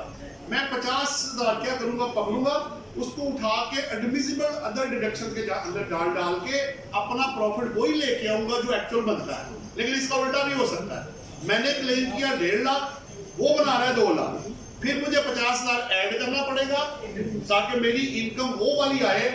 मैं 50,000 क्या करूंगा, पकड़ूंगा उसको, उठा के एडमिसिबल अदर डिडक्शन के अंदर डाल के अपना प्रॉफिट वही लेके आऊंगा जो एक्चुअल बनता है। लेकिन इसका उल्टा भी हो सकता है, मैंने क्लेम किया 1.5 लाख, वो बना रहा है 2 लाख, फिर मुझे 50,000 ऐड करना पड़ेगा ताकि मेरी इनकम वो वाली आए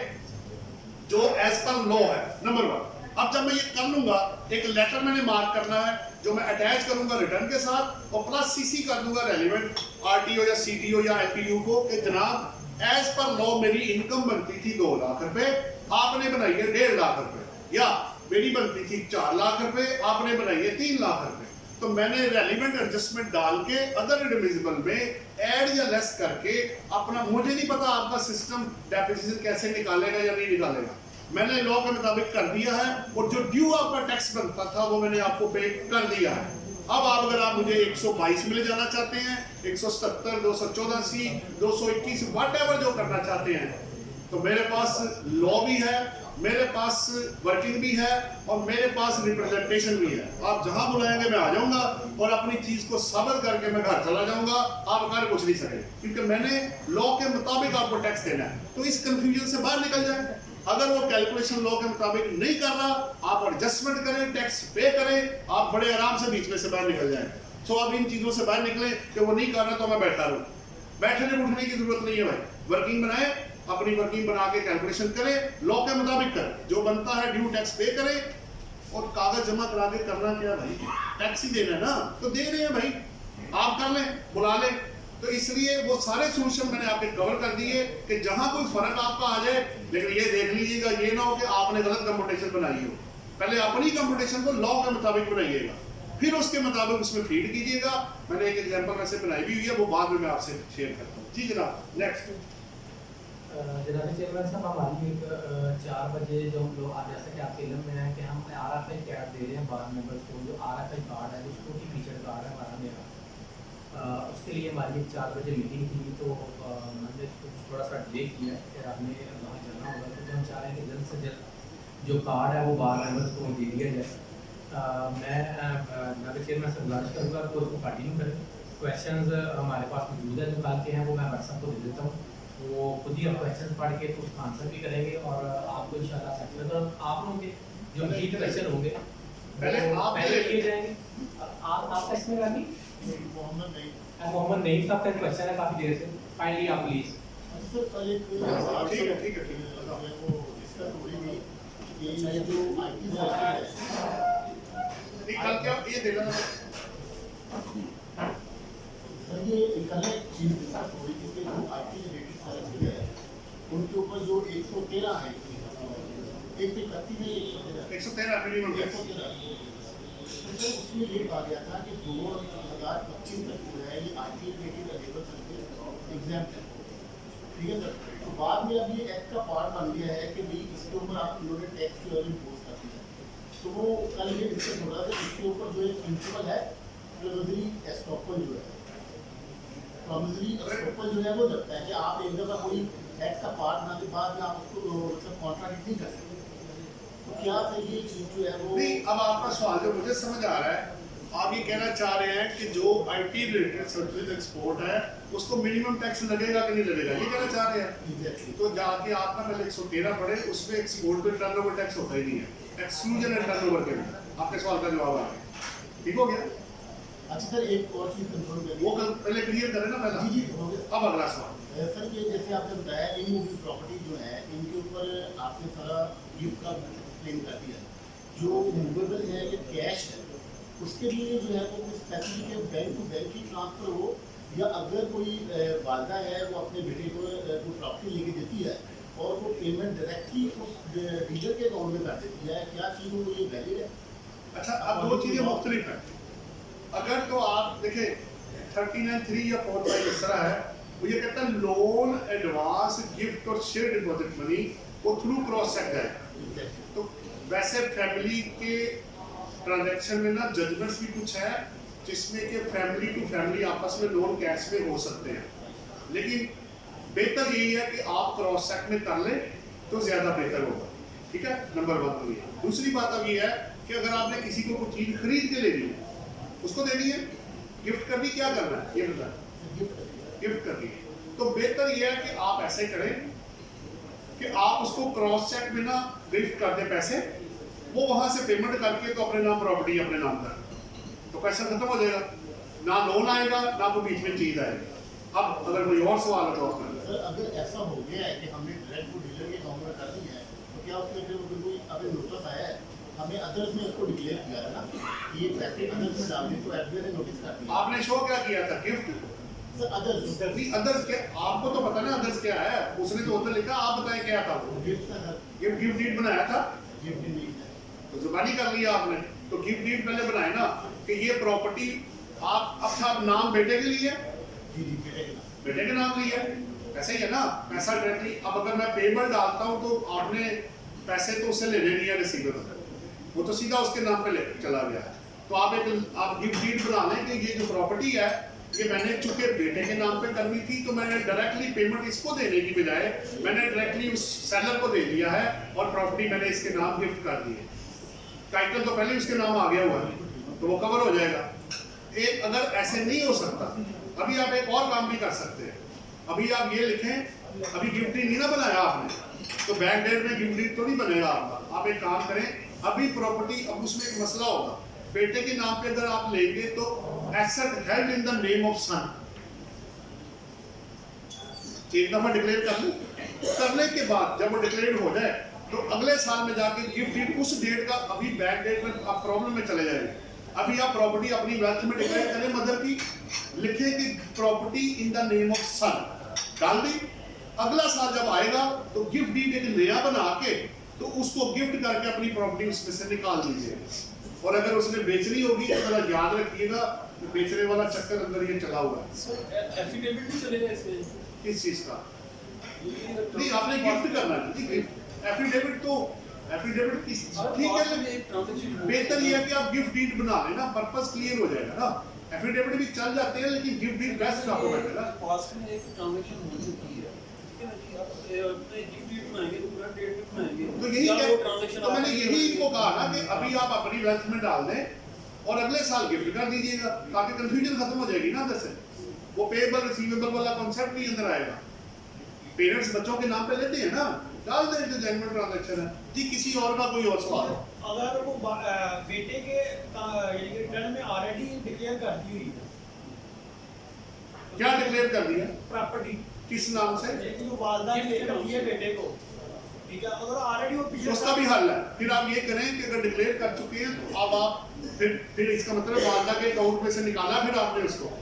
जो एज पर लॉ है, नंबर 1। अब जब मैं ये कर लूंगा, एक लेटर मैंने मार्क करना है जो मैं अटैच करूंगा रिटर्न के साथ, और प्लस सीसी कर दूंगा रेलिवेंट आरटीओ या सीटीओ या एलपीयू को कि जनाब एज पर लॉ मेरी इनकम बनती थी 2 लाख रुपए, आपने बनाई है 1.5 लाख रुपए, या मेरी बनती थी 4 लाख रुपए, आपने बनाई है 3 लाख रुपए। तो मैंने रेलिवेंट एडजस्टमेंट डाल के अदर एडमिसिबल में ऐड या लेस करके अपना, मुझे नहीं पता आपका सिस्टम डेप्रिसिएशन कैसे निकालेगा या नहीं निकालेगा, मैंने लॉ के मुताबिक कर दिया है, और जो ड्यू आपका टैक्स बनता था वो मैंने आपको पे कर दिया है। अब आप अगर आप मुझे 122 में ले जाना चाहते हैं, 177, 284, 221, व्हाटएवर जो करना चाहते हैं, तो मेरे पास लॉ भी है, मेरे पास वर्किंग भी है, और मेरे पास रिप्रेजेंटेशन भी है। आप जहां बुलाएंगे मैं आ जाऊंगा और अपनी चीज को साबित करके मैं घर चला जाऊंगा, आप कर कुछ नहीं सकेंगे, क्योंकि मैंने लॉ के मुताबिक आपको टैक्स देना है। तो इस कंफ्यूजन से बाहर निकल जाए। अगर वो कैलकुलेशन लॉ के मुताबिक नहीं कर रहा, आप एडजस्टमेंट करें, टैक्स पे करें, आप बड़े आराम से बीच में से बाहर निकल जाएं। सो अब इन चीजों से बाहर निकले कि वो नहीं कर रहा तो मैं बैठा रहूं, बैठने उठने की जरूरत नहीं है भाई। वर्किंग बनाए, अपनी वर्किंग बना के कैलकुलेशन करें, लॉ के मुताबिक करें, जो बनता है ड्यू टैक्स पे करें, और कागज जमा करा के करना क्या भाई, टैक्स ही देना है ना, तो दे रहे हैं भाई, आप कर लें, बुला लें। तो इसलिए वो सारे सोल्यूशन मैंने आपके कवर कर दिए कि जहां कोई फर्क आपका आ जाए, लेकिन ये देख लीजिएगा ये ना हो कि आपने गलत कंप्यूटेशन बनाई हो। पहले अपनी कंप्यूटेशन को लॉ के मुताबिक बनाइएगा, फिर उसके मुताबिक उसमें फीड कीजिएगा। मैंने एक एग्जांपल वैसे बनाई भी हुई है, वो बाद में मैं आपसे शेयर करता हूँ। जी जनाब, नेक्स्ट। जनाब चेयरमैन साहब, हमारी एक 4 बजे जो हम लोग आज, जैसा कि आपके इल्म में है कि हम RFI कार्ड दे रहे हैं बार मेंबर्स को, जो RFI कार्ड है, जो स्कूटी फीचर कार्ड है हमारा मेरा, उसके लिए हमारी एक 4 बजे मीटिंग थी, तो हमने थोड़ा सा डिले किया कि आपने वहाँ जाना होगा, तो हम चाह रहे हैं कि जल्द से जल्द जो कार्ड है वो बार मेंबर्स को दे दिया जाए। मैं जनाब चेयरमैन से गुजारिश करूँगा कि उसको कंटिन्यू करें। क्वेश्चंस हमारे पास मौजूद है, निकाल के हैं, वो मैं व्हाट्सएप को दे देता हूँ, वो खुद ही आप क्वेश्चन पढ़ के तो उसका आंसर भी करेंगे, और आपको इंशाल्लाह सक्सेस, और आप लोगों के जो मजीद क्वेश्चन होंगे पहले आप पहले किए जाएंगे। आपका इसमें रानी मोहम्मद नहीं। मोहम्मद नईम साहब का क्वेश्चन है काफ़ी देर से, काइंडली आप प्लीज़। सर कल एक ठीक है। वो डिस्कस हो रही थी कि ये जो IT नहीं, कल क्या ये देना सर, ये कल एक चीज डिस्कस हो रही थी कि जो IT रिलेटेड सर्विस है उनके ऊपर जो 113 है, 131 में 113 मिनिमम टैक्स। 113 उसमें ये कहा गया था कि 2025 तक जो है ये IT related labour service exam है, ठीक है सर। तो बाद में अब ये एक्ट का पार्ट बन गया है कि भाई इसके ऊपर आप लोगों ने टैक्स जो है इम्पोज कर दिया। तो वो कल ये डिस्कस हो रहा था, इसके ऊपर जो एक प्रिंसिपल है प्रोविजरी एस्टॉपल जो है, प्रोविजरी एस्टॉपल जो है वो लगता है कि आप एक दफ़ा कोई एक्ट का पार्ट बनाने के बाद में आप उसको मतलब कॉन्ट्राडिक्ट नहीं कर सकते। तो क्या फिर ये चीज़ जो है वो नहीं, अब आपका सवाल जो मुझे समझ आ रहा है, आप ये कहना चाह रहे हैं कि जो IT रिलेटेड सर्विस एक्सपोर्ट है उसको मिनिमम टैक्स लगेगा कि नहीं लगेगा, ये कहना चाह रहे हैं। एग्जैक्टली तो जाके आप ना पहले 113 पढ़े, उसमें एक्सपोर्ट पे टर्नओवर टैक्स होता ही नहीं है, एक्सक्लूजन है टर्नओवर के लिए। आपके सवाल का जवाब आ गया, ठीक हो गया। अच्छा सर, एक और चीज़ कंफर्म करिए। वो कल पहले क्लियर करें ना पहला। जी हो गया। अब अगला सवाल। सर ये जैसे आपने बताया इमूवेबल प्रॉपर्टी जो है इनके ऊपर आपने सारा गिफ्ट का एक्सप्लेन कर दिया। जो मूवेबल है कि कैश है उसके लिए जो है वो स्पेसिफिक बैंक टू बैंक ही ट्रांसफ़र हो, या अगर कोई वालदा है वो अपने बेटे को कोई प्रॉपर्टी लेके देती है और वो पेमेंट डायरेक्टली उस डीलर के अकाउंट में कर देती है, क्या चीज़ वो ये वैलिड है? अच्छा, अब दो चीज़ें मुख्तलिफ हैं। अगर तो आप देखें 39(3) या 4(5) इस तरह है, वो ये कहता है लोन, एडवांस, गिफ्ट और शेयर डिपॉजिट मनी वो थ्रू क्रॉस सेक्ट है। तो वैसे फैमिली के ट्रांजैक्शन में ना जजमेंट्स भी कुछ है जिसमें कि फैमिली टू फैमिली आपस में लोन कैश में हो सकते हैं, लेकिन बेहतर यही है कि आप क्रॉस सेक्ट में कर लें तो ज़्यादा बेहतर होगा, ठीक है। नंबर 1 तो ये। दूसरी बात अब ये है कि अगर आपने किसी को कोई चीज़ खरीद के लेनी है उसको देनी है, गिफ्ट करनी, क्या करना है ये बताएं। गिफ्ट करनी है तो बेहतर यह है कि आप ऐसे करें कि आप उसको क्रॉस चेक में ना गिफ्ट कर दें पैसे, वो वहां से पेमेंट करके तो अपने नाम प्रॉपर्टी अपने नाम कर, तो पैसा खत्म हो जाएगा, ना लोन आएगा ना कोई बीच में चीज आएगी। अब अगर कोई और सवाल है तो सर अगर ऐसा हो गया है कि हमने डायरेक्ट को डीलर के अकाउंट में कर दी है तो क्या उसने फिर कोई अभी नोटिस आया है, हमें अदर्स में उसको डिक्लेयर किया है ना कि ये पैसे अदर्स में डाल दी, तो एसबीआई ने नोटिस कर दिया। आपने शो क्या किया था? गिफ्ट। सर अदर्स नहीं, अदर्स क्या, आपको तो पता ना अदर्स क्या है, उसने तो उधर लिखा, आप बताएं क्या था वो? गिफ्ट सर, गिफ्ट डीड बनाया था, गिफ्ट नहीं है। तो जुबानी कर लिया आपने। तो गिफ्ट डीड पहले बनाए ना कि ये प्रॉपर्टी आप अच्छा नाम बेटे के लिए, जी जी बेटे के नाम। बेटे के नाम लिया, ऐसा ही है ना। पैसा डायरेक्टली, अब अगर मैं पेबल डालता हूँ तो आपने पैसे तो उससे लेने नहीं है रिसीवर, वो तो सीधा उसके नाम पे ले चला गया है। तो आप गिफ्ट डीड बना लें कि ये जो प्रॉपर्टी है ये मैंने चूंकि बेटे के नाम पे करनी थी, तो मैंने डायरेक्टली पेमेंट इसको देने की बजाय मैंने डायरेक्टली उस सेलर को दे दिया है और प्रॉपर्टी मैंने इसके नाम गिफ्ट कर दी है। टाइटल तो पहले उसके नाम आ गया हुआ है, तो वो कवर हो जाएगा। एक अगर ऐसे नहीं हो सकता, अभी आप एक और काम भी कर सकते हैं। अभी आप ये लिखें, अभी गिफ्ट डीड नहीं ना बनाया आपने, तो बैक डेट में गिफ्ट डीड तो नहीं बनेगा आपका। आप एक काम करें, अभी प्रॉपर्टी, अब उसमें एक मसला होगा, बेटे के नाम पे अगर आप लेंगे तो asset held in the name of son, एक दफा डिक्लेयर कर लूं, करने के बाद जब वो डिक्लेयर हो जाए तो अगले साल में जाके गिफ्ट डीड उस डेट का, अभी बैक डेट में आप प्रॉब्लम में चले जाएंगे। अभी आप प्रॉपर्टी अपनी वेल्थ में डिक्लेयर करें, मदर की, लिखे कि property in the name of son, डाल दी। अगला साल जब आएगा तो गिफ्ट डीड एक नया बना के तो उसको गिफ्ट करके अपनी प्रॉपर्टी उसमें से निकाल दीजिए। और अगर उसने बेचनी होगी तो जरा याद रखिएगा कि बेचने वाला चक्कर अंदर ये चला हुआ है। एफिडेविट भी चलेगा इसमें? किस चीज का? नहीं, आपने गिफ्ट करना है। एफिडेविट तो एफिडेविट किस, ठीक है, बेहतर ये है कि आप गिफ्ट डीड बना लेना, पर्पस क्लियर हो जाएगा ना। एफिडेविट भी चल जाते हैं लेकिन गिफ्ट डीड बेस्ट डॉक्यूमेंट है ना। पास्ट में एक ट्रांजैक्शन हो चुकी है, ठीक है ना जी, आप गिफ्ट डीड बनाएंगे तो पूरा डेट भी बनाएंगे, तो यही या वो क्या, transaction तो मैंने आपने यही इनको कहा ना कि अभी आप अपनी वेल्थ में डाल दें और अगले साल गिफ्ट कर दीजिएगा, ताकि कंफ्यूजन खत्म हो जाएगी ना अंदर से। वो पेएबल रिसीवेबल वाला कॉन्सेप्ट भी अंदर आएगा। पेरेंट्स बच्चों के नाम पे लेते हैं ना, डाल दें जो जेन्युइन ट्रांजैक्शन है। जी, किसी और का कोई और सवाल? अगर वो बेटे के यानी कि रिटर्न में ऑलरेडी डिक्लेयर कर दी हुई है क्या डिक्लेयर कर दिया? प्रॉपर्टी, किस नाम से? लेकिन जो वालदा ने करती है बेटे को, ठीक है, अगर ऑलरेडी वो पिछले उसका भी हल है। फिर आप ये करें कि अगर डिक्लेयर कर चुके हैं तो अब आप फिर इसका मतलब वालदा के अकाउंट में से निकाला, फिर आपने उसको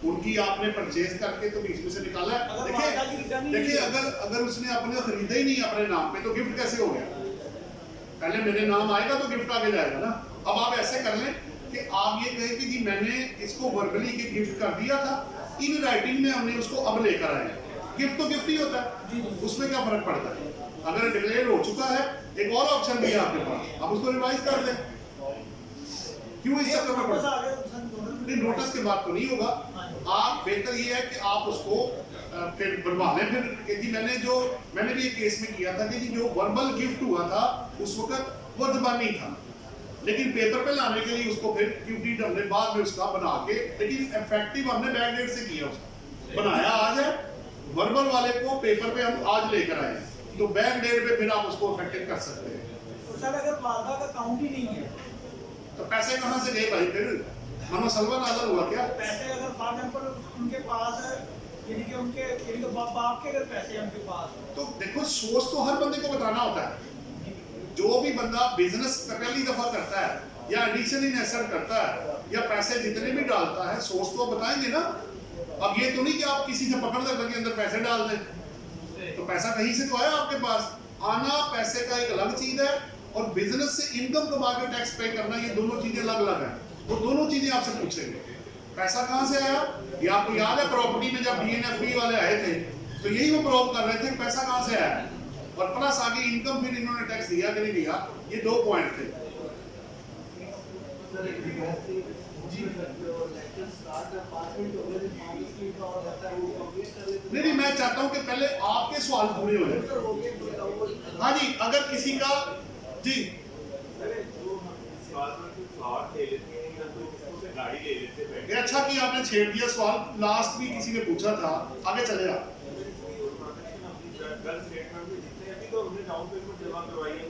उनकी आपने परचेज करके तो बीच में से निकाला। अगर वालदा की रिटर्न ही देखिए नहीं है। अगर उसने अपने खरीदा ही नहीं अपने नाम पे तो गिफ्ट कैसे हो गया? पहले मेरे नाम आएगा तो गिफ्ट आगे जाएगा ना। अब आप ऐसे कर लें कि आप ये कहें कि जी मैंने इसको वर्बली के गिफ्ट कर दिया था, इन राइटिंग में हमने उसको अब लेकर आए। गिफ्ट तो गिफ्ट ही होता है, उसमें क्या फर्क पड़ता है? अगर डिक्लेयर हो चुका है, एक और ऑप्शन भी है आपके पास, आप उसको रिवाइज कर दें। क्यों इस चक्कर में वापस पड़ता? आ गया तो नहीं, नोटिस के बाद तो नहीं होगा। आप बेहतर ये है कि आप उसको फिर बनवा लें। फिर कि जी मैंने भी एक केस में किया था कि जी जो वर्बल गिफ्ट हुआ था उस वक्त वो ज़बानी था, लेकिन पेपर पे लाने के लिए उसको फिर गिफ्ट डीड हमने बाद में उसका बना के, लेकिन इफेक्टिव हमने बैक डेट से किया, उसका बनाया आज है, वर्बल वाले को पेपर पे हम आज लेकर आए हैं, तो बैक डेट पे फिर आप उसको इफेक्टिव कर सकते हैं। तो सर अगर वालदा का अकाउंट ही नहीं है तो पैसे कहाँ से गए भाई? फिर हमें सलवा नाजर हुआ क्या? पैसे अगर फॉर एग्जांपल उनके पास है, यानी कि उनके यानी कि बाप के अगर पैसे हैं उनके पास, तो देखो सोच तो हर बंदे को बताना होता है। जो भी बंदा बिजनेस पहली दफा करता है या एडिशन इन एसेट करता है या पैसे जितने भी डालता है, सोच तो बताएंगे ना। अब ये तो नहीं कि आप किसी से पकड़ कर अंदर पैसे डाल दें, तो पैसा कहीं से तो आया आपके पास। आना पैसे का एक अलग चीज है और बिजनेस से इनकम कमा के टैक्स पे करना, ये दोनों चीजें अलग अलग है। वो दोनों चीजें आपसे पूछेंगे पैसा कहाँ से आया। ये आपको याद है प्रॉपर्टी में जब DNFB वाले आए थे तो यही वो प्रूव कर रहे थे पैसा कहाँ से आया, और प्लस आगे इनकम फिर इन्होंने टैक्स दिया कि नहीं दिया, ये 2 पॉइंट थे। नहीं, मैं चाहता हूँ कि पहले आपके सवाल पूरे हो जाए। हाँ जी, अगर किसी का जी ये अच्छा कि आपने छेड़ दिया सवाल, लास्ट भी किसी ने पूछा था, आगे चलेगा।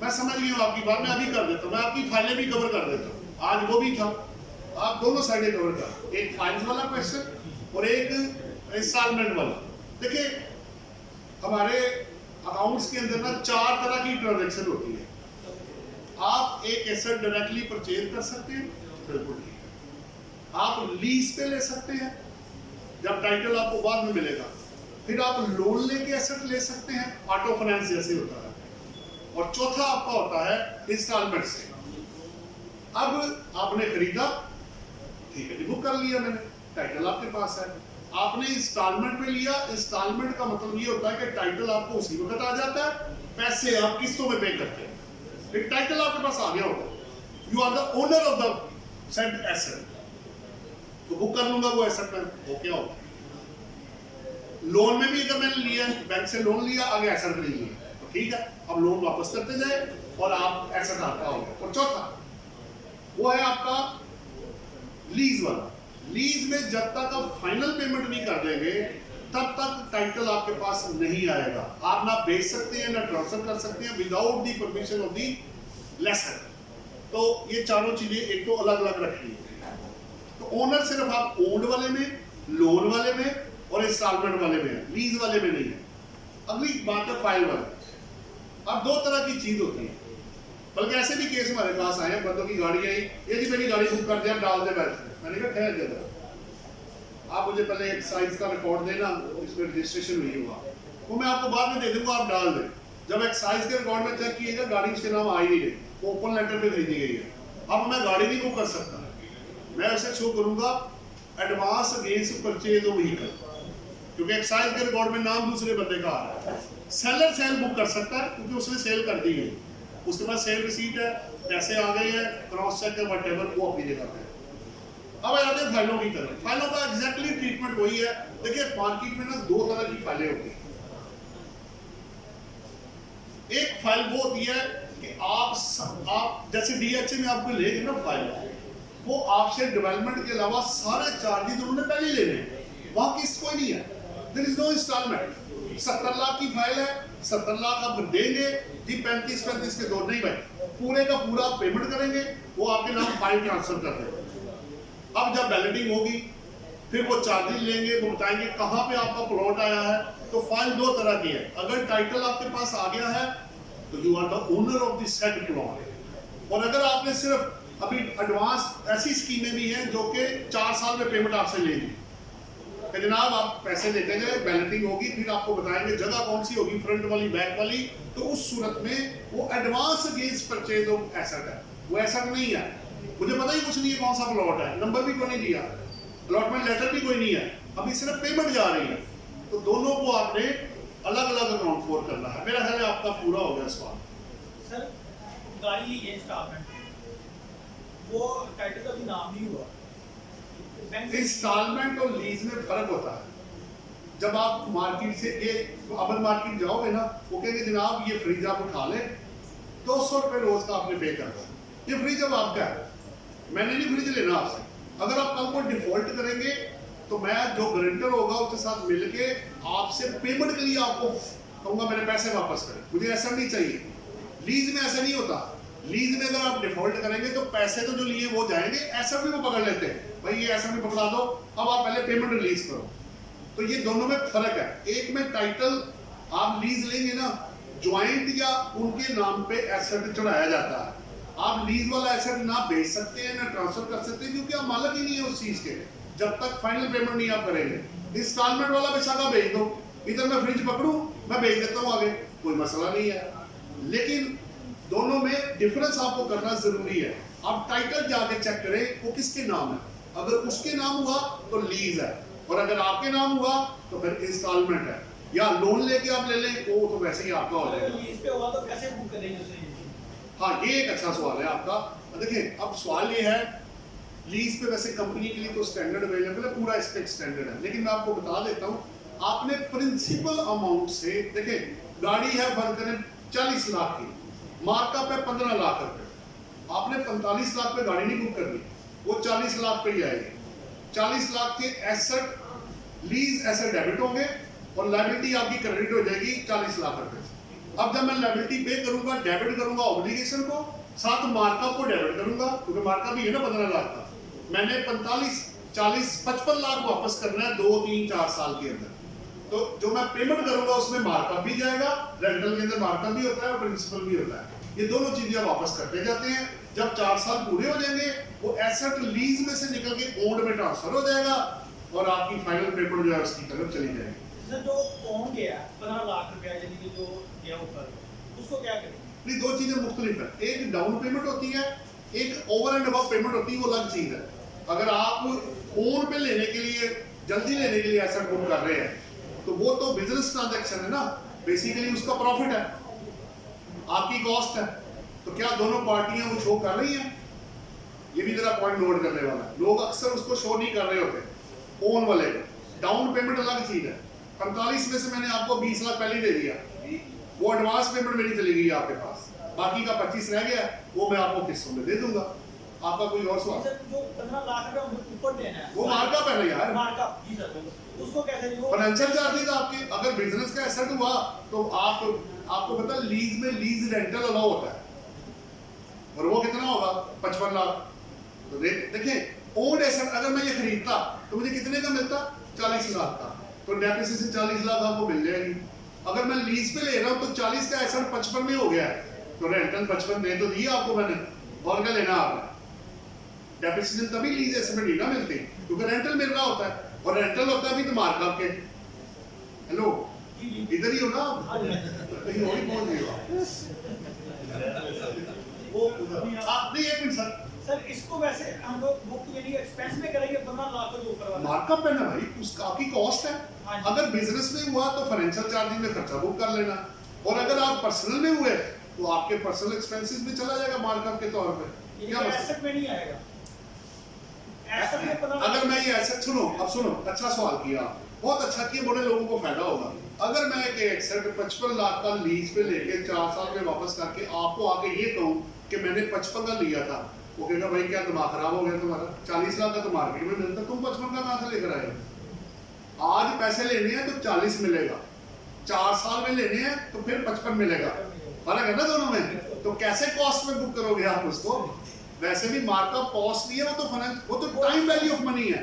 मैं समझ गई हूँ आपकी बात, मैं अभी कर देता हूँ, मैं आपकी फाइलें भी कवर कर देता हूँ। आज वो भी था, आप दोनों साइडें कवर कर, एक फाइल्स वाला क्वेश्चन और एक इंस्टॉलमेंट वाला। देखिए हमारे अकाउंट्स के अंदर ना 4 तरह की ट्रांजैक्शन होती है। आप एक एसेट डायरेक्टली परचेज कर सकते हैं, बिल्कुल ठीक है। आप लीज पे ले सकते हैं, जब टाइटल आपको बाद में मिलेगा। फिर आप लोन लेके एसेट ले सकते हैं, ऑटो फाइनेंस जैसे होता है। और चौथा आपका होता है इंस्टॉलमेंट से। अब आपने खरीदा, ठीक है जी, बुक कर लिया मैंने, टाइटल आपके पास है। आपने इंस्टॉलमेंट में लिया, इंस्टॉलमेंट का मतलब ये होता है कि टाइटल आपको उसी वक्त आ जाता है, पैसे आप किस्तों में पे करते हैं, फिर टाइटल आपके पास आ गया होगा। You are the owner of the said asset, तो बुक कर लूंगा वो एसेट में, वो क्या होगा। लोन में भी अगर मैंने लिया, बैंक से लोन लिया, आगे एसेट नहीं लिया, तो ठीक है, अब लोन वापस करते जाए और आप एसेट आपका होगा। और चौथा वो है आपका लीज वाला। लीज में जब तक आप फाइनल पेमेंट नहीं कर देंगे तब तक टाइटल आपके पास नहीं आएगा। आप ना बेच सकते हैं ना ट्रांसफर कर सकते हैं without the permission of the lessor. तो ये चारों चीजें एक तो अलग अलग रखनी है। तो ओनर सिर्फ आप ओन्ड वाले में, लोन वाले में और इंस्टॉलमेंट वाले में है, लीज वाले में नहीं है। अगली बात है फाइल वाला। अब 2 तरह की चीज होती है, बल्कि ऐसे भी केस हमारे पास आए हैं, बंदों की गाड़ी आई, ये जी मेरी गाड़ी बुक कर दिया, डाल दे बैठ। मैंने कहा ठहर जाता, आप मुझे पहले एक्साइज का रिकॉर्ड देना, इसमें रजिस्ट्रेशन हुई होगा, वो मैं आपको बाद में दे दूंगा, आप डाल दें। जब एक्साइज के रिकॉर्ड में चेक किएगा गाड़ी उसके नाम आई नहीं रही, वो ओपन लेटर पे खरीदी गई है। अब मैं गाड़ी नहीं बुक कर सकता, मैं उसे शो करूंगा advance against purchase of vehicle, क्योंकि एक्साइज के रिकॉर्ड में नाम दूसरे बंदे का आ रहा है। सेलर सेल बुक कर सकता है क्योंकि उसने सेल कर दी है, उसके पास सेल रिसीट है, पैसे आ गए हैं, क्रॉस चेक है, व्हाटएवर, वो अपनी जगह पे। अब आते हैं फाइलों की तरफ। फाइलों का एग्जैक्टली ट्रीटमेंट वही है। देखिए मार्केट में ना 2 तरह की फाइलें होती हैं। एक फाइल वो होती है कि आप जैसे डीएचए में आपको लेंगे ना फाइल, वो आपसे डेवलपमेंट के अलावा सारे चार्जेस उन्होंने पहले लेने हैं, वहां किस्त कोई नहीं है, there is no instalment. 70 lakh की फाइल है, 70 लाख आप देंगे जी, 35 के 2 नहीं भाई, पूरे का पूरा पेमेंट करेंगे, वो आपके नाम फाइल ट्रांसफर कर देंगे। अब जब बैलेटिंग होगी फिर वो चार्जेस लेंगे, वो बताएंगे कहाँ पे आपका प्लॉट आया है। तो फाइल 2 तरह की है। अगर टाइटल आपके पास आ गया है तो you are the owner of the said plot. और अगर आपने सिर्फ अभी एडवांस, ऐसी स्कीमें भी हैं जो कि 4 साल में पेमेंट आपसे लेंगी कि जनाब आप पैसे देते गए, बैलेटिंग होगी, फिर आपको बताएंगे जगह कौन सी होगी, फ्रंट वाली बैक वाली। तो उस सूरत में वो advance against purchase of asset है, वो एसेट नहीं है। मुझे पता ही कुछ नहीं है कौन सा प्लॉट है, नंबर भी कोई नहीं दिया, अलॉटमेंट लेटर भी कोई नहीं है, अभी सिर्फ पेमेंट जा रही है। तो दोनों को आपने अलग अलग अकाउंट फॉर करना है। मेरा ख्याल है आपका पूरा हो गया सवाल। सर गाड़ी ली है इंस्टॉलमेंट, वो टाइटल का भी नाम नहीं हुआ। इंस्टॉलमेंट और लीज में फर्क होता है। जब आप मार्केट से ये अमन मार्केट जाओगे ना, वो कहेंगे जनाब ये फ्रिज आप उठा लें, 200 रुपये रोज का आपने पे करना है, ये फ्रिज अब आपका है, मैंने नहीं फ्रिज लेना आपसे। अगर आप कल को डिफॉल्ट करेंगे तो मैं जो गारंटर होगा उसके साथ मिलके आपसे पेमेंट के लिए आपको कहूंगा मेरे पैसे वापस करें, मुझे ऐसा नहीं चाहिए। लीज में ऐसा नहीं होता। लीज में अगर आप डिफॉल्ट करेंगे तो पैसे तो जो लिए वो जाएंगे, ऐसा भी वो पकड़ लेते हैं, भाई ये ऐसा भी पकड़ा दो, अब आप पहले पेमेंट रिलीज करो। तो ये दोनों में फर्क है। एक में टाइटल आप लीज लेंगे ना, ज्वाइंट या उनके नाम पे एसेट चढ़ाया जाता है। आप लीज वाला एसेट ना बेच सकते हैं ना ट्रांसफर कर सकते हैं, क्योंकि आप मालिक ही नहीं है उस चीज के, जब तक फाइनल पेमेंट नहीं आप करेंगे। इंस्टॉलमेंट वाला पैसा का बेच दो, इधर मैं फ्रिज पकड़ूं मैं बेच देता हूं आगे, कोई मसला नहीं है। लेकिन दोनों में डिफरेंस आपको करना जरूरी है। आप टाइटल जाके चेक करें वो किसके नाम है, अगर उसके नाम हुआ तो लीज है, और अगर आपके नाम हुआ तो फिर इंस्टॉलमेंट है, या लोन लेके आप ले लें वो तो वैसे ही आपका हो जाएगा। लीज पे हुआ तो कैसे बुक करेंगे उसे? हाँ ये एक अच्छा सवाल है आपका। देखिए अब सवाल ये है, लीज पे वैसे कंपनी के लिए तो स्टैंडर्ड अवेलेबल है, पूरा इस पे स्टैंडर्ड है, लेकिन मैं आपको बता देता हूँ, आपने प्रिंसिपल अमाउंट से, देखिए गाड़ी है फर्ज करें 40 लाख की, मार्कअप है 15 लाख रुपए, आपने 45 लाख पे गाड़ी नहीं बुक करनी, वो 40 लाख पे ही आएगी। 40 लाख के एसेट, लीज एसेट डेबिट होंगे और लायबिलिटी आपकी क्रेडिट हो जाएगी 40 लाख रुपए। अब जब मैं लायबिलिटी पे करूंगा, डेबिट करूंगा ऑब्लिगेशन को, साथ मार्कअप को डेबिट करूंगा, क्योंकि मार्कअप भी है ना 15 लाख का, मैंने 45, 40, 55 लाख वापस करना है 2, 3, 4 साल के अंदर। तो जो मैं पेमेंट करूंगा उसमें मार्कअप भी जाएगा, रेंटल के अंदर मार्कअप भी होता है और प्रिंसिपल भी होता है। ये दोनों चीजें वापस करते जाते हैं। जब 4 साल पूरे हो जाएंगे वो एसेट लीज में से निकल के ओन्ड में ट्रांसफर हो जाएगा और आपकी फाइनल पेमेंट जो है उसकी तरफ चली जाएगी। सर जो ओन गया 15 लाख रुपया यानी कि जो गया ऊपर, उसको क्या करेंगे? नहीं, दो चीजें मुख्तलिफ है। एक डाउन पेमेंट होती है, एक ओवर एंड अबव पेमेंट होती है, वो अलग चीज है। अगर आप ओन पे लेने के लिए, जल्दी लेने के लिए एसेट बुक कर रहे हैं तो वो तो बिजनेस ट्रांजैक्शन है ना, बेसिकली उसका प्रॉफिट है, आपकी कॉस्ट है। तो क्या दोनों पार्टियां वो शो कर रही हैं? ये भी जरा पॉइंट नोट करने वाला है। लोग अक्सर उसको शो नहीं कर रहे होते ओन वाले को। डाउन पेमेंट अलग चीज है। 45 में से मैंने आपको 20 लाख पहले दे दिया, वो एडवांस पेमेंट मेरी चली गई आपके पास, बाकी का 25 रह गया, वो मैं आपको किस्तों में दे दूंगा। आपका कोई और सवाल? सर जो 15 लाख रुपया मुझे ऊपर देना है वो मार्कअप है ना यार, मार्कअप। जी सर, उसको कैसे? वो फाइनेंशियल चार्जेस आपके, अगर बिजनेस का एसेट हुआ तो आपको पता है लीज में लीज रेंटल अलाउ होता है और वो कितना होगा? 55 लाख। तो देखिए ओल्ड एसेट अगर मैं ये खरीदता तो मुझे कितने का मिलता? 40 लाख का। तो डेप्रिसिएशन 40 लाख आपको मिल जाएगी। अगर मैं लीज पे ले रहा हूँ तो 40 का एसेट 55 में हो गया है, तो रेंटल 55 दे तो दिया आपको मैंने, और क्या लेना आपने? डेप्रिसिएशन तभी लीज एसेट में नहीं ना मिलती क्योंकि रेंटल मिल रहा होता है, और रेंटल होता है भी तो मार्कअप के। हेलो, इधर ही हो ना आप? कहीं और ही पहुंच गए वो आप? नहीं, एक मिनट सर, सर इसको वैसे हम लोग बुक यानी एक्सपेंस में करेंगे 15 लाख के ऊपर वाला। मार्कअप है ना भाई, उसका आपकी कॉस्ट है। अगर बिजनेस में हुआ तो फाइनेंशियल चार्जिंग में खर्चा बुक कर लेना, और अगर आप पर्सनल में हुए तो आपके पर्सनल एक्सपेंसेस में चला जाएगा मार्कअप के तौर पे। क्या एसेट में नहीं आएगा? एसेट में 15 अगर मैं ये एसेट, सुनो अब सुनो, अच्छा सवाल किया, बहुत अच्छा किया, बड़े लोगों को फायदा होगा। अगर मैं एक एसेट 55 लाख का लीज पे लेके 4 साल में वापस करके आपको आके ये कहूँ कि मैंने 55 का लिया था, वो कहेगा भाई क्या दिमाग खराब हो गया तुम्हारा, 40 लाख का तो मार्केट में मिलता, तुम 55 का कहां से लेकर आए? आज पैसे लेने हैं तो 40 मिलेगा, 4 साल में लेने हैं तो फिर 55 मिलेगा, फर्क है ना दोनों में। तो कैसे कॉस्ट में बुक करोगे आप उसको? वैसे भी मार्कअप कॉस्ट नहीं है, वो तो टाइम वैल्यू ऑफ मनी है,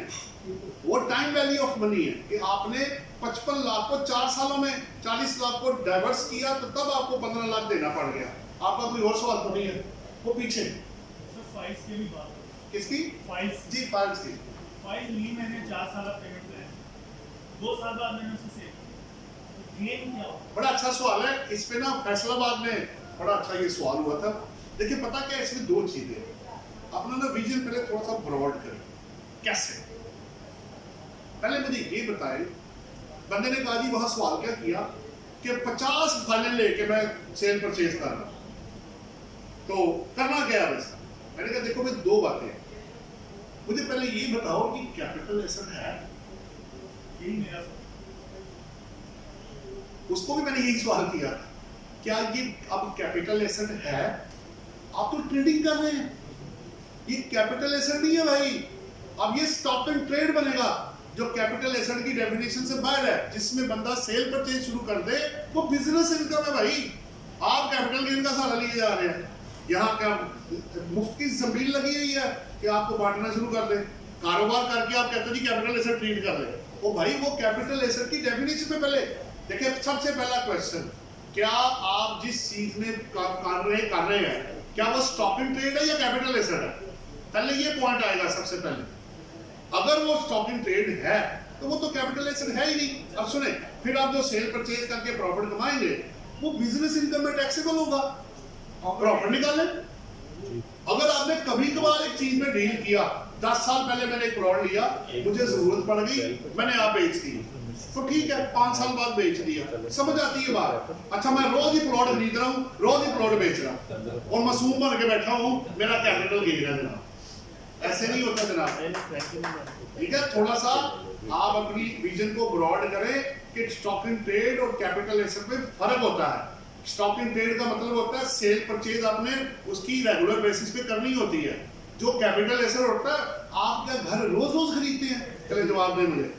वो टाइम वैल्यू ऑफ मनी है कि आपने 55 लाख को 4 सालों में 40 लाख को डाइवर्स किया तो तब आपको 15 लाख देना पड़ गया। आपका कोई और सवाल तो नहीं है? वो पीछे फाइल्स की भी बात है। किसकी? फाइल्स। जी, फाइल्स की। फाइल ली मैंने 4 साल पेमेंट किया, 2 साल बाद मैंने उसे सेल क्लेम किया। बड़ा अच्छा सवाल है, इस पे ना फैसलाबाद में बड़ा अच्छा ये सवाल हुआ था। देखिए पता क्या, इसमें 2 चीजें, अपना ना विजन पहले थोड़ा सा ब्रॉड करें। कैसे? पहले मुझे ये बताएं, बंदे ने कहा जी वहां सवाल क्या किया कि 50 फाइलें लेके मैं सेल परचेज कर रहा हूं, तो करना क्या है वैसा? मैंने कहा देखो भाई 2 बातें, मुझे पहले ये बताओ कि कैपिटल एसेट है? यही मेरा उसको भी मैंने यही सवाल किया, क्या ये अब कैपिटल एसेट है? आप तो ट्रेडिंग कर रहे हैं, ये कैपिटल एसेट नहीं है भाई, अब ये स्टॉक एंड ट्रेड बनेगा जो कैपिटल एसेट की डेफिनेशन से बाहर है, जिसमें बंदा सेल परचेज शुरू कर दे वो बिजनेस इनकम है भाई। आप कैपिटल गेन का सहारा लिए जा रहे हैं, यहाँ क्या मुफ्त की जमीन लगी हुई है कि आपको बांटना शुरू कर दे, कारोबार करके आप कहते हैं कैपिटल एसेट ट्रीट कर ले। ओ भाई, वो कैपिटल एसेट की डेफिनेशन में पहले देखिए, सबसे पहला क्वेश्चन, क्या आप जिस चीज में कर रहे हैं क्या वो स्टॉक इन ट्रेड है या कैपिटल एसेट है? पहले ये पॉइंट आएगा सबसे पहले। अगर वो स्टॉक इन ट्रेड है तो वो तो कैपिटल एसेट है ही नहीं। अब सुने, फिर आप जो सेल परचेज करके प्रॉफिट कमाएंगे वो बिजनेस इनकम में टैक्सेबल होगा, प्रॉफिट निकालें। अगर आपने कभी कभार एक चीज में डील किया, 10 साल पहले मैंने एक प्लॉट लिया, मुझे जरूरत पड़ गई, मैंने आप बेच दी, तो ठीक है 5 साल बाद बेच दिया, समझ आती है बात। अच्छा, मैं रोज ही प्लॉट खरीद रहा हूँ, रोज ही प्लॉट बेच रहा हूँ और मासूम बन के बैठा हूँ, मेरा कैपिटल गेन है जनाब। ऐसे नहीं होता जनाब, ठीक है। थोड़ा सा आप अपनी विजन को ब्रॉड करें कि स्टॉक इन ट्रेड और कैपिटल एसेट में फर्क होता है। स्टॉक इन ट्रेड का मतलब होता है सेल परचेज आपने उसकी रेगुलर बेसिस पे करनी होती है। जो कैपिटल एसेट होता है, आप क्या घर रोज रोज खरीदते हैं? चले जवाब दें मुझे,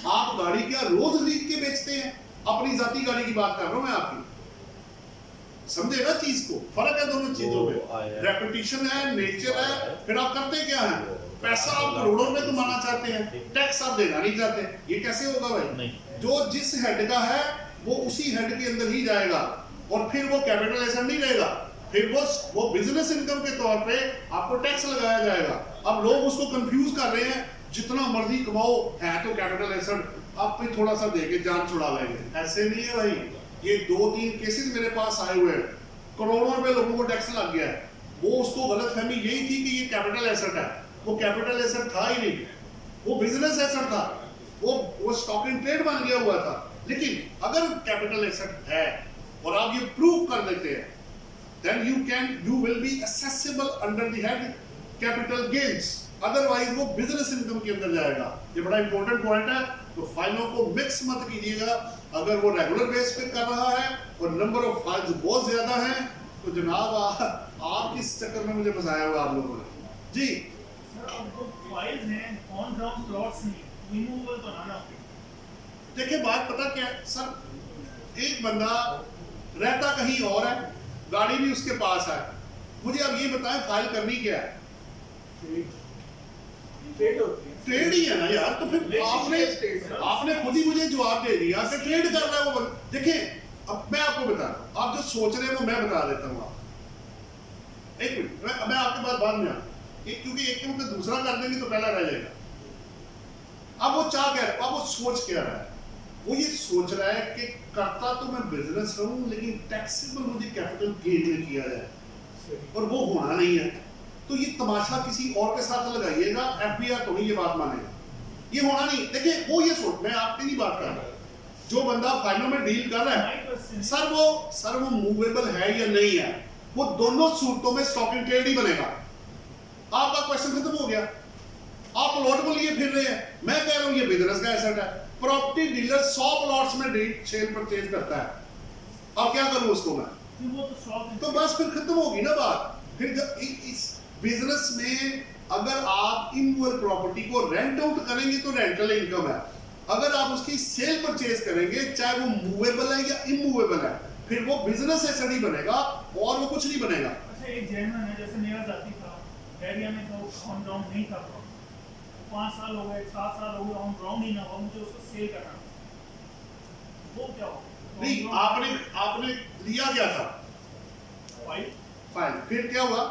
आप गाड़ी क्या रोज खरीद के बेचते हैं? अपनी जाती गाड़ी की बात कर रहा हूं मैं आपकी, समझेगा चीज को, फर्क है दोनों चीजों में, रेपुटेशन है, नेचर है, फिर आप करते क्या है? पैसा आप करोड़ों में कमाना चाहते हैं, टैक्स आप देना नहीं चाहते, ये कैसे होगा भाई? नहीं। जो जिस हेड का है वो उसी हेड के अंदर ही जाएगा और फिर वो कैपिटल एसेट नहीं रहेगा, फिर वो बिजनेस इनकम के तौर पे आपको टैक्स लगाया जाएगा। अब लोग उसको कंफ्यूज कर रहे हैं, जितना मर्जी कमाओ है तो कैपिटल एसेट, आप भी थोड़ा सा देके जान छुड़ा लेंगे। ऐसे नहीं है भाई। ये 2-3 केसेस मेरे पास आए हुए हैं, करोड़ों रुपए लोगों को टैक्स लग गया है। वो उसको गलतफहमी यही थी कि ये कैपिटल एसेट है, वो कैपिटल एसेट था ही नहीं, वो बिजनेस एसेट था, वो स्टॉक इन ट्रेड बन गया हुआ था। लेकिन अगर कैपिटल एसेट है और आप ये प्रूव कर देते हैं, then you will be accessible under the head capital gains, otherwise वो बिजनेस इनकम के अंदर जाएगा। ये बड़ा इंपॉर्टेंट पॉइंट है, तो फाइलों को मिक्स मत कीजिएगा। अगर वो रेगुलर बेस पे कर रहा है और नंबर ऑफ फाइल्स बहुत ज्यादा हैं, तो जनाब आप किस चक्कर में मुझे फंसाया हुआ आप लोगों ने जी? सर अब जो फाइल्स हैं ऑन ग्राउंड प्लॉट्स नहीं, रिमूवल तो ना हो। देखिए बात पता क्या है सर, एक बंदा रहता कहीं और है, गाड़ी भी उसके पास है, मुझे अब ये बताएं फाइल करनी क्या है? ट्रेड होती है, ट्रेड ही है ना यार। तो फिर आपने खुद ही मुझे जवाब दे दिया कि ट्रेड कर रहा है वो। देखिए अब मैं आपको बता रहा हूं, आप जो सोच रहे हैं वो मैं बता देता हूं। आप एक मिनट, मैं आपके बात बाद में क्योंकि एक के मुझे दूसरा कर देंगे तो पहला रह जाएगा। अब वो चाह क्या रहा है, अब वो सोच क्या रहा है? वो ये सोच रहा है कि करता तो मैं बिजनेस रहूं, लेकिन टैक्सेबल मुझे कैपिटल गेन में किया जाए, और वो होना नहीं है। तो ये तमाशा किसी और के साथ लगाइएगा, एफबीआई तो नहीं ये बात मानेगा, ये होना नहीं। देखिए वो ये सोच, मैं आपकी नहीं बात कर रहा, जो बंदा फाइलों में डील कर रहा है सर वो मूवेबल है या नहीं है, वो दोनों सूरतों में स्टॉक इन ट्रेड ही बनेगा। आपका क्वेश्चन खत्म हो गया। आप प्लॉट को लिए फिर रहे हैं, मैं कह रहा हूं ये बिजनेस का एसेट है। प्रॉपर्टी डीलर 100 प्लॉट्स में सेल परचेज करता है, अब क्या करूं उसको मैं? तो बस फिर खत्म होगी ना बात। फिर जब इस बिजनेस में अगर आप इमूवेबल प्रॉपर्टी को रेंट आउट करेंगे तो रेंटल इनकम है, अगर आप उसकी सेल परचेज करेंगे चाहे वो मूवेबल है या इमूवेबल है, फिर वो बिजनेस एसेट ही बनेगा और वो कुछ नहीं बनेगा। अच्छा एक जेन्युइन है, जैसे मेरा जाति था, एरिया में तो ऑन ग्राउंड नहीं था, 5 साल हो गए 7 साल हो गए ऑन ग्राउंड ही ना हो, मुझे उसको सेल करना, वो क्या हो? नहीं आपने लिया क्या था फाइल, फिर क्या हुआ?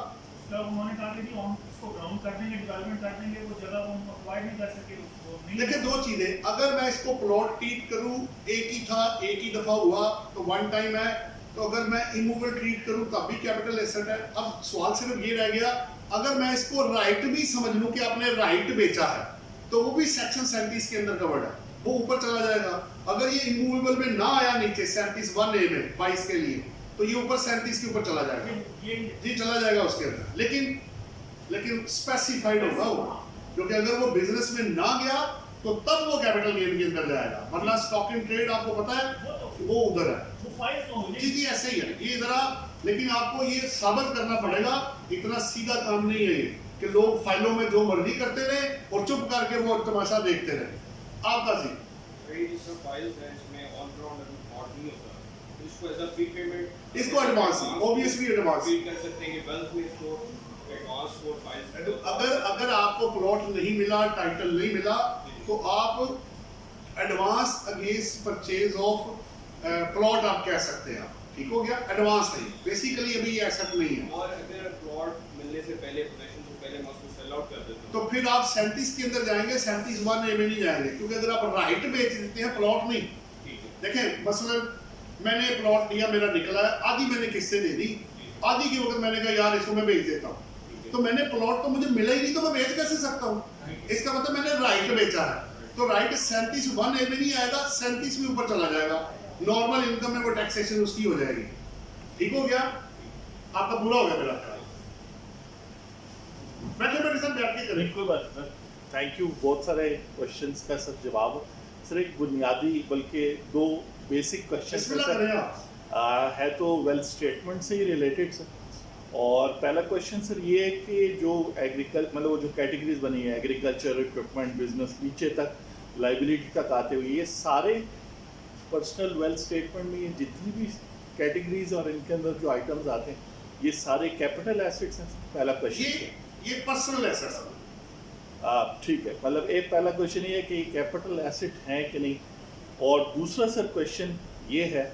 तब उन्होंने कहा कि हम इसको ग्राउंड कर देंगे, डेवलपमेंट कर देंगे, वो जगह वो अक्वायर नहीं कर सके, उसको नहीं। देखिए दो चीजें, अगर मैं इसको प्लॉट ट्रीट करूं, एक ही था एक ही दफा हुआ तो वन टाइम है, तो अगर मैं इमूवेबल ट्रीट करूं तब भी कैपिटल एसेट है। अब सवाल सिर्फ ये रह गया, अगर मैं इसको राइट भी समझ लूं कि आपने राइट बेचा है, तो वो भी सेक्शन 37 के अंदर कवर्ड है, वो ऊपर चला जाएगा। अगर ये इमूवेबल में ना आया नीचे 37(1)(a) में 22 के लिए, तो ये ऊपर 37 के ऊपर चला जाएगा, जी चला जाएगा उसके अंदर। लेकिन स्पेसिफाइड होगा वो, क्योंकि अगर वो बिजनेस में ना गया तो तब वो कैपिटल गेन के अंदर जाएगा, वरना स्टॉक इन ट्रेड आपको पता है वो उधर है। जी ऐसे ही है ये जरा, लेकिन आपको ये साबित करना पड़ेगा, इतना सीधा काम नहीं है ये कि लोग फाइलों में जो मर्जी करते रहे और चुप करके वो तमाशा देखते रहे। आपका जी इसको एडवांस ऑब्वियसली एडवांस अगर आपको प्लॉट नहीं मिला, टाइटल नहीं मिला, तो आप advance against purchase of plot आप कह सकते हैं। ठीक हो गया, एडवांस नहीं, बेसिकली अभी ये एसेट नहीं है। और अगर प्लॉट मिलने से पहले पोजीशन से पहले मैं उसको सेल आउट कर देता हूं, तो फिर आप 37 के अंदर जाएंगे, 37(1)(a) में नहीं जाएंगे, क्योंकि अगर आप राइट बेच देते हैं प्लॉट नहीं। देखें मसलन मैंने प्लॉट लिया, मेरा निकला है, आधी मैंने किससे दे दी, आधी के वक्त मैंने कहा यार इसको मैं बेच देता हूँ, तो मैंने प्लॉट तो मुझे मिला ही नहीं, तो मैं बेच कैसे सकता हूँ? इसका मतलब मैंने राइट बेचा है, तो राइट 37(1)(a) में नहीं आएगा, 37 में ऊपर चला जाएगा, नॉर्मल इनकम में वो टैक्सेशन उसकी हो जाएगी। ठीक हो गया, आपका पूरा हो गया मेरा ख्याल। बैठे सर बैठ के करें, कोई बात सर, थैंक यू। बहुत सारे क्वेश्चंस का सब जवाब सर, एक बुनियादी बल्कि 2 बेसिक क्वेश्चन है तो वेल्थ स्टेटमेंट से ही रिलेटेड सर। और पहला क्वेश्चन सर ये है कि जो मतलब वो जो कैटेगरीज बनी है, एग्रीकल्चर, इक्विपमेंट, बिजनेस, नीचे तक लाइबिलिटी तक आते हुए, ये सारे पर्सनल वेल्थ स्टेटमेंट में ये जितनी भी कैटेगरीज और इनके अंदर जो आइटम्स आते हैं, ये सारे कैपिटल एसेट्स हैं। पहला क्वेश्चन ये पर्सनल एसेट्स, ठीक है, मतलब एक पहला क्वेश्चन ये है कि कैपिटल एसेट है कि नहीं, और दूसरा सर क्वेश्चन ये है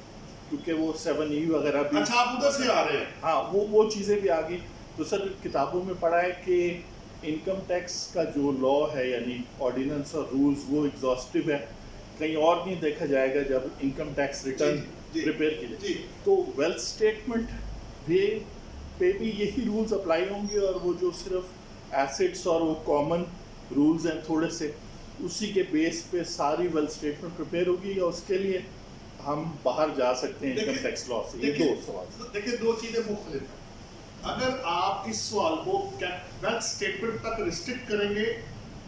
क्योंकि वो 7E वगैरह भी, अच्छा आप उधर से आ रहे हैं, हाँ वो चीज़ें भी आ गई। तो सर किताबों में पढ़ा है कि इनकम टैक्स का जो लॉ है यानी ऑर्डिनेंस और रूल्स वो एग्जॉस्टिव है, कहीं और नहीं देखा जाएगा जब इनकम टैक्स रिटर्न प्रिपेयर कीजिए। तो वेल्थ स्टेटमेंट पे भी यही रूल्स अप्लाई होंगे, और वो जो सिर्फ एसेट्स और वो कॉमन रूल्स हैं थोड़े से, उसी के बेस पे सारी वेल्थ स्टेटमेंट प्रिपेयर होगी, या उसके लिए हम बाहर जा सकते हैं इनकम टैक्स लॉ से? ये दो सवाल। देखिए दो चीजें मुख्तलिफ हैं। अगर आप इस सवाल को वेल्थ स्टेटमेंट तक रिस्ट्रिक्ट करेंगे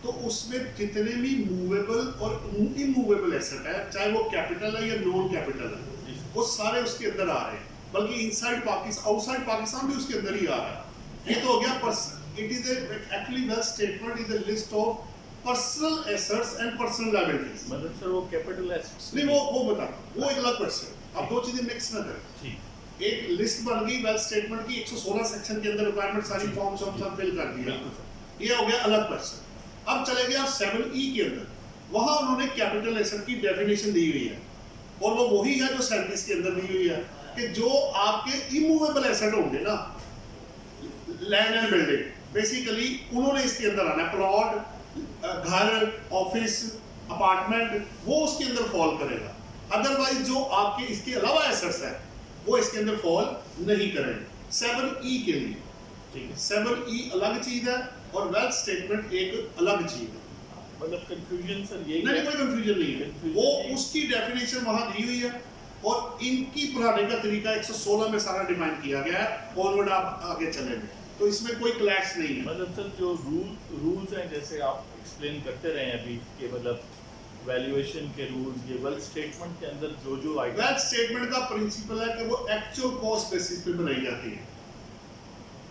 तो उसमें जितने भी मूवेबल और इमूवेबल एसेट है, चाहे वो कैपिटल है या नॉन कैपिटल है, वो सारे उसके अंदर आ रहे हैं, बल्कि इनसाइड पाकिस्तान आउटसाइड पाकिस्तान भी उसके अंदर ही आ रहा है। ये तो हो गया it is actually wealth statement is a list of personal assets and personal liabilities. मतलब सर वो कैपिटल एसेट्स नहीं, वो बता, वो एक अलग क्वेश्चन। आप दो चीजें मिक्स ना करें। ठीक, एक लिस्ट बन गई वेल्थ स्टेटमेंट की, 116 सेक्शन के अंदर रिक्वायरमेंट सारी फॉर्म्स हम सब फिल कर दिया, ये हो गया अलग क्वेश्चन। अब चले गए आप 7E के अंदर, वहां उन्होंने कैपिटल एसेट की डेफिनेशन दी हुई है, और वो वही है जो 37 के अंदर दी हुई है कि जो आपके इमूवेबल एसेट होंगे ना, लैंड एंड बिल्डिंग, बेसिकली उन्होंने इसके अंदर आना है। प्लॉट, घर, ऑफिस, अपार्टमेंट, वो उसके अंदर फॉल करेगा। अदरवाइज जो आपके इसके अलावा एसेट्स है वो इसके अंदर फॉल नहीं करेंगे 7E के लिए। ठीक है, 7E अलग चीज है और वेल्थ स्टेटमेंट एक अलग चीज है। मतलब कंफ्यूजन सर यही नहीं, कोई कंफ्यूजन नहीं है, वो उसकी डेफिनेशन वहां दी हुई है और इनकी पढ़ाने का तरीका 116 में सारा डिफाइन किया गया है। फॉरवर्ड आप आगे चलेंगे तो इसमें कोई क्लैश नहीं है। मतलब सर जो रूल्स हैं, जैसे आप एक्सप्लेन करते रहे अभी कि मतलब वैल्यूएशन के रूल्स, ये वेल्थ स्टेटमेंट के अंदर जो आइटम, वेल्थ स्टेटमेंट का प्रिंसिपल है कि वो एक्चुअल कॉस्ट बेसिस पे बनाई जाती है,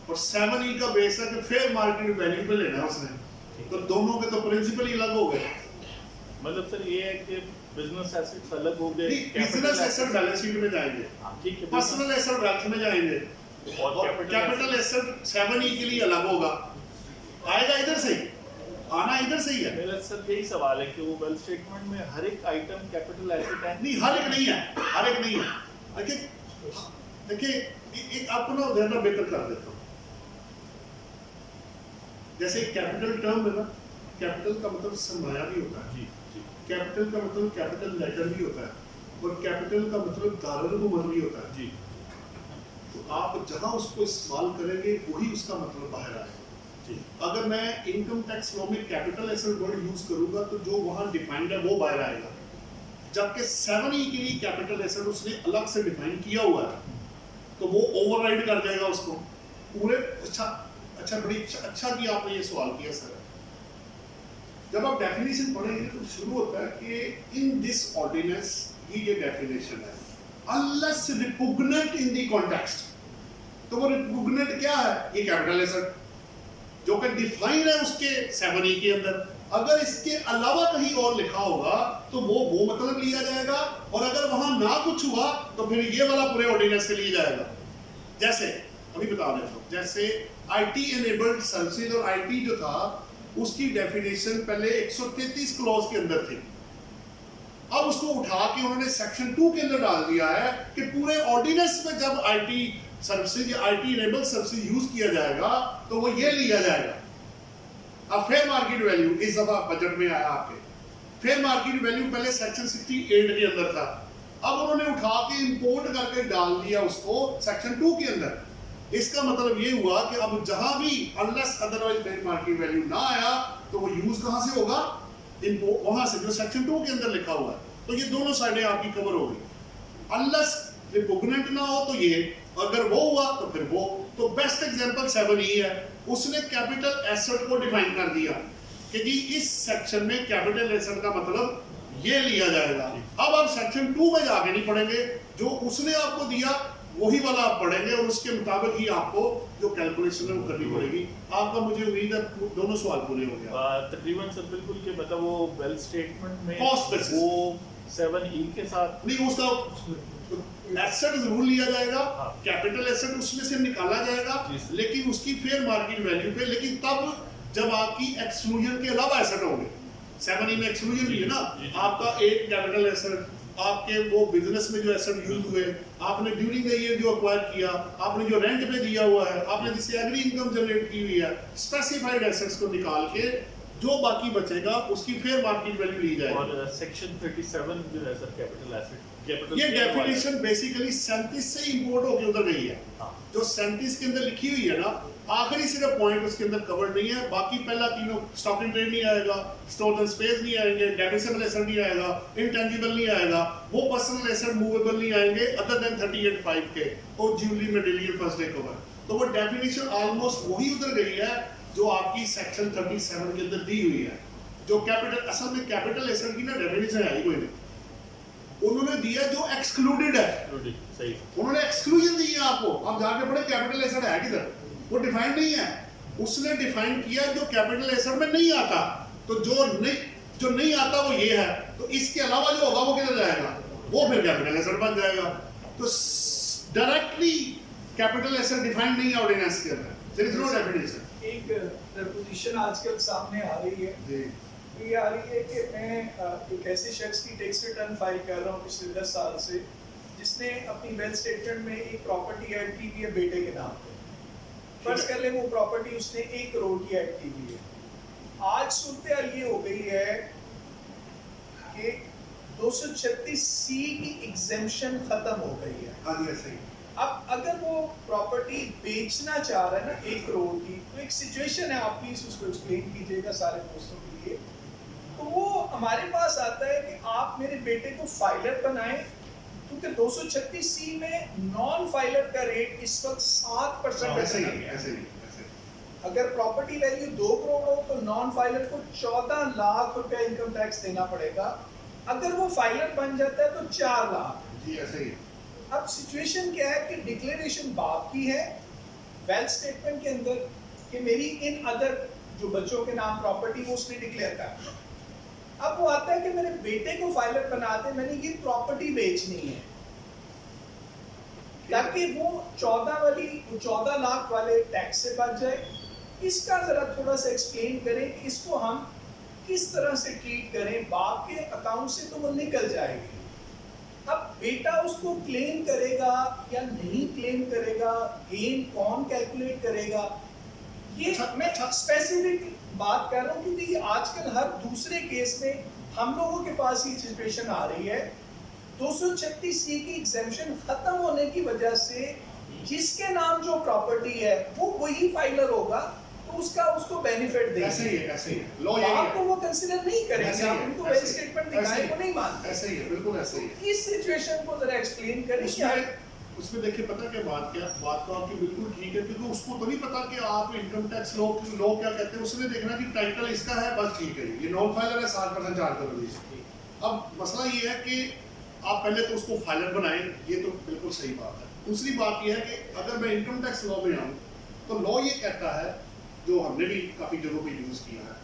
और 7E का बेस है कि फेयर मार्केट वैल्यू पे लेना है उसने, तो दोनों के तो प्रिंसिपल ही अलग हो गए। मतलब सर ये है कि बिजनेस एसेट्स अलग हो गए, बिजनेस एसेट बैलेंस शीट में जाएंगे, ठीक है, पर्सनल एसेट वेल्थ में जाएंगे, और कैपिटल एसेट 7E के लिए अलग होगा। आएगा इधर से ही, आना इधर से ही है। मेरा सर यही सवाल है कि वो वेल्थ स्टेटमेंट में हर एक आइटम कैपिटल एसेट है? नहीं, हर एक नहीं है, हर एक नहीं है। देखिए एक आपको ना ज्यादा बेहतर कर देता हूँ। जैसे कैपिटल टर्म है ना, कैपिटल का मतलब सरमाया भी होता है, कैपिटल का मतलब कैपिटल लेटर भी होता है, और कैपिटल का मतलब दारुल भी होता है। जी, तो आप जहां उसको इस्तेमाल करेंगे वही उसका मतलब बाहर आएगा। अगर मैं इनकम टैक्स लॉ में कैपिटल एसेट वर्ड यूज करूंगा तो जो वहां डिफाइंड है वो बाहर आएगा, जबकि 7E के लिए कैपिटल एसेट उसने अलग से डिफाइन किया हुआ है, तो वो ओवरराइड कर देगा उसको पूरे। अच्छा बड़ी अच्छा कि आपने ये सवाल किया सर। जब आप डेफिनेशन पढ़ेंगे तो शुरू होता है कि इन दिस ऑर्डिनेंस की ये डेफिनेशन है, अनलेस रिपुग्नेंट इन द कॉन्टेक्स्ट। तो वो रिपुग्नेंट क्या है? ये कैपिटल एसेट जो कि डिफाइन है उसके 7E के अंदर। अगर इसके अलावा कहीं और लिखा होगा तो वो मतलब लिया जाएगा, और अगर वहां ना कुछ हुआ तो फिर ये वाला पूरे ऑर्डिनेंस के लिए जाएगा। जैसे अभी बता देता हूं, जैसे IT एनेबल्ड सर्विसेज और IT जो था उसकी डेफिनेशन पहले 133 क्लॉज के अंदर थी, अब उसको उठा के उन्होंने सेक्शन 2 के अंदर डाल दिया है कि पूरे ऑर्डिनेंस में जब IT सर्विसेज या IT एनेबल्ड सर्विसेज यूज किया जाएगा तो वो ये लिया जाएगा। अब फेयर मार्केट वैल्यू इस दफा बजट में आया आपके, फेयर मार्केट वैल्यू पहले सेक्शन 68 के अंदर था, अब उन्होंने उठा के इंपोर्ट करके डाल दिया उसको सेक्शन 2 के अंदर। इसका मतलब ये हुआ कि अब जहां भी unless otherwise fair market value ना आया तो वो यूज कहां से होगा? वहां से जो सेक्शन 2 के अंदर लिखा हुआ है। तो ये दोनों साइडें आपकी कवर हो गई। अनलेस रिपुग्नेंट ना हो तो ये, अगर वो हुआ तो फिर वो। तो बेस्ट एग्जांपल 7E है, उसने कैपिटल एसेट को डिफाइन कर दिया कि जी इस सेक्शन में कैपिटल एसेट का मतलब ये लिया जाएगा। अब आप सेक्शन 2 में जाके नहीं पढ़ेंगे, जो उसने आपको दिया वही वाला आप पढ़ेंगे और उसके मुताबिक ही आपको जो कैलकुलेशन है वो करनी पड़ेगी। आपका मुझे उम्मीद है दोनों सवाल पूरे हो गया तकरीबन सर। बिल्कुल के मतलब वो वेल्थ स्टेटमेंट में कॉस्ट बेसिस वो 7E के साथ नहीं, उसका एसेट जरूर लिया जाएगा, कैपिटल एसेट उसमें से निकाला जाएगा, लेकिन उसकी फेयर मार्केट वैल्यू पे, लेकिन तब जब आपकी एक्सक्लूजन के अलावा एसेट होंगे। 7E में एक्सक्लूजन भी है ना, आपका एक कैपिटल एसेट, आपके वो बिजनेस में जो एसेट यूज हुए, आपने ड्यूरिंग द ईयर जो एक्वायर किया, आपने जो रेंट पे दिया हुआ है, आपने जिससे एग्री इनकम जनरेट की हुई है, स्पेसिफाइड एसेट्स को निकाल के जो बाकी बचेगा उसकी फेयर मार्केट वैल्यू ली जाएगी। और सेक्शन 37 जो है सर कैपिटल एसेट, कैपिटल ये डेफिनेशन बेसिकली 37 से इंपोर्ट होकर उधर गई है। जो 37 के अंदर लिखी हुई है ना, आखिरी सिर्फ पॉइंट उसके अंदर कवर नहीं है, बाकी पहला तीनों स्टॉक इन ट्रेड नहीं आएगा, स्टोर एंड स्पेस नहीं आएंगे, डेबिटेबल एसेट नहीं आएगा, इंटेंजिबल नहीं आएगा, वो पर्सनल एसेट मूवेबल नहीं आएंगे अदर देन 38(5) के और jewellery material first day cover. तो वो डेफिनेशन ऑलमोस्ट वही उधर गई है जो आपकी सेक्शन 37 के अंदर दी हुई है। जो कैपिटल, असल में कैपिटल एसेट की ना डेफिनेशन है ही कोई नहीं, उन्होंने दिया जो एक्सक्लूडेड है, सही, उन्होंने एक्सक्लूजन दी है आपको। अब जाके पढ़े कैपिटल एसेट है किधर, वो डिफाइंड नहीं है। उसने डिफाइन किया जो कैपिटल एसेट में नहीं आता, तो जो नहीं आता वो ये है, तो इसके अलावा जो होगा वो किधर जाएगा, वो फिर कैपिटल एसेट बन जाएगा। तो डायरेक्टली कैपिटल एसेट डिफाइंड नहीं है ऑर्डिनेंस के अंदर, देयर इज नो डेफिनेशन। एक प्रपोजिशन आजकल सामने आ रही है जी, ये आ रही है कि मैं एक ऐसे शख्स की टैक्स रिटर्न फाइल कर रहा हूँ पिछले 10 साल से, जिसने अपनी वेल्थ स्टेटमेंट में एक प्रॉपर्टी ऐड की हुई है बेटे के नाम पे। फर्ज कर ले वो प्रॉपर्टी उसने 1 करोड़ की ऐड की हुई है। आज सूरत ये हो गई है कि 236C की एग्जेम्पशन खत्म हो गई है। हाँ जी ऐसे ही। अब अगर वो प्रॉपर्टी बेचना चाह रहा है ना 1 करोड़ की, तो एक सिचुएशन है, आप प्लीज उसको एक्सप्लेन कीजिएगा सारे दोस्तों के लिए। तो वो हमारे पास आता है कि आप मेरे बेटे को फाइलर बनाएं, क्योंकि 236C में नॉन फाइलर का रेट इस वक्त 7% ऐसे ही। अगर प्रॉपर्टी वैल्यू 2 करोड़ हो तो नॉन फाइलर को 14 लाख रुपया इनकम टैक्स देना पड़ेगा। अगर वो फाइलर बन जाता है तो 4 लाख। जी ऐसे ही। अब सिचुएशन क्या है कि डिक्लेरेशन बाप की है वेल्थ स्टेटमेंट के अंदर कि मेरी इन अदर जो बच्चों के नाम प्रॉपर्टी वो उसने डिक्लेयर कर। अब वो आता है कि मेरे बेटे को फाइलर बनाते, मैंने ये प्रॉपर्टी बेचनी है, ताकि वो 14 लाख वाले टैक्स से बच जाए। इसका जरा थोड़ा सा एक्सप्लेन करें कि इसको हम किस तरह से ट्रीट करें। बाप के अकाउंट से तो वो निकल जाएगी, अब बेटा उसको क्लेम करेगा या नहीं क्लेम करेगा, गेन कौन कैलकुलेट करेगा, ये मैं स्पेसिफिक बात कर रहा हूँ क्योंकि आजकल हर दूसरे केस में हम लोगों के पास ये सिचुएशन आ रही है। 236C की एग्जेम्पशन खत्म होने की वजह से जिसके नाम जो प्रॉपर्टी है वो वही फाइलर होगा, तो उसको बेनिफिट देंगे। ऐसे ही है। लॉ यही आपको है। वो कंसीडर नहीं करेंगे, आप उनको वेल्थ स्टेटमेंट दिखाएं वो नहीं मानते। ऐसे ही है, बिल्कुल ऐसे ही है। इस सिचुएशन को जरा एक्सप्लेन करें। उसमें देखिए पता क्या बात तो आपकी बिल्कुल ठीक है, क्योंकि उसको तो नहीं पता कि आप इनकम टैक्स लॉ क्या कहते हैं। उसने देखना कि टाइटल इसका है, बस ठीक है, ये नॉन फाइलर है, 7% चार्ज कर दीजिए। अब मसला ये है कि आप पहले तो उसको फाइलर बनाएं, ये तो बिल्कुल सही बात है। दूसरी बात ये है कि अगर मैं इनकम टैक्स लॉ में आऊँ तो लॉ ये कहता है, जो हमने भी काफ़ी जगहों पे यूज़ किया है,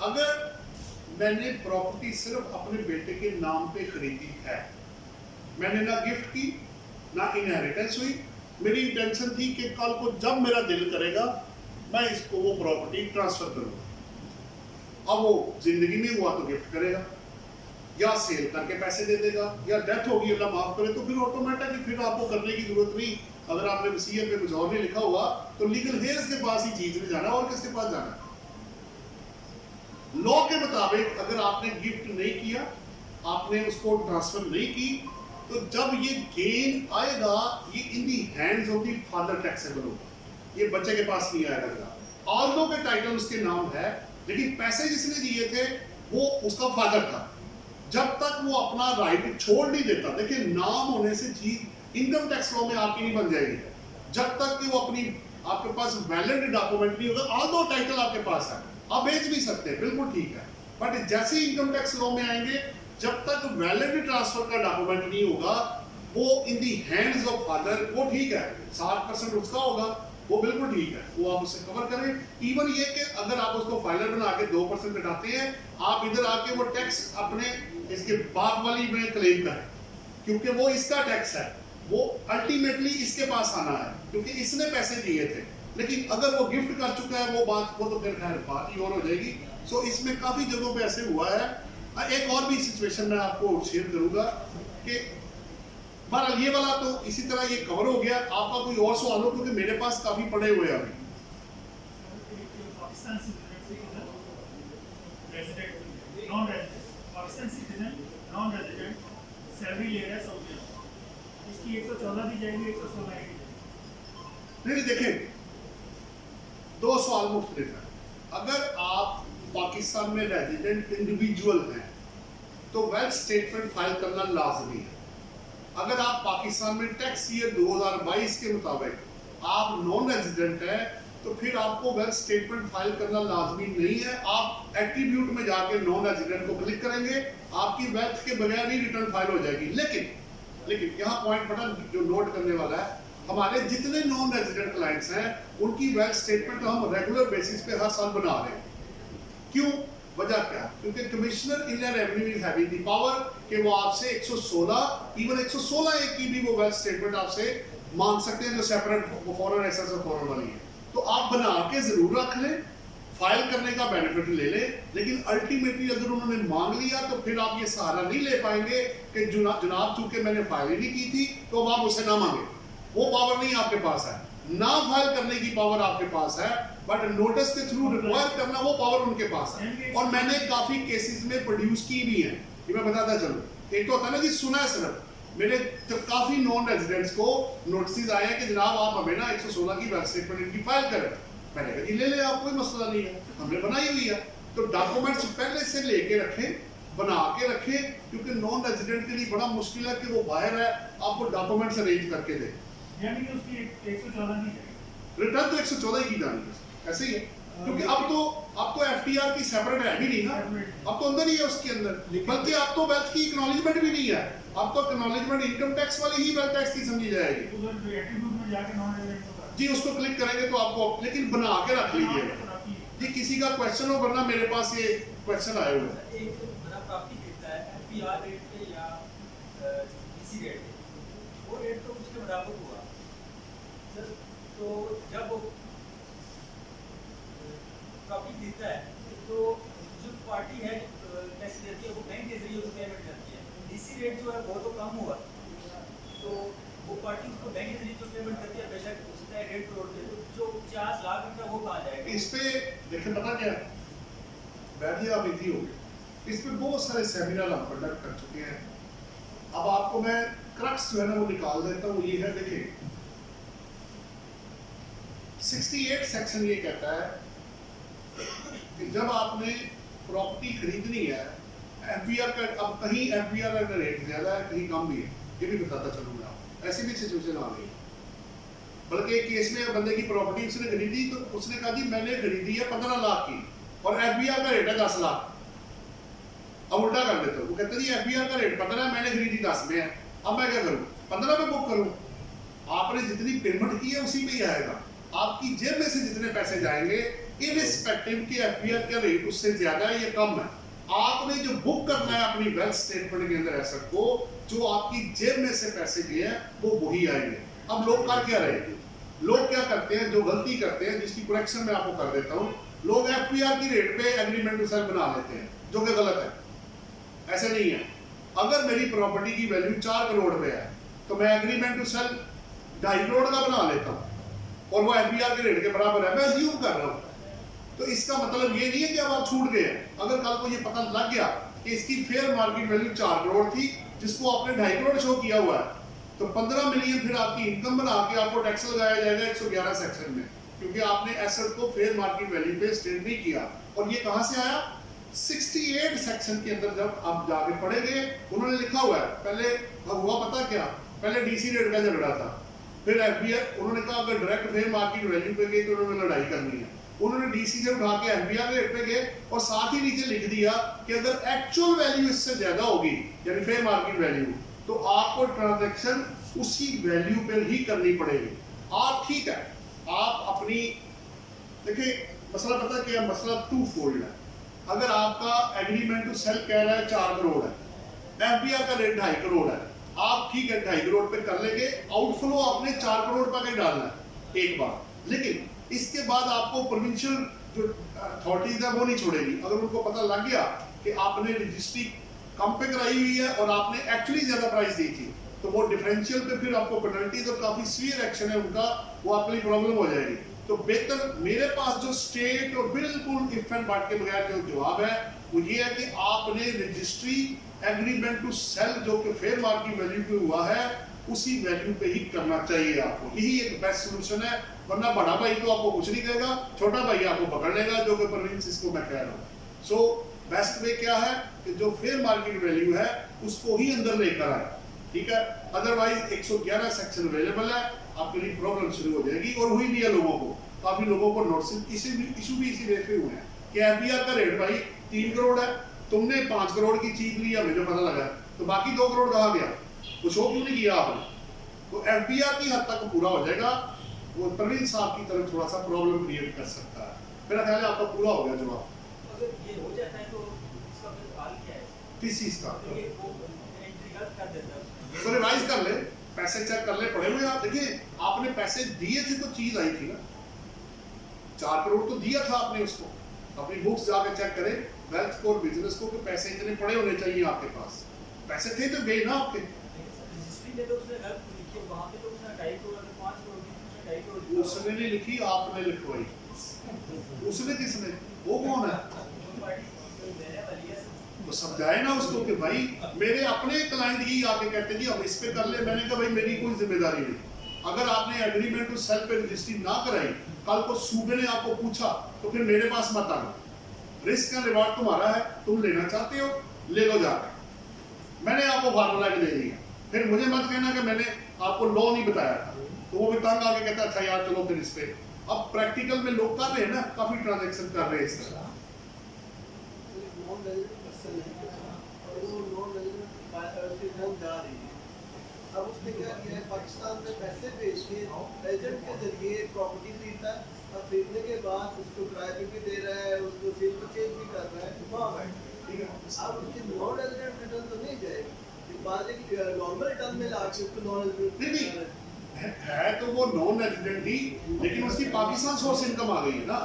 अगर मैंने प्रॉपर्टी सिर्फ अपने बेटे के नाम पे खरीदी है, मैंने ना गिफ्ट की ना इनहेरिटेंस हुई, मेरी इंटेंशन थी कि कल को जब मेरा दिल करेगा मैं इसको वो प्रॉपर्टी ट्रांसफर करूँगा। अब वो जिंदगी में हुआ तो गिफ्ट करेगा या सेल करके पैसे दे देगा, या डेथ होगी अल्लाह माफ करे तो फिर ऑटोमेटिक फिर आपको करने की जरूरत नहीं। अगर आपने वसीयत में कुछ और नहीं लिखा हुआ तो लीगल हेयर्स के पास ही चीज में जाना, और किसके पास जाना। लॉ के मुताबिक अगर आपने गिफ्ट नहीं किया, आपने उसको ट्रांसफर नहीं की, तो जब ये गेन आएगा ये in the hands of the father taxable होगा, ये बच्चे के पास नहीं आएगा। ऑल्दो के टाइटल उसके नाम है, लेकिन पैसे जिसने दिए थे वो उसका फादर था। जब तक वो अपना राइट छोड़ नहीं देता, देखिए नाम होने से चीज इनकम टैक्स लॉ में आपकी नहीं बन जाएगी जब तक कि वो अपनी आपके पास वैलिड डॉक्यूमेंट नहीं होगा। ऑल्दो टाइटल आपके पास है, आप बेच भी सकते हैं, बिल्कुल ठीक है, बट जैसे ही इनकम टैक्स लॉ में आएंगे, जब तक वैलिड ट्रांसफर का डॉक्यूमेंट नहीं होगा, वो इन दी हैंड्स ऑफ फादर, वो ठीक है, 60% उसका होगा, वो बिल्कुल ठीक है, वो आप उससे कवर करें। इवन ये कि अगर आप उसको फाइलर बना के 2% घटाते हैं, आप इधर आके वो टैक्स अपने इसके बाप वाली में क्लेम करें, क्योंकि वो इसका टैक्स है, वो अल्टीमेटली इसके पास आना है, क्योंकि इसने पैसे दिए थे। लेकिन अगर वो गिफ्ट कर चुका है वो तो फिर खैर बात ही और हो जाएगी। सो इसमें काफ़ी जगहों पे ऐसे हुआ है। एक और भी सिचुएशन मैं आपको शेयर करूंगा कि बहरहाल ये वाला तो इसी तरह ये कवर हो गया। आपका कोई और सवाल हो, क्योंकि मेरे पास काफ़ी पड़े हुए हैं अभी। Pakistan citizen, resident, non resident, Pakistan citizen, non resident, salary ले रहा है सऊदी अरब, इसकी 114 दी जाएगी, 116 दी जाएगी। नहीं देखें, दो सवाल मुख्तलिफ है। अगर आप पाकिस्तान में रेजिडेंट इंडिविजुअल हैं तो वेल्थ स्टेटमेंट फाइल करना लाजमी है। अगर आप पाकिस्तान में टैक्स ईयर 2022 के मुताबिक आप नॉन रेजिडेंट हैं तो फिर आपको वेल्थ स्टेटमेंट फाइल करना लाजमी नहीं है। आप एट्रीब्यूट में जाके नॉन रेजिडेंट को क्लिक करेंगे, आपकी वेल्थ के बगैर ही रिटर्न फाइल हो जाएगी। लेकिन यहाँ पॉइंट बड़ा जो नोट करने वाला है, हमारे जितने नॉन रेजिडेंट क्लाइंट्स हैं उनकी वेल्थ स्टेटमेंट हम रेगुलर बेसिस पे हर साल बना रहे हैं। क्यों? वजह क्या? क्योंकि commissioner inland revenue is having the power कि वो आपसे 116 इवन 116 ए की भी वो वेल्थ स्टेटमेंट आपसे मांग सकते हैं जो सेपरेट फॉरेन एसेट्स और फॉरेन वाली है। तो आप बना के जरूर रख लें, फाइल करने का बेनिफिट ले लें, लेकिन अल्टीमेटली अगर उन्होंने मांग लिया तो फिर आप ये सहारा नहीं ले पाएंगे कि जनाब चूंकि मैंने फाइल ही नहीं की थी तो अब आप उसे ना मांगे। वो पावर नहीं आपके पास है। ना फाइल करने की पावर आपके पास है, बट नोटिस के थ्रू रिक्वायर करना वो पावर उनके पास है। और मैंने काफी केसेस में प्रोड्यूस की भी है, ये मैं बताता चलूं। एक तो होता है ना जी सुना है सिर्फ, मेरे काफी नॉन रेजिडेंट्स को नोटिस आए हैं कि जनाब आप हमें ना 116 की वेल्थ स्टेटमेंट इनकी फाइल करें। मैंने कहा जी ले ले, आप कोई मसला नहीं है, हमने बनाई हुई है। तो डॉक्यूमेंट्स पहले से लेके रखें, बना के रखें, क्योंकि नॉन रेजिडेंट के लिए बड़ा मुश्किल है कि वो बाहर है आपको डॉक्यूमेंट्स अरेंज करके दे। यानी कि उसकी 114 दी जाएगी, रिटर्न तो 114 की जानी है, ऐसे ही है। क्योंकि अब तो एफटीआर की सेपरेट है भी नहीं ना, अब तो अंदर ही है उसके अंदर। बल्कि अब तो वेल्थ की एक्नॉलेजमेंट भी नहीं है, अब तो एक्नॉलेजमेंट इनकम टैक्स वाली ही वेल्थ टैक्स की समझी जाएगी। उधर एट्रीब्यूट में जाके नॉन रेजिडेंट होगा जी, उसको क्लिक करेंगे तो आपको, लेकिन बना के रख लीजिएगा जी। किसी का क्वेश्चन हो, वरना मेरे पास ये क्वेश्चन आए हुए हैं। एक बड़ा प्राप्ति देता है एफपीआर रेट पे या डीसी रेट पे, वो रेट तो उसके बराबर हुआ सर। तो जब प्रॉफिट देता है तो जो पार्टी है टैक्स देती है वो बैंक के जरिए उसको पेमेंट करती है। डीसी रेट जो है वो तो कम हुआ, तो वो पार्टी उसको बैंक के जरिए जो पेमेंट करती है, बेशक उसका 1.5 करोड़ दे, तो जो 50 लाख रुपया वो कहाँ जाएगा? इस पे देखें, पता क्या बैठिए आप इजी हो गए। इस पे बहुत सारे सेमिनार हम कंडक्ट कर चुके हैं। अब आपको मैं क्रक्स जो है ना वो निकाल देता हूँ। ये है, देखिए 68 सेक्शन ये कहता है कि जब आपने प्रॉपर्टी खरीदनी है, एफबीआर का, अब कहीं एफबीआर का रेट ज्यादा है, कहीं कम भी है, ये भी बताता चलूंगा आपको। ऐसी भी सिचुएशन आ गई। बल्कि एक केस में बंदे की प्रॉपर्टी उसने खरीदी तो उसने कहा जी मैंने खरीदी है 15 लाख की और एफबीआर का रेट है 10 लाख। अब उल्टा कर देते हो, वो कहते जी एफबीआर का रेट 15 है, मैंने खरीदी 10 में है, अब मैं क्या करूं, 15 में बुक करूं? आपने जितनी पेमेंट की है उसी में ही आएगा। आपकी जेब में से जितने पैसे जाएंगे इरिस्पेक्टिव कि एफबीआर का रेट उससे ज्यादा है या कम है, आपने जो बुक करना है अपनी वेल्थ स्टेटमेंट के अंदर एसेट को, जो आपकी जेब में से पैसे गए हैं वो वही आएंगे। अब लोग कर क्या रहे हैं, लोग क्या करते हैं, जो गलती करते हैं जिसकी करेक्शन मैं आपको कर देता हूँ, लोग एफबीआर की रेट पे एग्रीमेंट टू सेल बना लेते हैं, जो कि गलत है। ऐसे नहीं है। अगर मेरी प्रॉपर्टी की वैल्यू 4 करोड़ पे है तो मैं एग्रीमेंट टू सेल 2.5 करोड़ का बना लेता हूँ और वो एफबीआर के रेट के बराबर है, मैं अज्यूम कर रहा हूँ। तो इसका मतलब ये नहीं है कि अब आप छूट गए। अगर कल को ये पता लग गया कि इसकी फेयर मार्केट वैल्यू 4 करोड़ थी जिसको आपने 2.5 करोड़ शो किया हुआ है, तो 15 मिलियन फिर आपकी इनकम बना के आपको टैक्स लगाया जाएगा 111 सेक्शन में, क्योंकि आपने एसेट को फेयर मार्केट वैल्यू पे स्टेट नहीं किया। और ये कहां से आया? 68 सेक्शन के अंदर जब आप जाके पढ़ेंगे, उन्होंने लिखा हुआ है। पहले हुआ पता क्या, पहले डीसी रेट का झगड़ा था, फिर एफबीआर, उन्होंने कहा अगर डायरेक्ट फेयर मार्केट वैल्यू पे गए तो उन्होंने लड़ाई करनी है, उन्होंने डीसी से उठा के एफबीआर रेट पे गए और साथ ही नीचे लिख दिया कि अगर एक्चुअल वैल्यू इससे ज्यादा होगी यानी फेयर मार्केट वैल्यू, तो आपको ट्रांजैक्शन उसी वैल्यू पर ही करनी पड़ेगी। आप ठीक है, आप अपनी देखिए मसला पता क्या, मसला 2 फोल्ड है। अगर आपका एग्रीमेंट टू सेल कह रहा है 4 करोड़ है, एफबीआर का रेट 2.5 करोड़ है, आप ठीक है 2.5 करोड़ पे कर लेंगे, आउटफ्लो आपने 4 करोड़ का डालना है एक बार। लेकिन इसके बाद आपको प्रोविंशियल जो अथॉरिटीज है वो नहीं छोड़ेगी। अगर उनको पता लग गया कि आपने रजिस्ट्री कम पे कराई हुई है और आपने एक्चुअली ज्यादा प्राइस दी थी, तो वो डिफरेंशियल पे फिर आपको पेनल्टीज और काफी सीवियर एक्शन है उनका, वो आपके लिए प्रॉब्लम हो जाएगी। तो बेहतर मेरे पास जो स्टेट और बिल्कुल इफ एंड बट के बगैर जो जवाब है वो ये है कि आपने रजिस्ट्री एग्रीमेंट टू सेल जो कि फेयर मार्केट वैल्यू पे हुआ है उसी वैल्यू पे ही करना चाहिए आपको। यही एक बेस्ट सोल्यूशन है, वरना बड़ा भाई तो आपको कुछ नहीं कहेगा, छोटा भाई आपको पकड़ लेगा, जो कि प्रोविंस इसको मैं कह रहा हूँ। सो बेस्ट वे क्या है कि जो फेयर मार्केट वैल्यू है उसको ही अंदर लेकर आए, ठीक है। अदरवाइज 111 सेक्शन अवेलेबल है, आपके लिए प्रॉब्लम शुरू हो जाएगी। और हुई भी है लोगों को, काफी लोगों को नोटिस इशू भी इसी रेट पे हुए हैं कि एफबीआर का रेट भाई 3 करोड़ है, तुमने 5 करोड़ की चीज ली है, मुझे पता लगा, तो बाकी 2 करोड़ कहाँ गया, वो शो क्यों नहीं किया आपने? तो एफबीआर की हद तक पूरा हो जाएगा। वो प्रवीण साहब की तरफ थोड़ा सा प्रॉब्लम क्रिएट कर सकता है। मेरा ख्याल है आपका पूरा हो गया जवाब। अगर ये हो जाता है तो इसका फिर हाल क्या है? किस चीज का? तो ये वो एंट्री गलत कर देता है। तो रिवाइज कर ले, पैसे चेक कर ले, पड़े हुए आप देखिए, आपने पैसे दिए थे तो चीज आई थी ना, 4 करोड़ तो दिया था आपने उसको। अपनी बुक्स जाके चेक करें वेल्थ को और बिजनेस को कि पैसे इतने पड़े होने चाहिए आपके पास, पैसे थे तो गए ना आपके। रजिस्ट्री में तो उसने गलत लिखी, वहां पे तो उसने 2.5 करोड़ अगर 5 करोड़ की उसने 2.5 करोड़ उसने नहीं लिखी, आपने लिखवाई। उसने किसने? वो कौन है? तो समझाए ना उसको कि भाई मेरे अपने क्लाइंट ही आके कहते जी हम इस पे कर ले, मैंने कहा भाई मेरी कोई जिम्मेदारी नहीं। अगर आपने एग्रीमेंट टू सेल पे रजिस्ट्री ना कराई, कल को सूबे ने आपको पूछा तो फिर मेरे पास मत आना। रिस्क एंड रिवॉर्ड तुम्हारा है, तुम लेना चाहते हो ले लो जाकर, मैंने आपको फार्मूला के दे दिया, फिर मुझे मत कहना कि मैंने आपको लॉ नहीं बताया था। तो वो भी तंग आके कहता अच्छा यार चलो फिर इस पे। अब प्रैक्टिकल में लोग कर रहे हैं ना, काफी ट्रांजेक्शन कर रहे हैं इस तरह। अब उसने क्या किया है, पाकिस्तान में पैसे भेज के एजेंट के जरिए प्रॉपर्टी खरीदता है और खरीदने के बाद उसको किराए पे भी दे रहा है, उसको सेल परचेज भी कर रहा है, वहाँ बैठ, ठीक है। अब उसकी नॉन रेजिडेंट रिटर्न तो नहीं जाएगी, बाद एक नॉर्मल रिटर्न में ला के उसको नॉन रेजिडेंट है तो वो नॉन रेजिडेंट ही, लेकिन उसकी पाकिस्तान सोर्स इनकम आ गई है ना,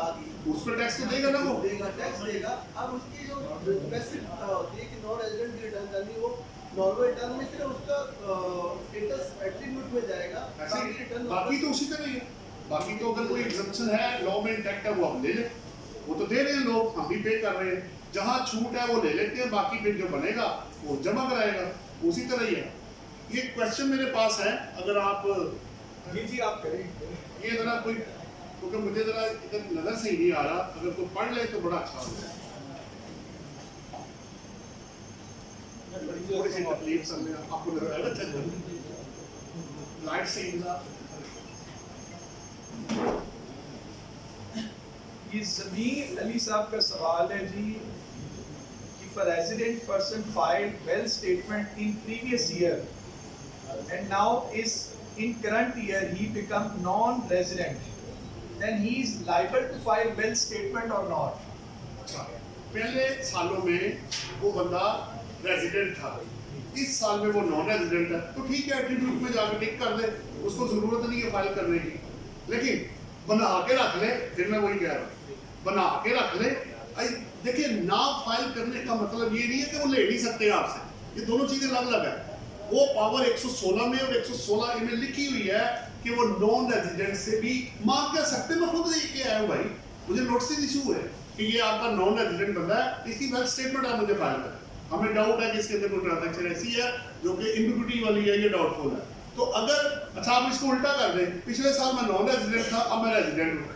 उस पर टैक्स तो देगा ना, वो देगा, टैक्स देगा। अब उसकी जो स्पेसिफिक होती है कि नॉन रेजिडेंट की रिटर्न करनी, वो नॉर्मल रिटर्न में सिर्फ उसका स्टेटस एट्रीब्यूट में जाएगा, बाकी रिटर्न बाकी तो उसी तरह ही है। बाकी तो अगर कोई एग्जम्पशन है, लॉ में इंटैक्ट है, वो हम ले लें, वो तो दे रहे हैं लोग, हम भी पे कर रहे हैं। जहाँ छूट है वो ले लेते हैं, बाकी फिर जो बनेगा वो जमा कराएगा, उसी तरह ही है। ये क्वेश्चन मेरे पास है, अगर आप जी आप करें ये जरा कोई, क्योंकि मुझे जरा इधर नजर से ही नहीं आ रहा, अगर कोई पढ़ ले तो बड़ा अच्छा होगा। थोड़ी सी तकलीफ समझ आपको नजर आएगा, अच्छा लाइट से ये ज़मीर अली साहब का सवाल है जी कि for resident person filed well statement in previous year and now is in current year he become non-resident, then he is liable to file well statement or not? अच्छा, पहले सालों में वो बंदा रेजिडेंट था, इस साल में वो नॉन रेजिडेंट है, तो ठीक है एट्रीब्यूट में जाकर टिक कर दे, उसको जरूरत नहीं है फाइल करने की। लेकिन बना के रख ले, फिर मैं वही कह रहा हूँ, बना के रख ले। देखिए ना फाइल करने का मतलब ये नहीं है कि वो ले नहीं सकते आपसे, ये दोनों चीजें अलग अलग है। वो पावर 116 में और 116 में लिखी हुई है कि वो नॉन रेजिडेंट से भी मांग कर सकते। मैं खुद देख के आया हूँ भाई, मुझे नोटिस इशू है कि ये आपका नॉन रेजिडेंट बंदा है, इसकी वेल्थ स्टेटमेंट आप मुझे फाइल करें। हमें डाउट है कि इसके अंदर कोई ट्रांजैक्शन ऐसी है जो कि इम्बिग्यूटी वाली है, ये डाउटफुल है। तो अगर अच्छा आप इसको उल्टा कर दें, पिछले साल मैं नॉन रेजिडेंट था, अब मैं रेजिडेंट हूँ,